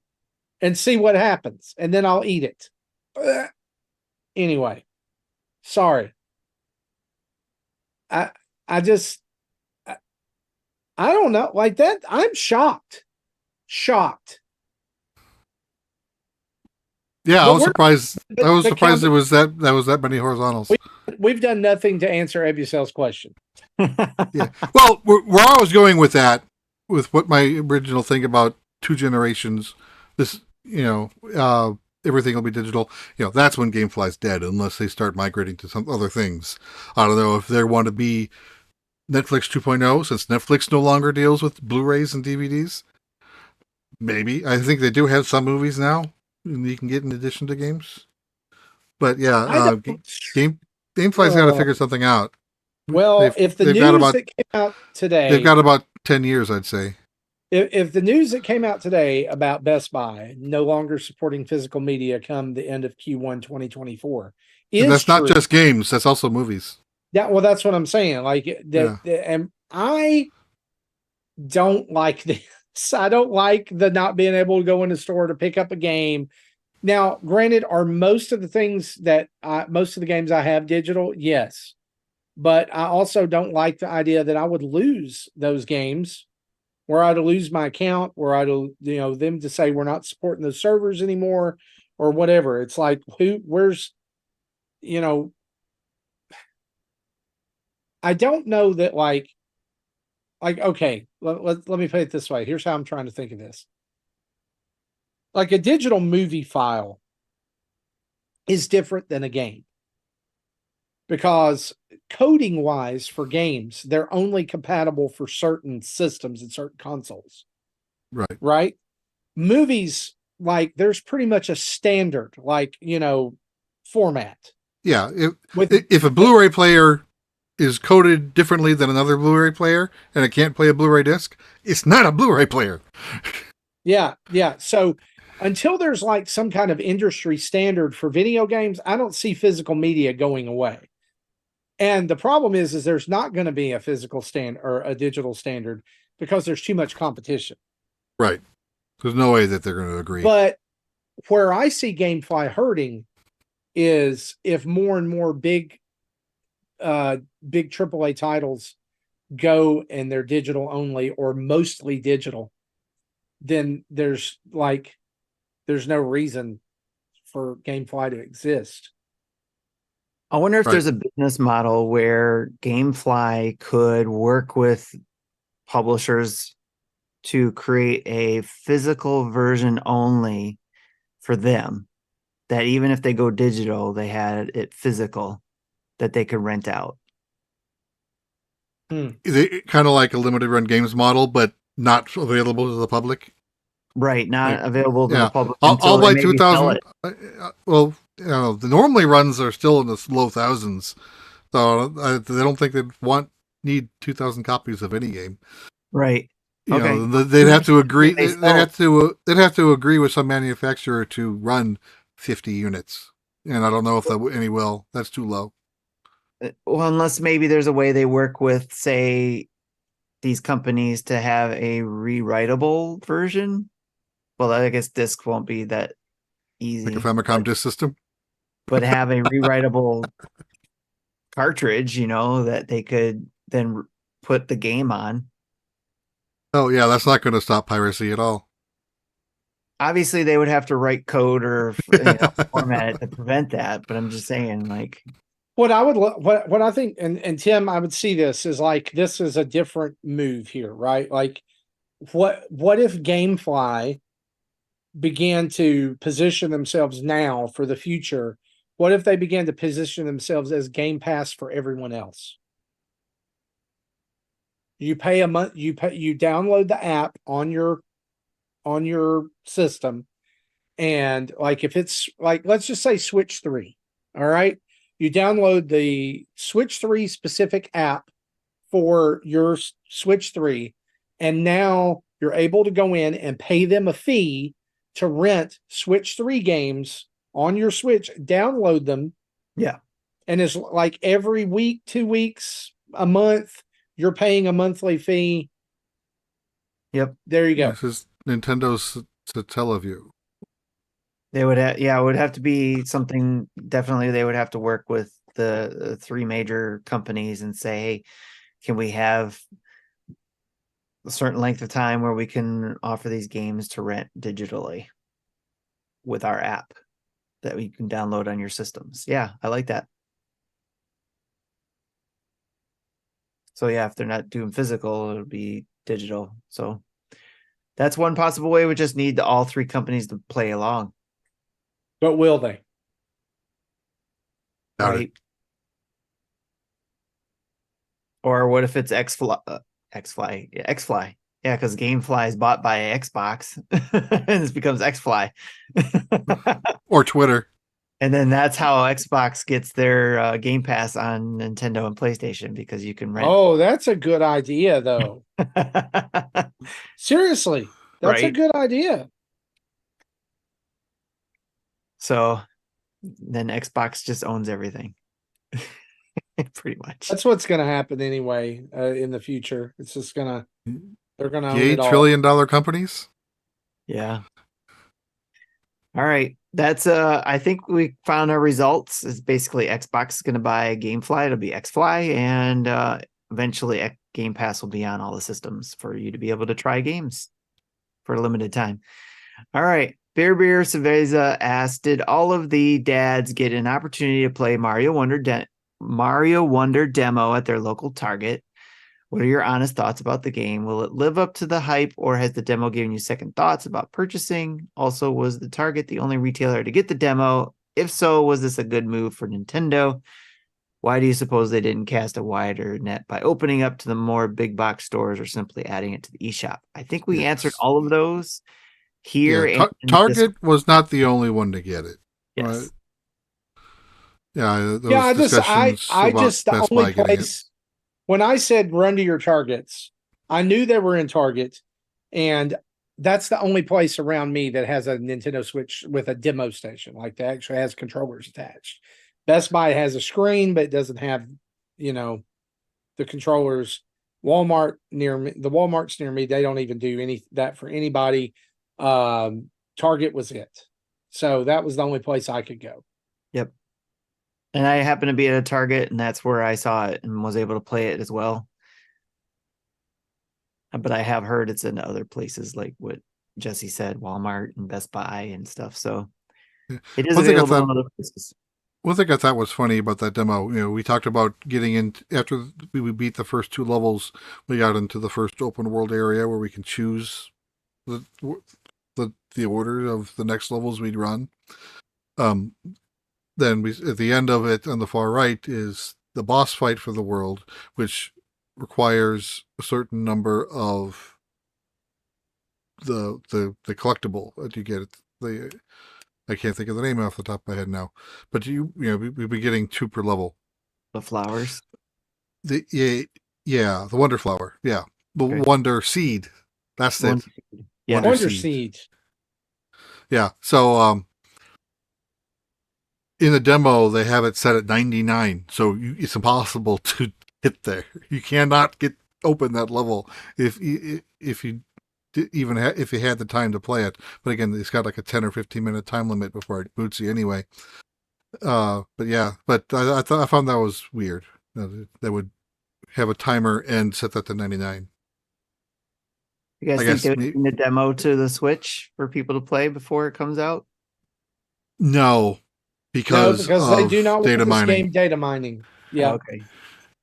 Speaker 2: and see what happens, and then I'll eat it." Anyway, sorry. I don't know. Like that, I'm shocked.
Speaker 3: Yeah, I was surprised. I was surprised there was that many horizontals.
Speaker 2: We've done nothing to answer Ebucel's question.
Speaker 3: Yeah. Well, where I was going with that, with what my original thing about 2 generations, this, everything will be digital. That's when GameFly's dead, unless they start migrating to some other things. I don't know if they want to be Netflix 2.0, since Netflix no longer deals with Blu-rays and DVDs. Maybe. I think they do have some movies now you can get in addition to games. But yeah, GameFly's got to figure something out.
Speaker 2: Well, if the news that came out today,
Speaker 3: they've got about 10 years, I'd say.
Speaker 2: If the news that came out today about Best Buy no longer supporting physical media come the end of Q1 2024,
Speaker 3: and that's not just games; that's also movies.
Speaker 2: Yeah, well, that's what I'm saying. Like and I don't like this. I don't like the not being able to go in the store to pick up a game. Now, granted, are most of the games I have digital? Yes. But I also don't like the idea that I would lose those games, where I'd lose my account, where I'd, them to say we're not supporting those servers anymore or whatever. It's like, where's, I don't know that okay, let me put it this way. Here's how I'm trying to think of this. Like a digital movie file is different than a game, because coding wise for games, they're only compatible for certain systems and certain consoles.
Speaker 3: Right.
Speaker 2: Right. movies, like there's pretty much a standard, like, format.
Speaker 3: Yeah.
Speaker 2: With
Speaker 3: If a Blu-ray player is coded differently than another Blu-ray player and it can't play a Blu-ray disc, it's not a Blu-ray player.
Speaker 2: Yeah. So until there's like some kind of industry standard for video games, I don't see physical media going away. And the problem is there's not going to be a physical standard or a digital standard because there's too much competition.
Speaker 3: Right. There's no way that they're going to agree.
Speaker 2: But where I see GameFly hurting is if more and more big AAA titles go and they're digital only or mostly digital, then there's no reason for GameFly to exist.
Speaker 1: I wonder if there's a business model where GameFly could work with publishers to create a physical version only for them, that even if they go digital, they had it physical that they could rent out.
Speaker 3: Is it kind of like a limited run games model, but not available to the public?
Speaker 1: Right, not available to the public.
Speaker 3: All by 2000. Well, the normally runs are still in the low thousands, so they don't think need 2,000 copies of any game.
Speaker 1: Right.
Speaker 3: They'd have to agree. They'd have to agree with some manufacturer to run 50 units, and I don't know if any will. That's too low.
Speaker 1: Well, unless maybe there's a way they work with, say, these companies to have a rewritable version. Well, I guess disc won't be that easy.
Speaker 3: Like a Famicom disc system?
Speaker 1: But have a rewritable cartridge, that they could then put the game on.
Speaker 3: Oh, yeah, that's not going to stop piracy at all.
Speaker 1: Obviously, they would have to write code or format it to prevent that. But I'm just saying,
Speaker 2: what I think, and Tim, I would see this as this is a different move here, right? Like, what if GameFly began to position themselves now for the future? What if they began to position themselves as Game Pass for everyone else? You pay a month, you download the app on your system, and if it's let's just say Switch 3, all right? You download the Switch 3 specific app for your Switch 3, and now you're able to go in and pay them a fee to rent Switch 3 games on your Switch, download them.
Speaker 1: Yeah.
Speaker 2: And it's every week, 2 weeks, a month, you're paying a monthly fee.
Speaker 1: Yep.
Speaker 2: There you go.
Speaker 3: This is Nintendo's Satellaview.
Speaker 1: They would have, it would have to be something. Definitely, they would have to work with the three major companies and say, hey, can we have a certain length of time where we can offer these games to rent digitally with our app that we can download on your systems? Yeah, I like that. So yeah, if they're not doing physical, it'll be digital. So that's one possible way. We just need all three companies to play along.
Speaker 2: But will they?
Speaker 1: Right. Or what if it's X-Fly? Yeah, X-Fly. Yeah, because GameFly is bought by Xbox and this becomes X-Fly.
Speaker 3: Or Twitter.
Speaker 1: And then that's how Xbox gets their Game Pass on Nintendo and PlayStation, because you can rent.
Speaker 2: Oh, that's a good idea, though. Seriously, that's a good idea.
Speaker 1: So then Xbox just owns everything. Pretty much.
Speaker 2: That's what's going to happen anyway in the future. It's just they're going to own
Speaker 3: $8
Speaker 2: it all.
Speaker 3: trillion companies?
Speaker 1: Yeah. All right. That's I think we found our results. It's basically Xbox is going to buy GameFly. It'll be XFly, and eventually Game Pass will be on all the systems for you to be able to try games for a limited time. All right. Beer Cerveza asked, did all of the dads get an opportunity to play Mario Wonder demo at their local Target? What are your honest thoughts about the game? Will it live up to the hype, or has the demo given you second thoughts about purchasing? Also, was the Target the only retailer to get the demo? If so, was this a good move for Nintendo? Why do you suppose they didn't cast a wider net by opening up to the more big box stores or simply adding it to the eShop? I think we answered all of those. here.
Speaker 3: Yeah,
Speaker 1: And
Speaker 3: Target was not the only one to get it.
Speaker 1: yes.
Speaker 3: Right? Yeah, those
Speaker 2: I
Speaker 3: discussions
Speaker 2: the
Speaker 3: Best
Speaker 2: only
Speaker 3: Buy getting it.
Speaker 2: place when I said run to your targets, I knew they were in Target, and that's the only place around me that has a Nintendo Switch with a demo station, like that actually has controllers attached. Best Buy has a screen, but it doesn't have, the controllers. Walmart near me, the Walmarts near me, they don't even do that for anybody. Target was it. So that was the only place I could go.
Speaker 1: Yep. And I happened to be at a Target, and that's where I saw it and was able to play it as well. But I have heard it's in other places, like what Jesse said, Walmart and Best Buy and stuff. So it is available in other places.
Speaker 3: One thing I thought was funny about that demo, we talked about getting in after we beat the first 2 levels. We got into the first open world area where we can choose the order of the next levels we'd run. Then at the end of it on the far right is the boss fight for the world, which requires a certain number of the collectible that you get. I can't think of the name off the top of my head now, but we'd be getting 2 per level.
Speaker 1: The flowers.
Speaker 3: The Wonder Flower. Yeah, the Wonder Seed. That's it.
Speaker 1: Yeah,
Speaker 2: Wonder Seed.
Speaker 3: Yeah. So in the demo they have it set at 99, so it's impossible to get there. You cannot open that level if you if you had the time to play it. But again, it's got like a 10 or 15 minute time limit before it boots you anyway. But I found that was weird. They would have a timer and set that to 99.
Speaker 1: You guys think they would bring the demo to the Switch for people to play before it comes out?
Speaker 3: No, because
Speaker 2: they do not want
Speaker 3: data
Speaker 2: this
Speaker 3: mining.
Speaker 2: game data mining. Yeah.
Speaker 1: Okay.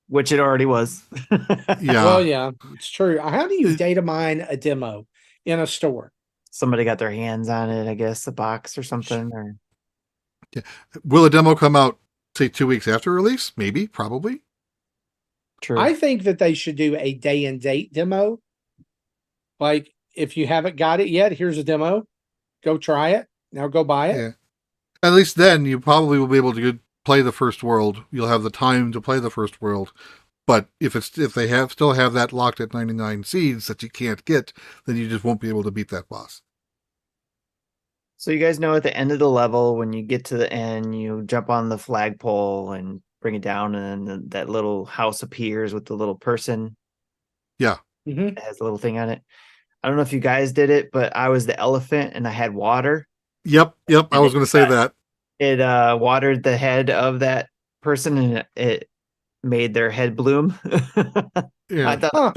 Speaker 1: Which it already was.
Speaker 3: Yeah.
Speaker 2: Well, yeah, it's true. How do you data mine a demo in a store?
Speaker 1: Somebody got their hands on it, I guess, a box or something. Or
Speaker 3: yeah. Will a demo come out, say, 2 weeks after release? Maybe, probably.
Speaker 1: True.
Speaker 2: I think that they should do a day and date demo. Like, if you haven't got it yet, here's a demo. Go try it. Now go buy it.
Speaker 3: Yeah. At least then you probably will be able to play the first world. You'll have the time to play the first world. But if they still have that locked at 99 seeds that you can't get, then you just won't be able to beat that boss.
Speaker 1: So you guys know at the end of the level, when you get to the end, you jump on the flagpole and bring it down, and then that little house appears with the little person.
Speaker 3: Yeah.
Speaker 2: Mm-hmm.
Speaker 1: It has a little thing on it. I don't know if you guys did it, but I was the elephant and I had water.
Speaker 3: Yep. I was going to say that.
Speaker 1: It watered the head of that person, and it made their head bloom.
Speaker 3: Yeah.
Speaker 1: I thought,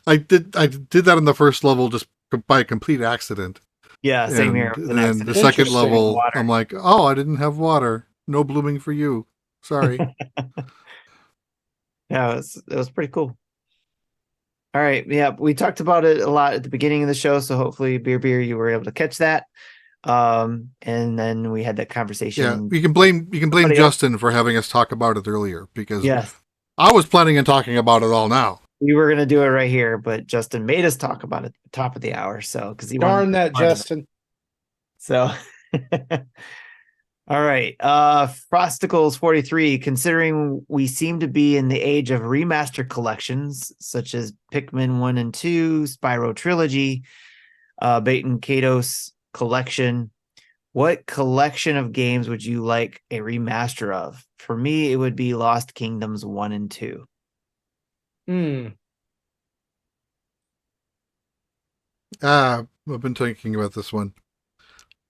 Speaker 3: I did that in the first level just by complete accident.
Speaker 1: Yeah, same here.
Speaker 3: And the second level, water. I'm like, oh, I didn't have water. No blooming for you. Sorry.
Speaker 1: Yeah, it was pretty cool. All right. Yeah, we talked about it a lot at the beginning of the show, so hopefully, Beer, you were able to catch that. And then we had that conversation.
Speaker 3: Yeah, you can blame Justin for having us talk about it earlier, because I was planning on talking about it all now.
Speaker 1: We were going to do it right here, but Justin made us talk about it at the top of the hour. So, because he
Speaker 2: darn that, Justin.
Speaker 1: So, all right. Frosticles 43. Considering we seem to be in the age of remastered collections such as Pikmin 1 and 2, Spyro Trilogy, Baten Kaitos collection, what collection of games would you like a remaster of? For me, it would be Lost Kingdoms 1 and 2.
Speaker 3: I've been thinking about this one.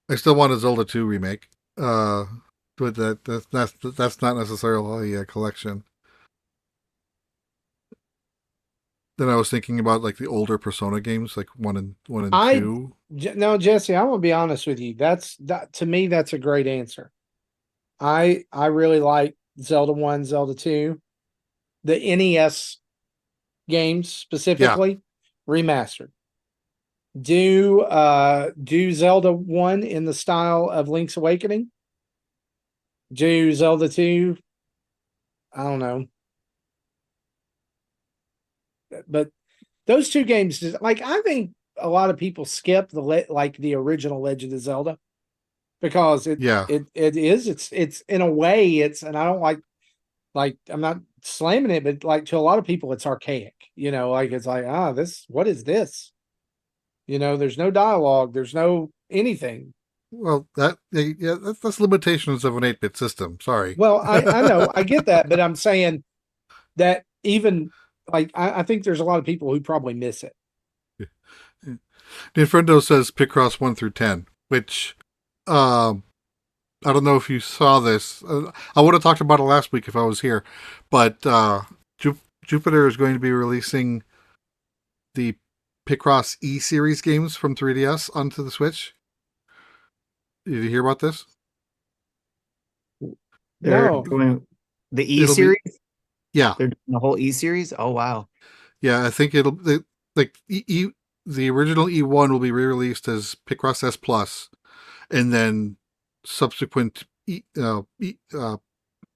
Speaker 3: I still want a Zelda 2 remake. But that's not necessarily a collection. Then I was thinking about like the older Persona games, like 1 and 2.
Speaker 2: No, Jesse, I'm gonna be honest with you. To me, that's a great answer. I really like Zelda 1, Zelda 2, the NES games specifically, remastered. Do Zelda 1 in the style of Link's Awakening. Do Zelda 2, I don't know. But those two games, like, I think a lot of people skip like the original Legend of Zelda because it is it's in a way and I don't like I'm not slamming it, but like to a lot of people it's archaic, like it's like what is this? There's no dialogue, there's no anything.
Speaker 3: Well, that's limitations of an 8-bit system. Sorry.
Speaker 2: Well, I know, I get that, but I'm saying that even like I think there's a lot of people who probably miss it.
Speaker 3: Nintendo says Picross 1 through 10, which I don't know if you saw this. I would have talked about it last week if I was here, but Jupiter is going to be releasing the Picross E series games from 3DS onto the Switch. Did you hear about this?
Speaker 1: They're
Speaker 2: No.
Speaker 1: doing the E series.
Speaker 3: Yeah,
Speaker 1: they're doing the whole E series. Oh wow.
Speaker 3: Yeah, I think the original E1 will be re-released as Picross S Plus, and then subsequent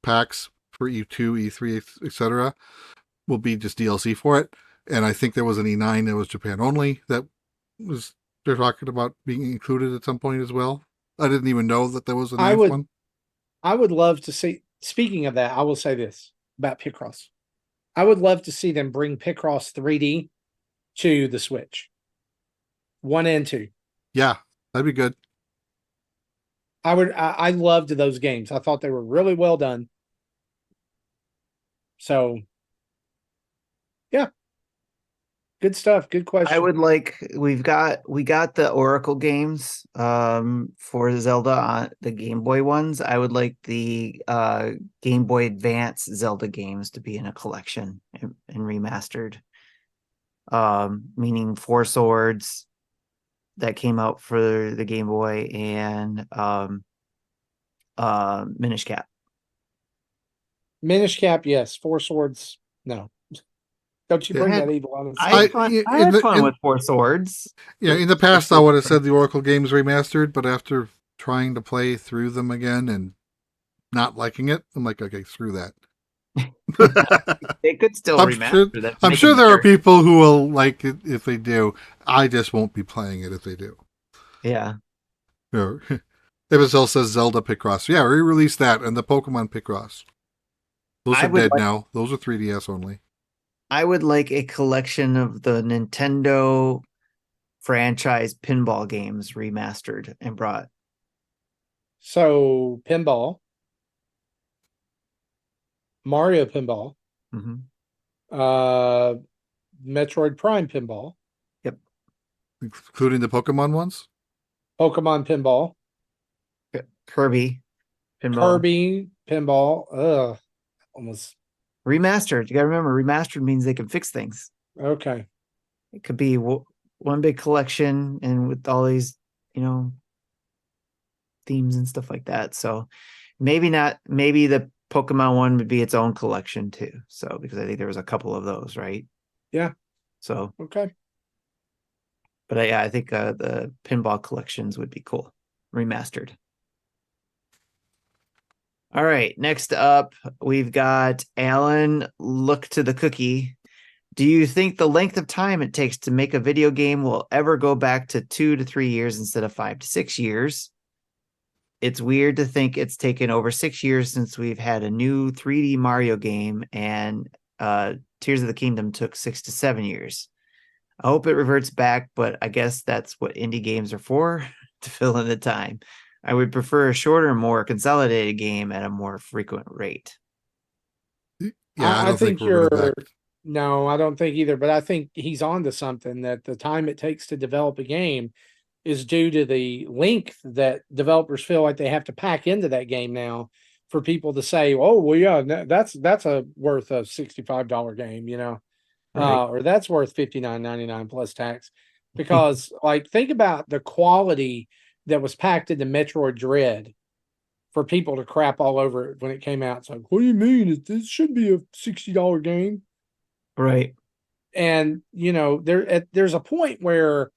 Speaker 3: packs for E2, E3, etc. will be just DLC for it. And I think there was an E9 that was Japan only that they're talking about being included at some point as well. I didn't even know that there was a ninth one.
Speaker 2: I would love to see, speaking of that, I will say this about Picross. I would love to see them bring Picross 3D to the Switch. 1 and 2.
Speaker 3: Yeah, that'd be good.
Speaker 2: I loved those games. I thought they were really well done. So, yeah. Good stuff. Good question.
Speaker 1: I would we got the Oracle games for Zelda on the Game Boy ones. I would like the Game Boy Advance Zelda games to be in a collection and remastered. Meaning 4 Swords that came out for the Game Boy and Minish Cap.
Speaker 2: Minish Cap, yes. 4 Swords, no. Don't you bring that evil on us?
Speaker 1: I had fun with 4 Swords.
Speaker 3: Yeah, in the past I would have said the Oracle games remastered, but after trying to play through them again and not liking it, I'm like, okay, screw that.
Speaker 1: They could still remaster.
Speaker 3: I'm sure there are people who will like it if they do. I just won't be playing it if they do.
Speaker 1: Yeah.
Speaker 3: Ibisel says Zelda Picross. Yeah, re-release that and the Pokemon Picross. Those are dead now. Those are 3DS only.
Speaker 1: I would like a collection of the Nintendo franchise pinball games remastered and brought.
Speaker 2: So, pinball. Mario pinball. Metroid Prime pinball.
Speaker 1: Yep.
Speaker 3: Including the Pokemon ones?
Speaker 2: Pokemon pinball.
Speaker 1: Kirby pinball.
Speaker 2: Kirby pinball. Almost.
Speaker 1: Remastered. You got to remember, remastered means they can fix things.
Speaker 2: Okay.
Speaker 1: It could be one big collection and with all these, themes and stuff like that. So maybe not, maybe the Pokemon one would be its own collection too. So, because I think there was a couple of those, right?
Speaker 2: Yeah.
Speaker 1: So,
Speaker 2: okay.
Speaker 1: But I think the pinball collections would be cool. Remastered. All right, next up, we've got Alan Look to the Cookie. Do you think the length of time it takes to make a video game will ever go back to 2 to 3 years instead of 5 to 6 years? It's weird to think it's taken over 6 years since we've had a new 3D Mario game, and Tears of the Kingdom took 6 to 7 years. I hope it reverts back, but I guess that's what indie games are for, to fill in the time. I would prefer a shorter, more consolidated game at a more frequent rate.
Speaker 3: Yeah, I think
Speaker 2: no, I don't think either, but I think he's on to something, that the time it takes to develop a game is due to the length that developers feel like they have to pack into that game now for people to say, oh, well, yeah, that's worth a $65 game, right. Or that's worth $59.99 plus tax. Because think about the quality that was packed into Metroid Dread for people to crap all over it when it came out. It's like, what do you mean? This should be a $60 game.
Speaker 1: Right.
Speaker 2: And, there's a point where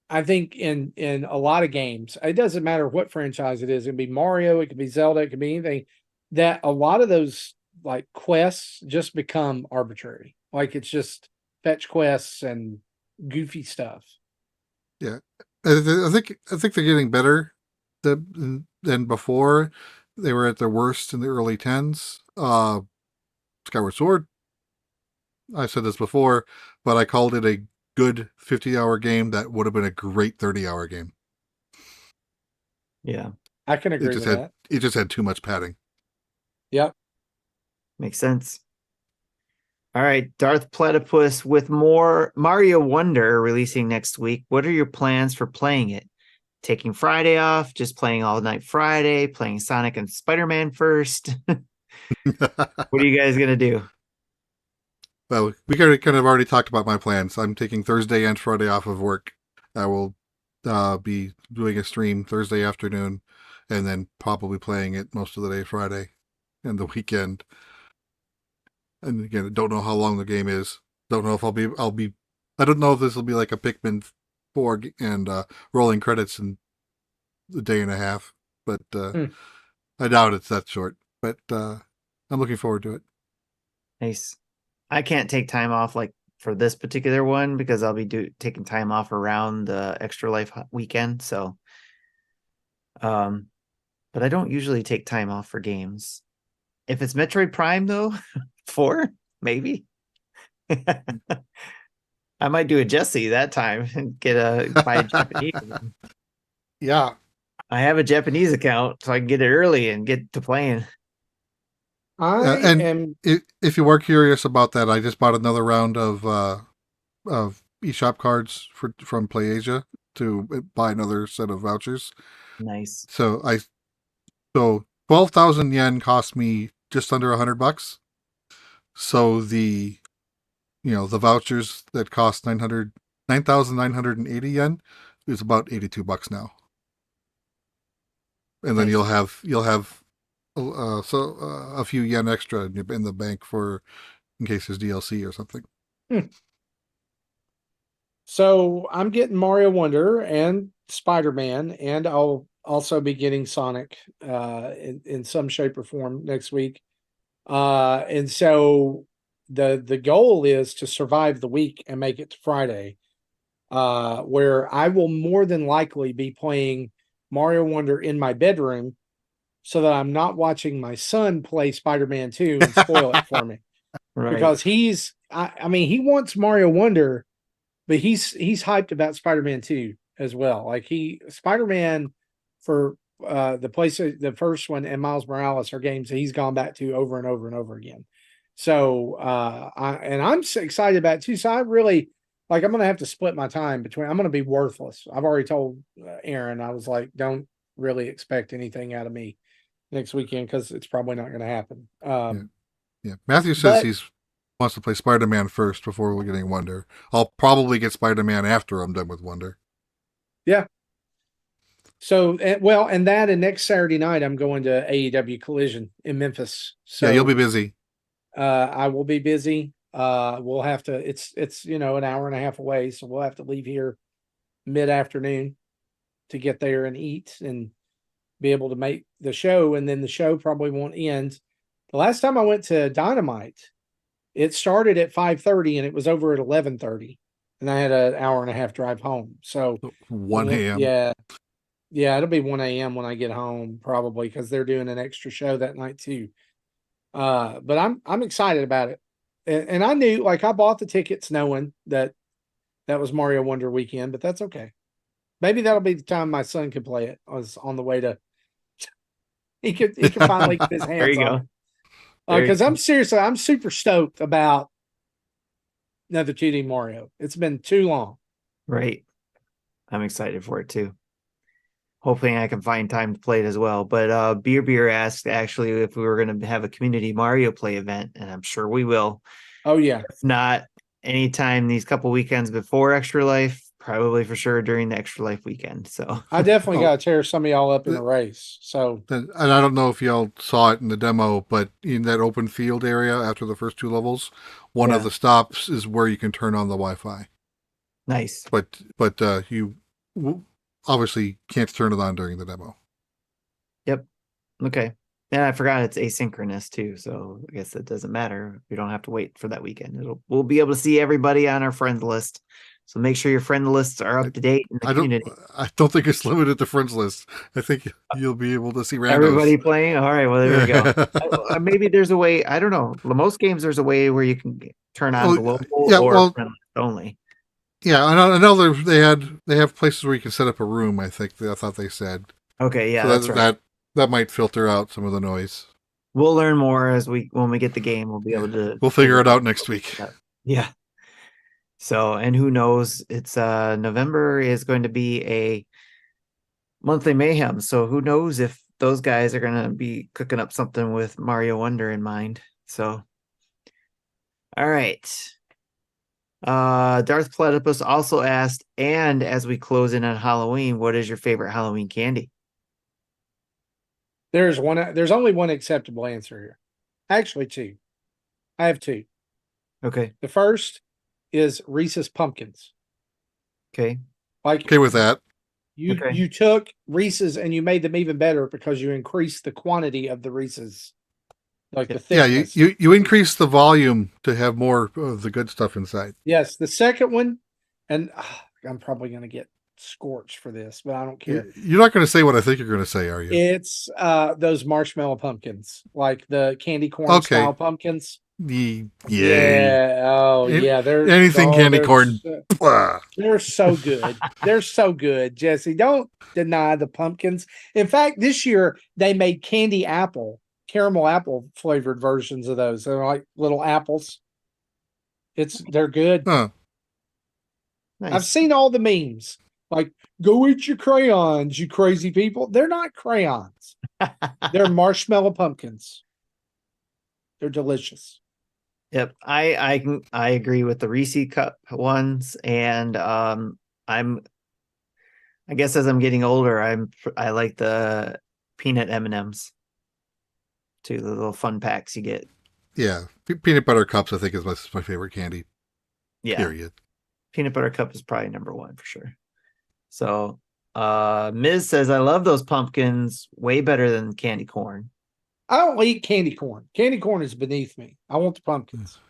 Speaker 2: I think in a lot of games, it doesn't matter what franchise it is. It could be Mario, it could be Zelda, it could be anything, that a lot of those quests just become arbitrary. Like it's just fetch quests and goofy stuff.
Speaker 3: Yeah, I think they're getting better than before. They were at their worst in the early 10s. Skyward Sword. I said this before, but I called it a good 50-hour game that would have been a great 30-hour game.
Speaker 1: Yeah,
Speaker 2: I can agree with that.
Speaker 3: It just had too much padding.
Speaker 2: Yep.
Speaker 1: makes sense. All right, Darth Platypus with more Mario Wonder releasing next week. What are your plans for playing it? Taking Friday off, just playing all night Friday, playing Sonic and Spider-Man first? What are you guys going to do?
Speaker 3: Well, we kind of already talked about my plans. I'm taking Thursday and Friday off of work. I will be doing a stream Thursday afternoon, and then probably playing it most of the day Friday and the weekend. And again, I don't know how long the game is. Don't know if I'll be. I don't know if this will be like a Pikmin 4 and rolling credits in a day and a half. But I doubt it's that short. But I'm looking forward to it.
Speaker 1: Nice. I can't take time off like for this particular one because I'll be taking time off around the Extra Life weekend. So, but I don't usually take time off for games. If it's Metroid Prime though, 4 maybe. I might do a Jesse that time and buy a Japanese one.
Speaker 3: Yeah.
Speaker 1: I have a Japanese account, so I can get it early and get to playing.
Speaker 3: If you were curious about that, I just bought another round of eShop cards from PlayAsia to buy another set of vouchers.
Speaker 1: Nice.
Speaker 3: So 12,000 yen cost me just under $100. So the vouchers that cost 9,980 yen is about $82 now. And then you'll have a few yen extra in the bank in case there's DLC or something.
Speaker 2: So I'm getting Mario Wonder and Spider-Man, and I'll also be getting Sonic in some shape or form next week. And so the goal is to survive the week and make it to Friday, where I will more than likely be playing Mario Wonder in my bedroom so that I'm not watching my son play Spider-Man 2 and spoil it for me.
Speaker 1: Right.
Speaker 2: Because I mean, he wants Mario Wonder, but he's hyped about Spider-Man 2 as well. Like Spider-Man for the first one and Miles Morales are games that he's gone back to over and over and over again. So I'm excited about it too. So I really I'm going to have to split my time between. I'm going to be worthless. I've already told Aaron, I was like, don't really expect anything out of me next weekend because it's probably not going to happen.
Speaker 3: Yeah. Matthew says he wants to play Spider-Man first before we're getting Wonder. I'll probably get Spider-Man after I'm done with Wonder.
Speaker 2: Yeah. So, and next Saturday night, I'm going to AEW Collision in Memphis. So
Speaker 3: yeah, you'll be busy.
Speaker 2: I will be busy. We'll have to, it's, an hour and a half away. So we'll have to leave here mid-afternoon to get there and eat and be able to make the show. And then the show probably won't end. The last time I went to Dynamite, it started at 5:30 and it was over at 11:30. And I had an hour and a half drive home. So
Speaker 3: 1 a.m.
Speaker 2: Yeah, it'll be 1 a.m. when I get home, probably, because they're doing an extra show that night too. But I'm excited about it. And I knew, I bought the tickets knowing that was Mario Wonder weekend, but that's okay. Maybe that'll be the time my son could play it. I was on the way to he could finally get his hands on it. Because I'm super stoked about another 2D Mario. It's been too long.
Speaker 1: Right. I'm excited for it too. Hopefully I can find time to play it as well. But Beer asked actually if we were going to have a community Mario play event, and I'm sure we will.
Speaker 2: Oh yeah.
Speaker 1: If not anytime these couple weekends before Extra Life, probably for sure during the Extra Life weekend. So
Speaker 2: I definitely got to tear some of y'all up in the race. So
Speaker 3: and I don't know if y'all saw it in the demo, but in that open field area after the first 2 levels, one of the stops is where you can turn on the Wi-Fi.
Speaker 1: Nice.
Speaker 3: But you obviously can't turn it on during the demo.
Speaker 1: Yep. Okay. And I forgot it's asynchronous too, so I guess it doesn't matter. We don't have to wait for that weekend. We'll be able to see everybody on our friends list. So make sure your friend lists are up to date in the community.
Speaker 3: I don't think it's limited to friends list. I think you'll be able to see randos.
Speaker 1: Everybody playing? All right, well, there we go. Maybe there's a way, I don't know. Most games, there's a way where you can turn on global or friend list only.
Speaker 3: Yeah, I know they have places where you can set up a room, I thought they said.
Speaker 1: Okay, yeah,
Speaker 3: so
Speaker 1: that's right.
Speaker 3: That might filter out some of the noise.
Speaker 1: We'll learn more when we get the game. We'll be able to.
Speaker 3: We'll figure it out next week.
Speaker 1: Yeah. So, and who knows? It's November is going to be a monthly mayhem. So who knows if those guys are going to be cooking up something with Mario Wonder in mind. So, all right. Darth Platypus also asked, and as we close in on Halloween, what is your favorite Halloween candy?
Speaker 2: There's only one acceptable answer here. Actually, two. I have two.
Speaker 1: Okay.
Speaker 2: The first is Reese's Pumpkins.
Speaker 1: Okay.
Speaker 3: Okay with that.
Speaker 2: You took Reese's and you made them even better because you increased the quantity of the Reese's. Like the thickness.
Speaker 3: Yeah, you increase the volume to have more of the good stuff inside.
Speaker 2: Yes, the second one, and I'm probably going to get scorched for this, but I don't care.
Speaker 3: You're not going to say what I think you're going to say, are you?
Speaker 2: It's those marshmallow pumpkins, like the candy corn style pumpkins.
Speaker 3: Yeah.
Speaker 2: Oh, yeah.
Speaker 3: Anything candy corn.
Speaker 2: They're so good. They're so good, Jesse. Don't deny the pumpkins. In fact, this year they made caramel apple flavored versions of those. They're like little apples. They're good.
Speaker 3: Huh.
Speaker 1: Nice.
Speaker 2: I've seen all the memes. Like, go eat your crayons, you crazy people. They're not crayons. They're marshmallow pumpkins. They're delicious.
Speaker 1: Yep, I agree with the Reese cup ones, and I guess as I'm getting older, I like the peanut M&Ms too, the little fun packs you get.
Speaker 3: Yeah, peanut butter cups I think is my favorite candy.
Speaker 1: Yeah,
Speaker 3: period.
Speaker 1: Peanut butter cup is probably number one for sure. So, Ms. says I love those pumpkins way better than candy corn.
Speaker 2: I don't eat candy corn. Candy corn is beneath me. I want the pumpkins.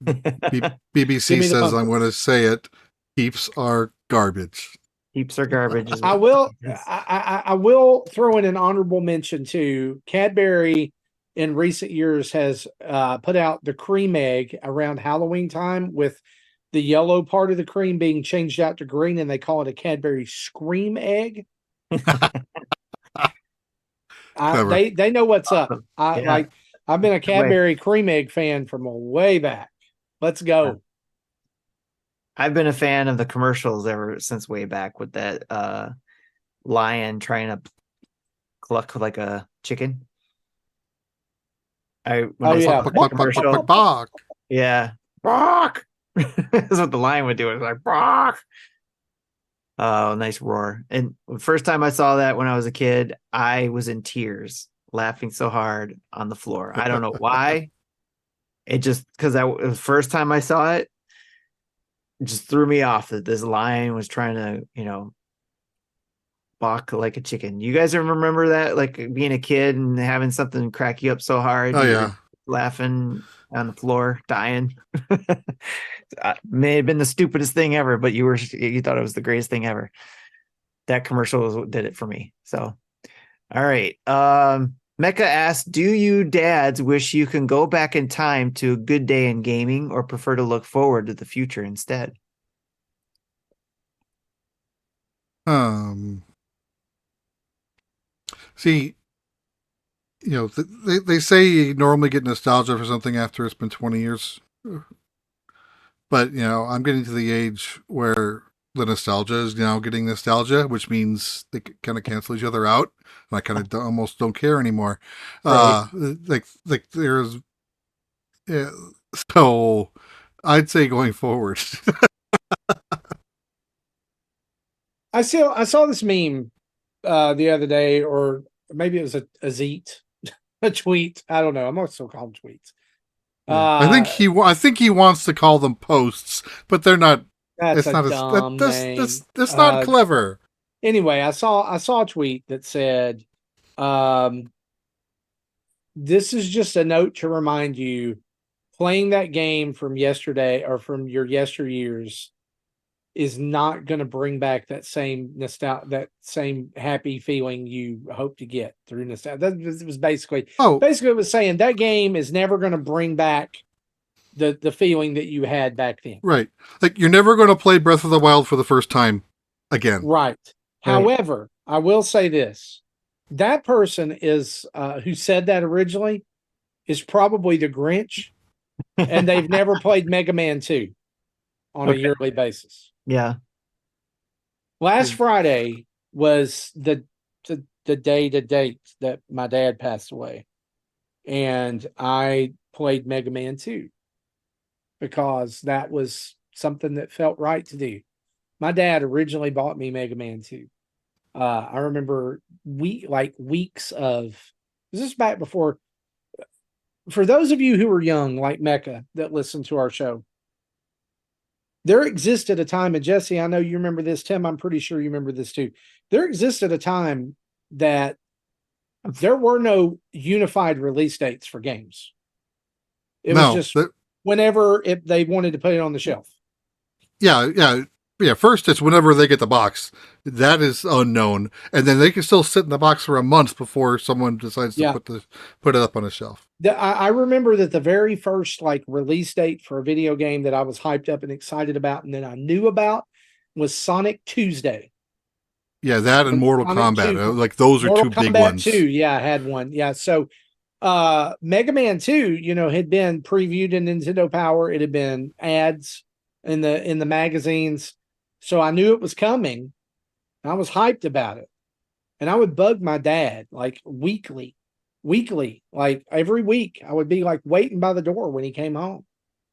Speaker 3: BBC says I'm going to say it. Heaps are garbage.
Speaker 1: Heaps are garbage.
Speaker 2: I will throw in an honorable mention too. Cadbury in recent years has put out the cream egg around Halloween time with the yellow part of the cream being changed out to green, and they call it a Cadbury Scream Egg. They know what's up. I've been a Cadbury cream egg fan from way back. Let's go.
Speaker 1: I've been a fan of the commercials ever since way back with that lion trying to cluck like a chicken. Yeah, bark. That's what the lion would do. It was like bark. Oh, nice roar. And the first time I saw that when I was a kid, I was in tears, laughing so hard on the floor. I don't know why. It just, because the first time I saw it, just threw me off that this lion was trying to, balk like a chicken. You guys remember that, like being a kid and having something crack you up so hard?
Speaker 3: Oh, yeah.
Speaker 1: Laughing on the floor, dying. May have been the stupidest thing ever, but you thought it was the greatest thing ever. That commercial did it for me. So, all right. Mecca asked, do you dads wish you can go back in time to a good day in gaming or prefer to look forward to the future instead?
Speaker 3: See, they say you normally get nostalgia for something after it's been 20 years. But, I'm getting to the age where the nostalgia is now getting nostalgia, which means they kind of cancel each other out. And I kind of almost don't care anymore.
Speaker 1: Right.
Speaker 3: Like there's, yeah, so I'd say going forward.
Speaker 2: I saw this meme the other day, or maybe it was a zeet, a tweet. I don't know. I'm not so called tweets.
Speaker 3: I think he wants to call them posts, but they're not.
Speaker 2: That's
Speaker 3: not clever.
Speaker 2: Anyway, I saw a tweet that said, "This is just a note to remind you, playing that game from yesterday or from your yesteryears is not going to bring back that same nostalgia, that same happy feeling you hope to get through nostalgia. That was basically it was saying that game is never going to bring back the feeling that you had back then.
Speaker 3: Right. Like you're never going to play Breath of the Wild for the first time again.
Speaker 2: Right. However, I will say this. That person is who said that originally is probably the Grinch, and they've never played Mega Man 2 on a yearly basis.
Speaker 1: Yeah.
Speaker 2: Last Friday was the date that my dad passed away. And I played Mega Man 2 because that was something that felt right to do. My dad originally bought me Mega Man 2. I remember weeks of this is back before. For those of you who are young, like Mecca, that listen to our show, there existed a time, and Jesse, I know you remember this. Tim, I'm pretty sure you remember this too. There existed a time that there were no unified release dates for games. It was just whenever they wanted to put it on the shelf.
Speaker 3: Yeah. First, it's whenever they get the box. That is unknown, and then they can still sit in the box for a month before someone decides to put it up on a shelf.
Speaker 2: I remember that the very first release date for a video game that I was hyped up and excited about, and then I knew about, was Sonic Tuesday.
Speaker 3: Yeah, that and Mortal Kombat. Like those are two big ones.
Speaker 2: 2, yeah, I had one. Yeah, so Mega Man 2, had been previewed in Nintendo Power. It had been ads in the magazines. So I knew it was coming. I was hyped about it. And I would bug my dad weekly, every week. I would be waiting by the door when he came home.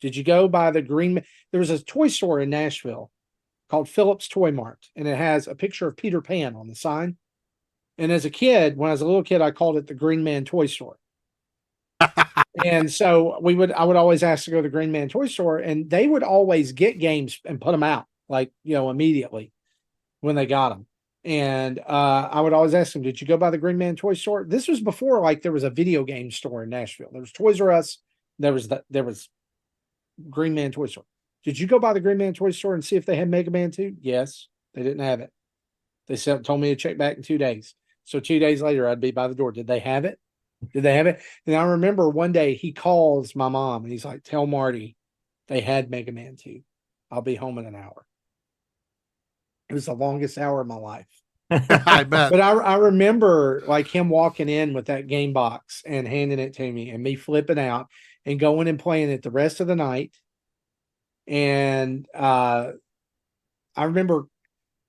Speaker 2: Did you go by the green? There was a toy store in Nashville called Phillips Toy Mart, and it has a picture of Peter Pan on the sign. And as a kid, when I was a little kid, I called it the Green Man Toy Store. And so I would always ask to go to the Green Man Toy Store, and they would always get games and put them out immediately when they got them. And I would always ask them, did you go by the Green Man Toy Store? This was before there was a video game store in Nashville. There was Toys R Us. There was Green Man Toy Store. Did you go by the Green Man Toy Store and see if they had Mega Man 2? Yes, they didn't have it. They told me to check back in 2 days. So 2 days later, I'd be by the door. Did they have it? Did they have it? And I remember one day he calls my mom and he's like, tell Marty they had Mega Man 2. I'll be home in an hour. It was the longest hour of my life.
Speaker 3: I bet.
Speaker 2: But I remember him walking in with that game box and handing it to me and me flipping out and going and playing it the rest of the night. And I remember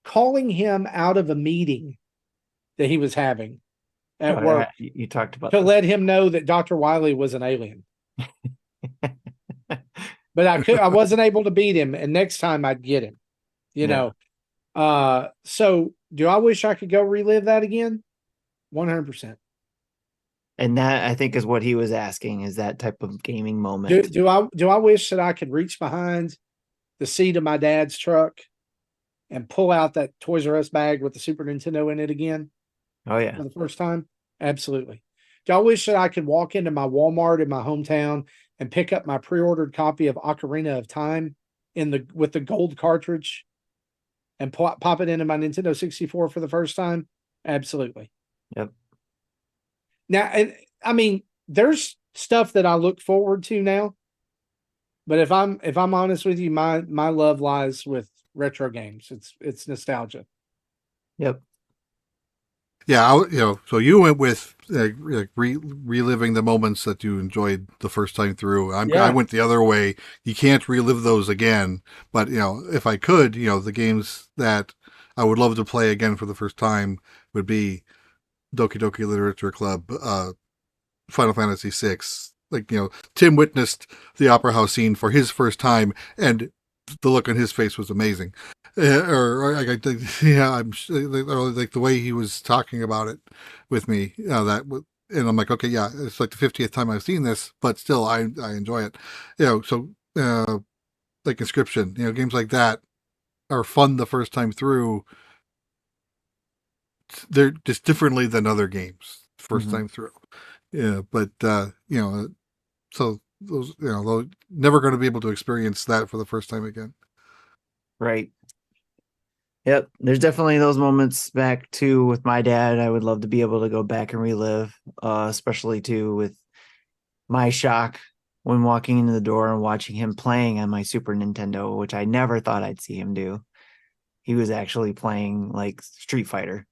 Speaker 2: calling him out of a meeting that he was having at work.
Speaker 1: You talked about
Speaker 2: to let him know that Dr. Wily was an alien. But I wasn't able to beat him, and next time I'd get him. So do I wish I could go relive that again? 100%.
Speaker 1: And that, I think, is what he was asking, is that type of gaming moment.
Speaker 2: Do I wish that I could reach behind the seat of my dad's truck and pull out that Toys R Us bag with the Super Nintendo in it again?
Speaker 1: Oh, yeah.
Speaker 2: For the first time? Absolutely. Do I wish that I could walk into my Walmart in my hometown and pick up my pre-ordered copy of Ocarina of Time with the gold cartridge and pop it into my Nintendo 64 for the first time? Absolutely.
Speaker 1: Yep.
Speaker 2: Now, there's stuff that I look forward to now, but if I'm honest with you, my love lies with retro games. It's nostalgia.
Speaker 1: Yep.
Speaker 3: Yeah, so you went with reliving the moments that you enjoyed the first time through. I went the other way. You can't relive those again, but if I could, the games that I would love to play again for the first time would be Doki Doki Literature Club, Final Fantasy VI. Tim witnessed the Opera House scene for his first time, and the look on his face was amazing. Or I'm the way he was talking about it with me. And I'm like, okay, yeah, it's like the 50th time I've seen this, but still, I enjoy it. So Inscription, games like that are fun the first time through. They're just differently than other games first time through. Yeah, but so those they're never going to be able to experience that for the first time again.
Speaker 1: Right. Yep. There's definitely those moments back too with my dad. I would love to be able to go back and relive, especially too with my shock when walking into the door and watching him playing on my Super Nintendo, which I never thought I'd see him do. He was actually playing like Street Fighter.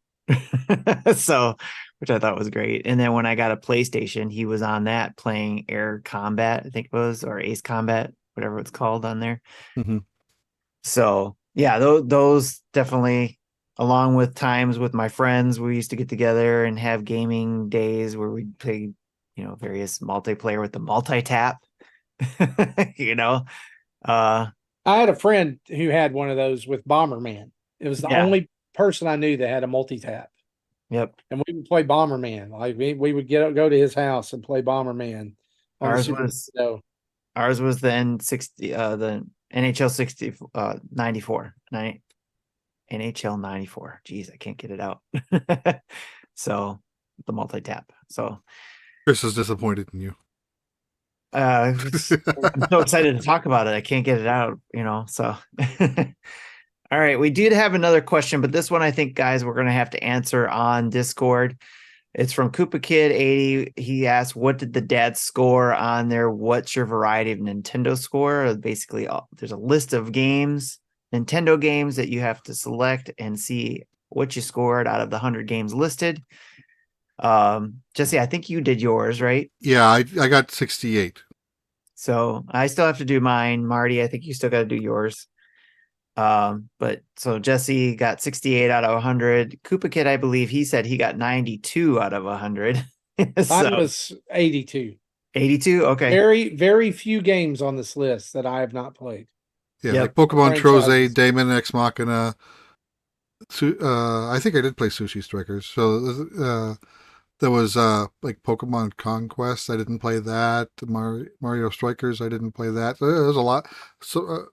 Speaker 1: So, which I thought was great. And then when I got a PlayStation, he was on that playing Air Combat, I think it was, or Ace Combat, whatever it's called on there.
Speaker 3: Mm-hmm.
Speaker 1: So yeah, those definitely, along with times with my friends, we used to get together and have gaming days where we'd play, various multiplayer with the multi-tap, you know. Uh
Speaker 2: I had a friend who had one of those with Bomberman. It was the
Speaker 1: Yeah.
Speaker 2: only person I knew that had a multi-tap.
Speaker 1: Yep.
Speaker 2: And we would play Bomberman. Like we would go to his house and play Bomberman on
Speaker 1: Ours
Speaker 2: the Super
Speaker 1: was
Speaker 2: Nintendo.
Speaker 1: Ours was the N60, the NHL 60, 94, NHL 94. Jeez, I can't get it out. So the multi-tap. So
Speaker 3: Chris is disappointed in you.
Speaker 1: I'm so excited to talk about it. I can't get it out, so. All right. We did have another question, but this one, I think, guys, we're going to have to answer on Discord. It's from Koopa Kid 80. He asked, what did the dad score on there? What's your variety of Nintendo score? Basically, there's a list of games, Nintendo games, that you have to select and see what you scored out of the 100 games listed. Jesse, I think you did yours, right?
Speaker 3: Yeah, I got 68.
Speaker 1: So I still have to do mine. Marty, I think you still got to do yours. But so Jesse got 68 out of 100. Koopa Kid, I believe he said he got 92 out of 100.
Speaker 2: Mine was 82.
Speaker 1: 82. Okay.
Speaker 2: Very, very few games on this list that I have not played.
Speaker 3: Yeah,
Speaker 1: Yep.
Speaker 3: like Pokemon Troze,
Speaker 2: Franchises.
Speaker 3: Daemon X Machina. I think I did play Sushi Strikers. So there was like Pokemon Conquest. I didn't play that. Mario Strikers. I didn't play that. So there's a lot. So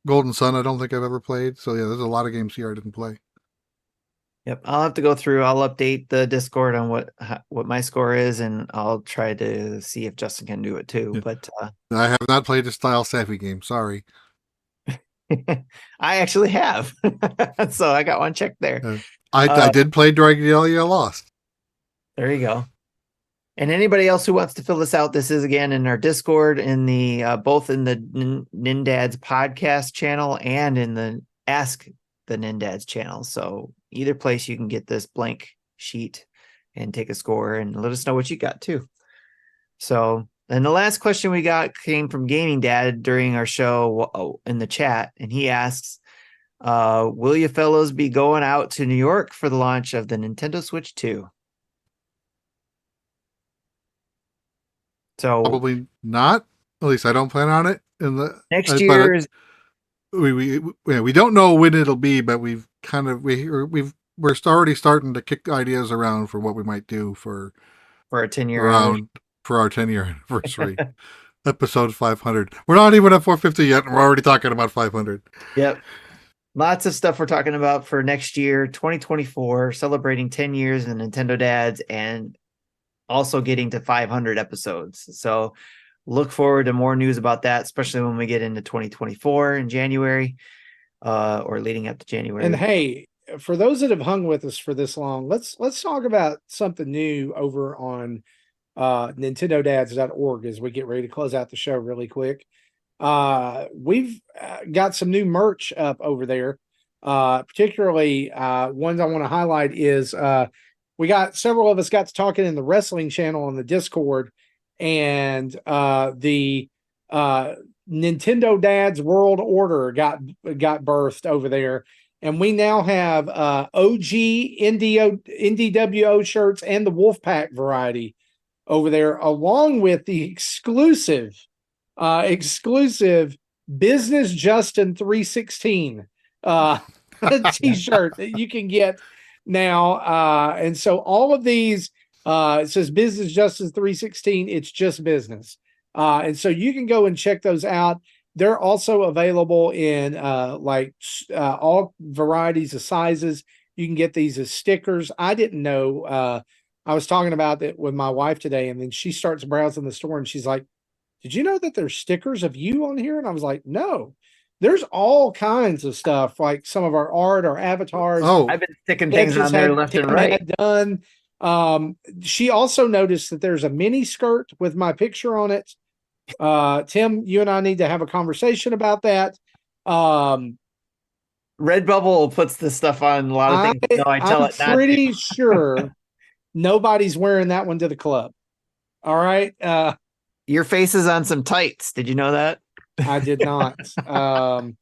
Speaker 3: Golden Sun. I don't think I've ever played. So yeah, there's a lot of games here I didn't play.
Speaker 1: Yep. I'll have to go through. I'll update the Discord on what my score is, and I'll try to see if Justin can do it too.
Speaker 3: Yeah.
Speaker 1: But
Speaker 3: I have not played a Style Savvy game. Sorry.
Speaker 1: I actually have. So I got one check there.
Speaker 3: I did play Dragalia Lost.
Speaker 1: There you go. And anybody else who wants to fill this out, this is again in our Discord, in the both in the NINDADS podcast channel and in the Ask the NINDADS channel. So either place you can get this blank sheet and take a score and let us know what you got too. So, and the last question we got came from Gaming Dad during our show in the chat, and he asks, will you fellows be going out to New York for the launch of the Nintendo Switch 2? So
Speaker 3: Probably not. At least I don't plan on it. In the
Speaker 1: next year is
Speaker 3: we don't know when it'll be, but we're already starting to kick ideas around for what we might do for
Speaker 1: a 10-year
Speaker 3: for our 10-year anniversary. Episode 500. We're not even at 450 yet, and we're already talking about 500.
Speaker 1: Yep. Lots of stuff we're talking about for next year, 2024, celebrating 10 years in Nintendo Dads and also getting to 500 episodes. So look forward to more news about that, especially when we get into 2024 in January, or leading up to January.
Speaker 2: And hey, for those that have hung with us for this long, let's talk about something new over on nintendodads.org as we get ready to close out the show really quick. We've got some new merch up over there. Particularly ones I want to highlight is we got several of us got to talking in the wrestling channel on the Discord, and the Nintendo Dads World Order got birthed over there. And we now have OG NDWO shirts and the Wolfpack variety over there, along with the exclusive Business Justin 316 t-shirt that you can get now. And so all of these, it says Business Justin 316. It's just business. And so you can go and check those out. They're also available in all varieties of sizes. You can get these as stickers. I didn't know. I was talking about it with my wife today, and then she starts browsing the store and she's like, "Did you know that there's stickers of you on here?" And I was like, "No, there's all kinds of stuff, like some of our art, our avatars.
Speaker 3: Oh,
Speaker 1: I've been sticking things on there left and right.
Speaker 2: Done. She also noticed that there's a mini skirt with my picture on it. Tim, you and I need to have a conversation about that.
Speaker 1: Redbubble puts this stuff on a lot of things. No, I tell
Speaker 2: I'm
Speaker 1: it not
Speaker 2: pretty
Speaker 1: to.
Speaker 2: sure nobody's wearing that one to the club. All right.
Speaker 1: Your face is on some tights. Did you know that?
Speaker 2: I did not. Maybe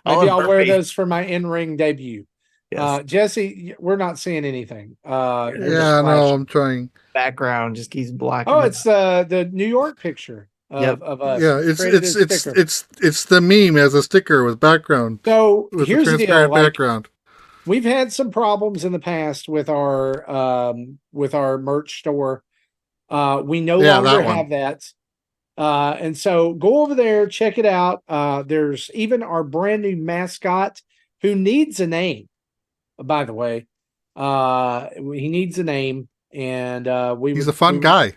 Speaker 2: I'll wear those for my in-ring debut.
Speaker 1: Yes.
Speaker 2: Jesse, we're not seeing anything.
Speaker 3: yeah, no, I'm trying.
Speaker 1: Background just keeps blocking.
Speaker 2: Oh, it's the New York picture of us.
Speaker 3: Yeah, it's the meme as a sticker with background.
Speaker 2: So
Speaker 3: with
Speaker 2: here's
Speaker 3: a
Speaker 2: the
Speaker 3: transparent
Speaker 2: deal.
Speaker 3: background.
Speaker 2: We've had some problems in the past with our merch store. We no longer have that. And so go over there, check it out. There's even our brand new mascot who needs a name, by the way. He needs a name, and he's
Speaker 3: a fun guy.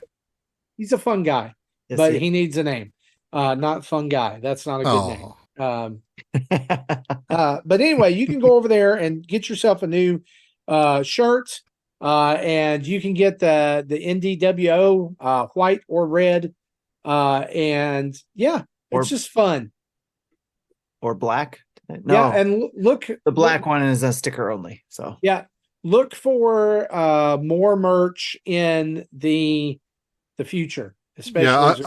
Speaker 2: He's a fun guy,
Speaker 1: yes,
Speaker 2: but he needs a name. Not fun guy. That's not a good name. But anyway, you can go over there and get yourself a new shirt, and you can get the NDWO white or red, and it's just fun.
Speaker 1: Or black. No.
Speaker 2: Yeah, and look,
Speaker 1: the black one is a sticker only. So
Speaker 2: look for more merch in the future, especially.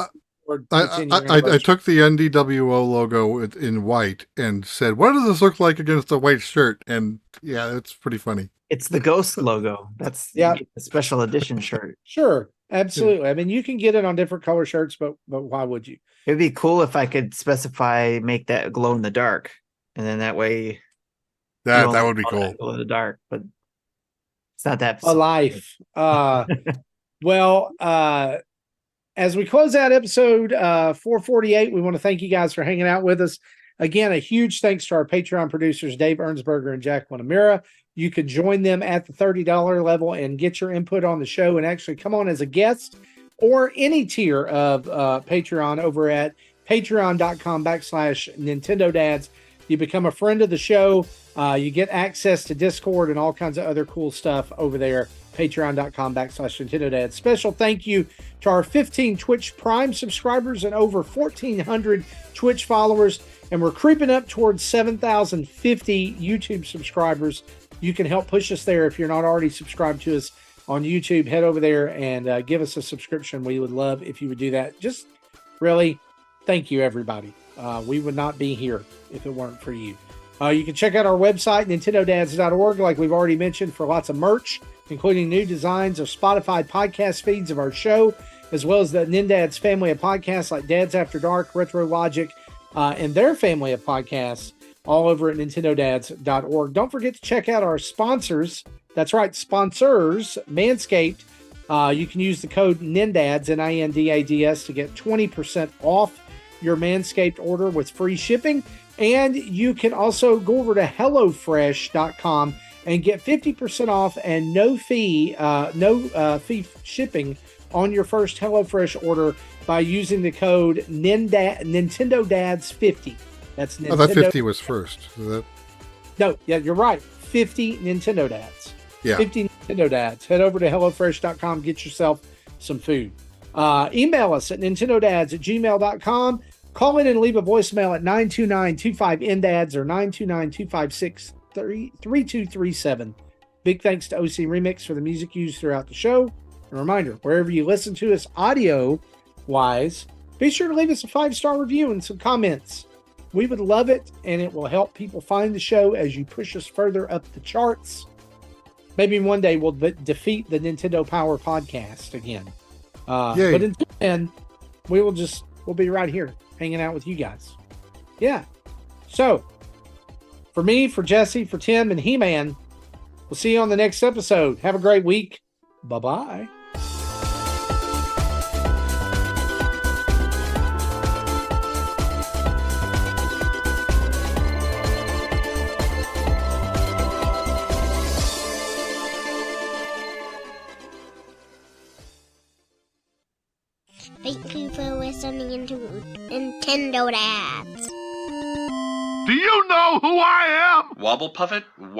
Speaker 3: I took the NDWO logo in white and said, "What does this look like against a white shirt?" And it's pretty funny.
Speaker 1: It's the Ghost logo. That's a special edition shirt.
Speaker 2: Sure, absolutely. Yeah. I mean, you can get it on different color shirts, but why would you?
Speaker 1: It'd be cool if I could make that glow in the dark, and then that way.
Speaker 3: That would be cool.
Speaker 1: Glow in the dark, but it's not that.
Speaker 2: A life. Well, as we close out episode 448, we want to thank you guys for hanging out with us. Again, a huge thanks to our Patreon producers, Dave Ernsberger and Jack Winamira. You could join them at the $30 level and get your input on the show and actually come on as a guest or any tier of Patreon over at patreon.com/Nintendo Dads. You become a friend of the show. You get access to Discord and all kinds of other cool stuff over there. Patreon.com/Nintendo Dads. Special thank you to our 15 Twitch Prime subscribers and over 1,400 Twitch followers. And we're creeping up towards 7,050 YouTube subscribers. You can help push us there. If you're not already subscribed to us on YouTube, head over there and give us a subscription. We would love if you would do that. Just really, thank you, everybody. We would not be here if it weren't for you. You can check out our website, nintendodads.org, like we've already mentioned, for lots of merch, including new designs of Spotify podcast feeds of our show, as well as the NINDADS family of podcasts like Dads After Dark, Retro Logic, and their family of podcasts, all over at nintendodads.org. Don't forget to check out our sponsors. That's right, sponsors, Manscaped. You can use the code NINDADS, NINDADS, to get 20% off your Manscaped order with free shipping. And you can also go over to HelloFresh.com and get 50% off and no fee shipping on your first HelloFresh order by using the code NintendoDads50. That's Nintendo.
Speaker 3: I thought 50 was first.
Speaker 2: No, yeah, you're right. 50 Nintendo Dads.
Speaker 3: Yeah.
Speaker 2: 50 Nintendo Dads. Head over to HelloFresh.com. Get yourself some food. Email us at nintendodads@gmail.com. Call in and leave a voicemail at 929-25-NDADS or 929-256-3237. Big thanks to OC Remix for the music used throughout the show. A reminder, wherever you listen to us audio-wise, be sure to leave us a 5-star review and some comments. We would love it, and it will help people find the show as you push us further up the charts. Maybe one day we'll defeat the Nintendo Power Podcast again. But until then, we'll be right here hanging out with you guys. Yeah. So, for me, for Jesse, for Tim, and He-Man, we'll see you on the next episode. Have a great week. Bye-bye.
Speaker 5: Thank you for listening to Nintendo Dads. Do you know who I am?
Speaker 6: Wobble Puffet? Wobble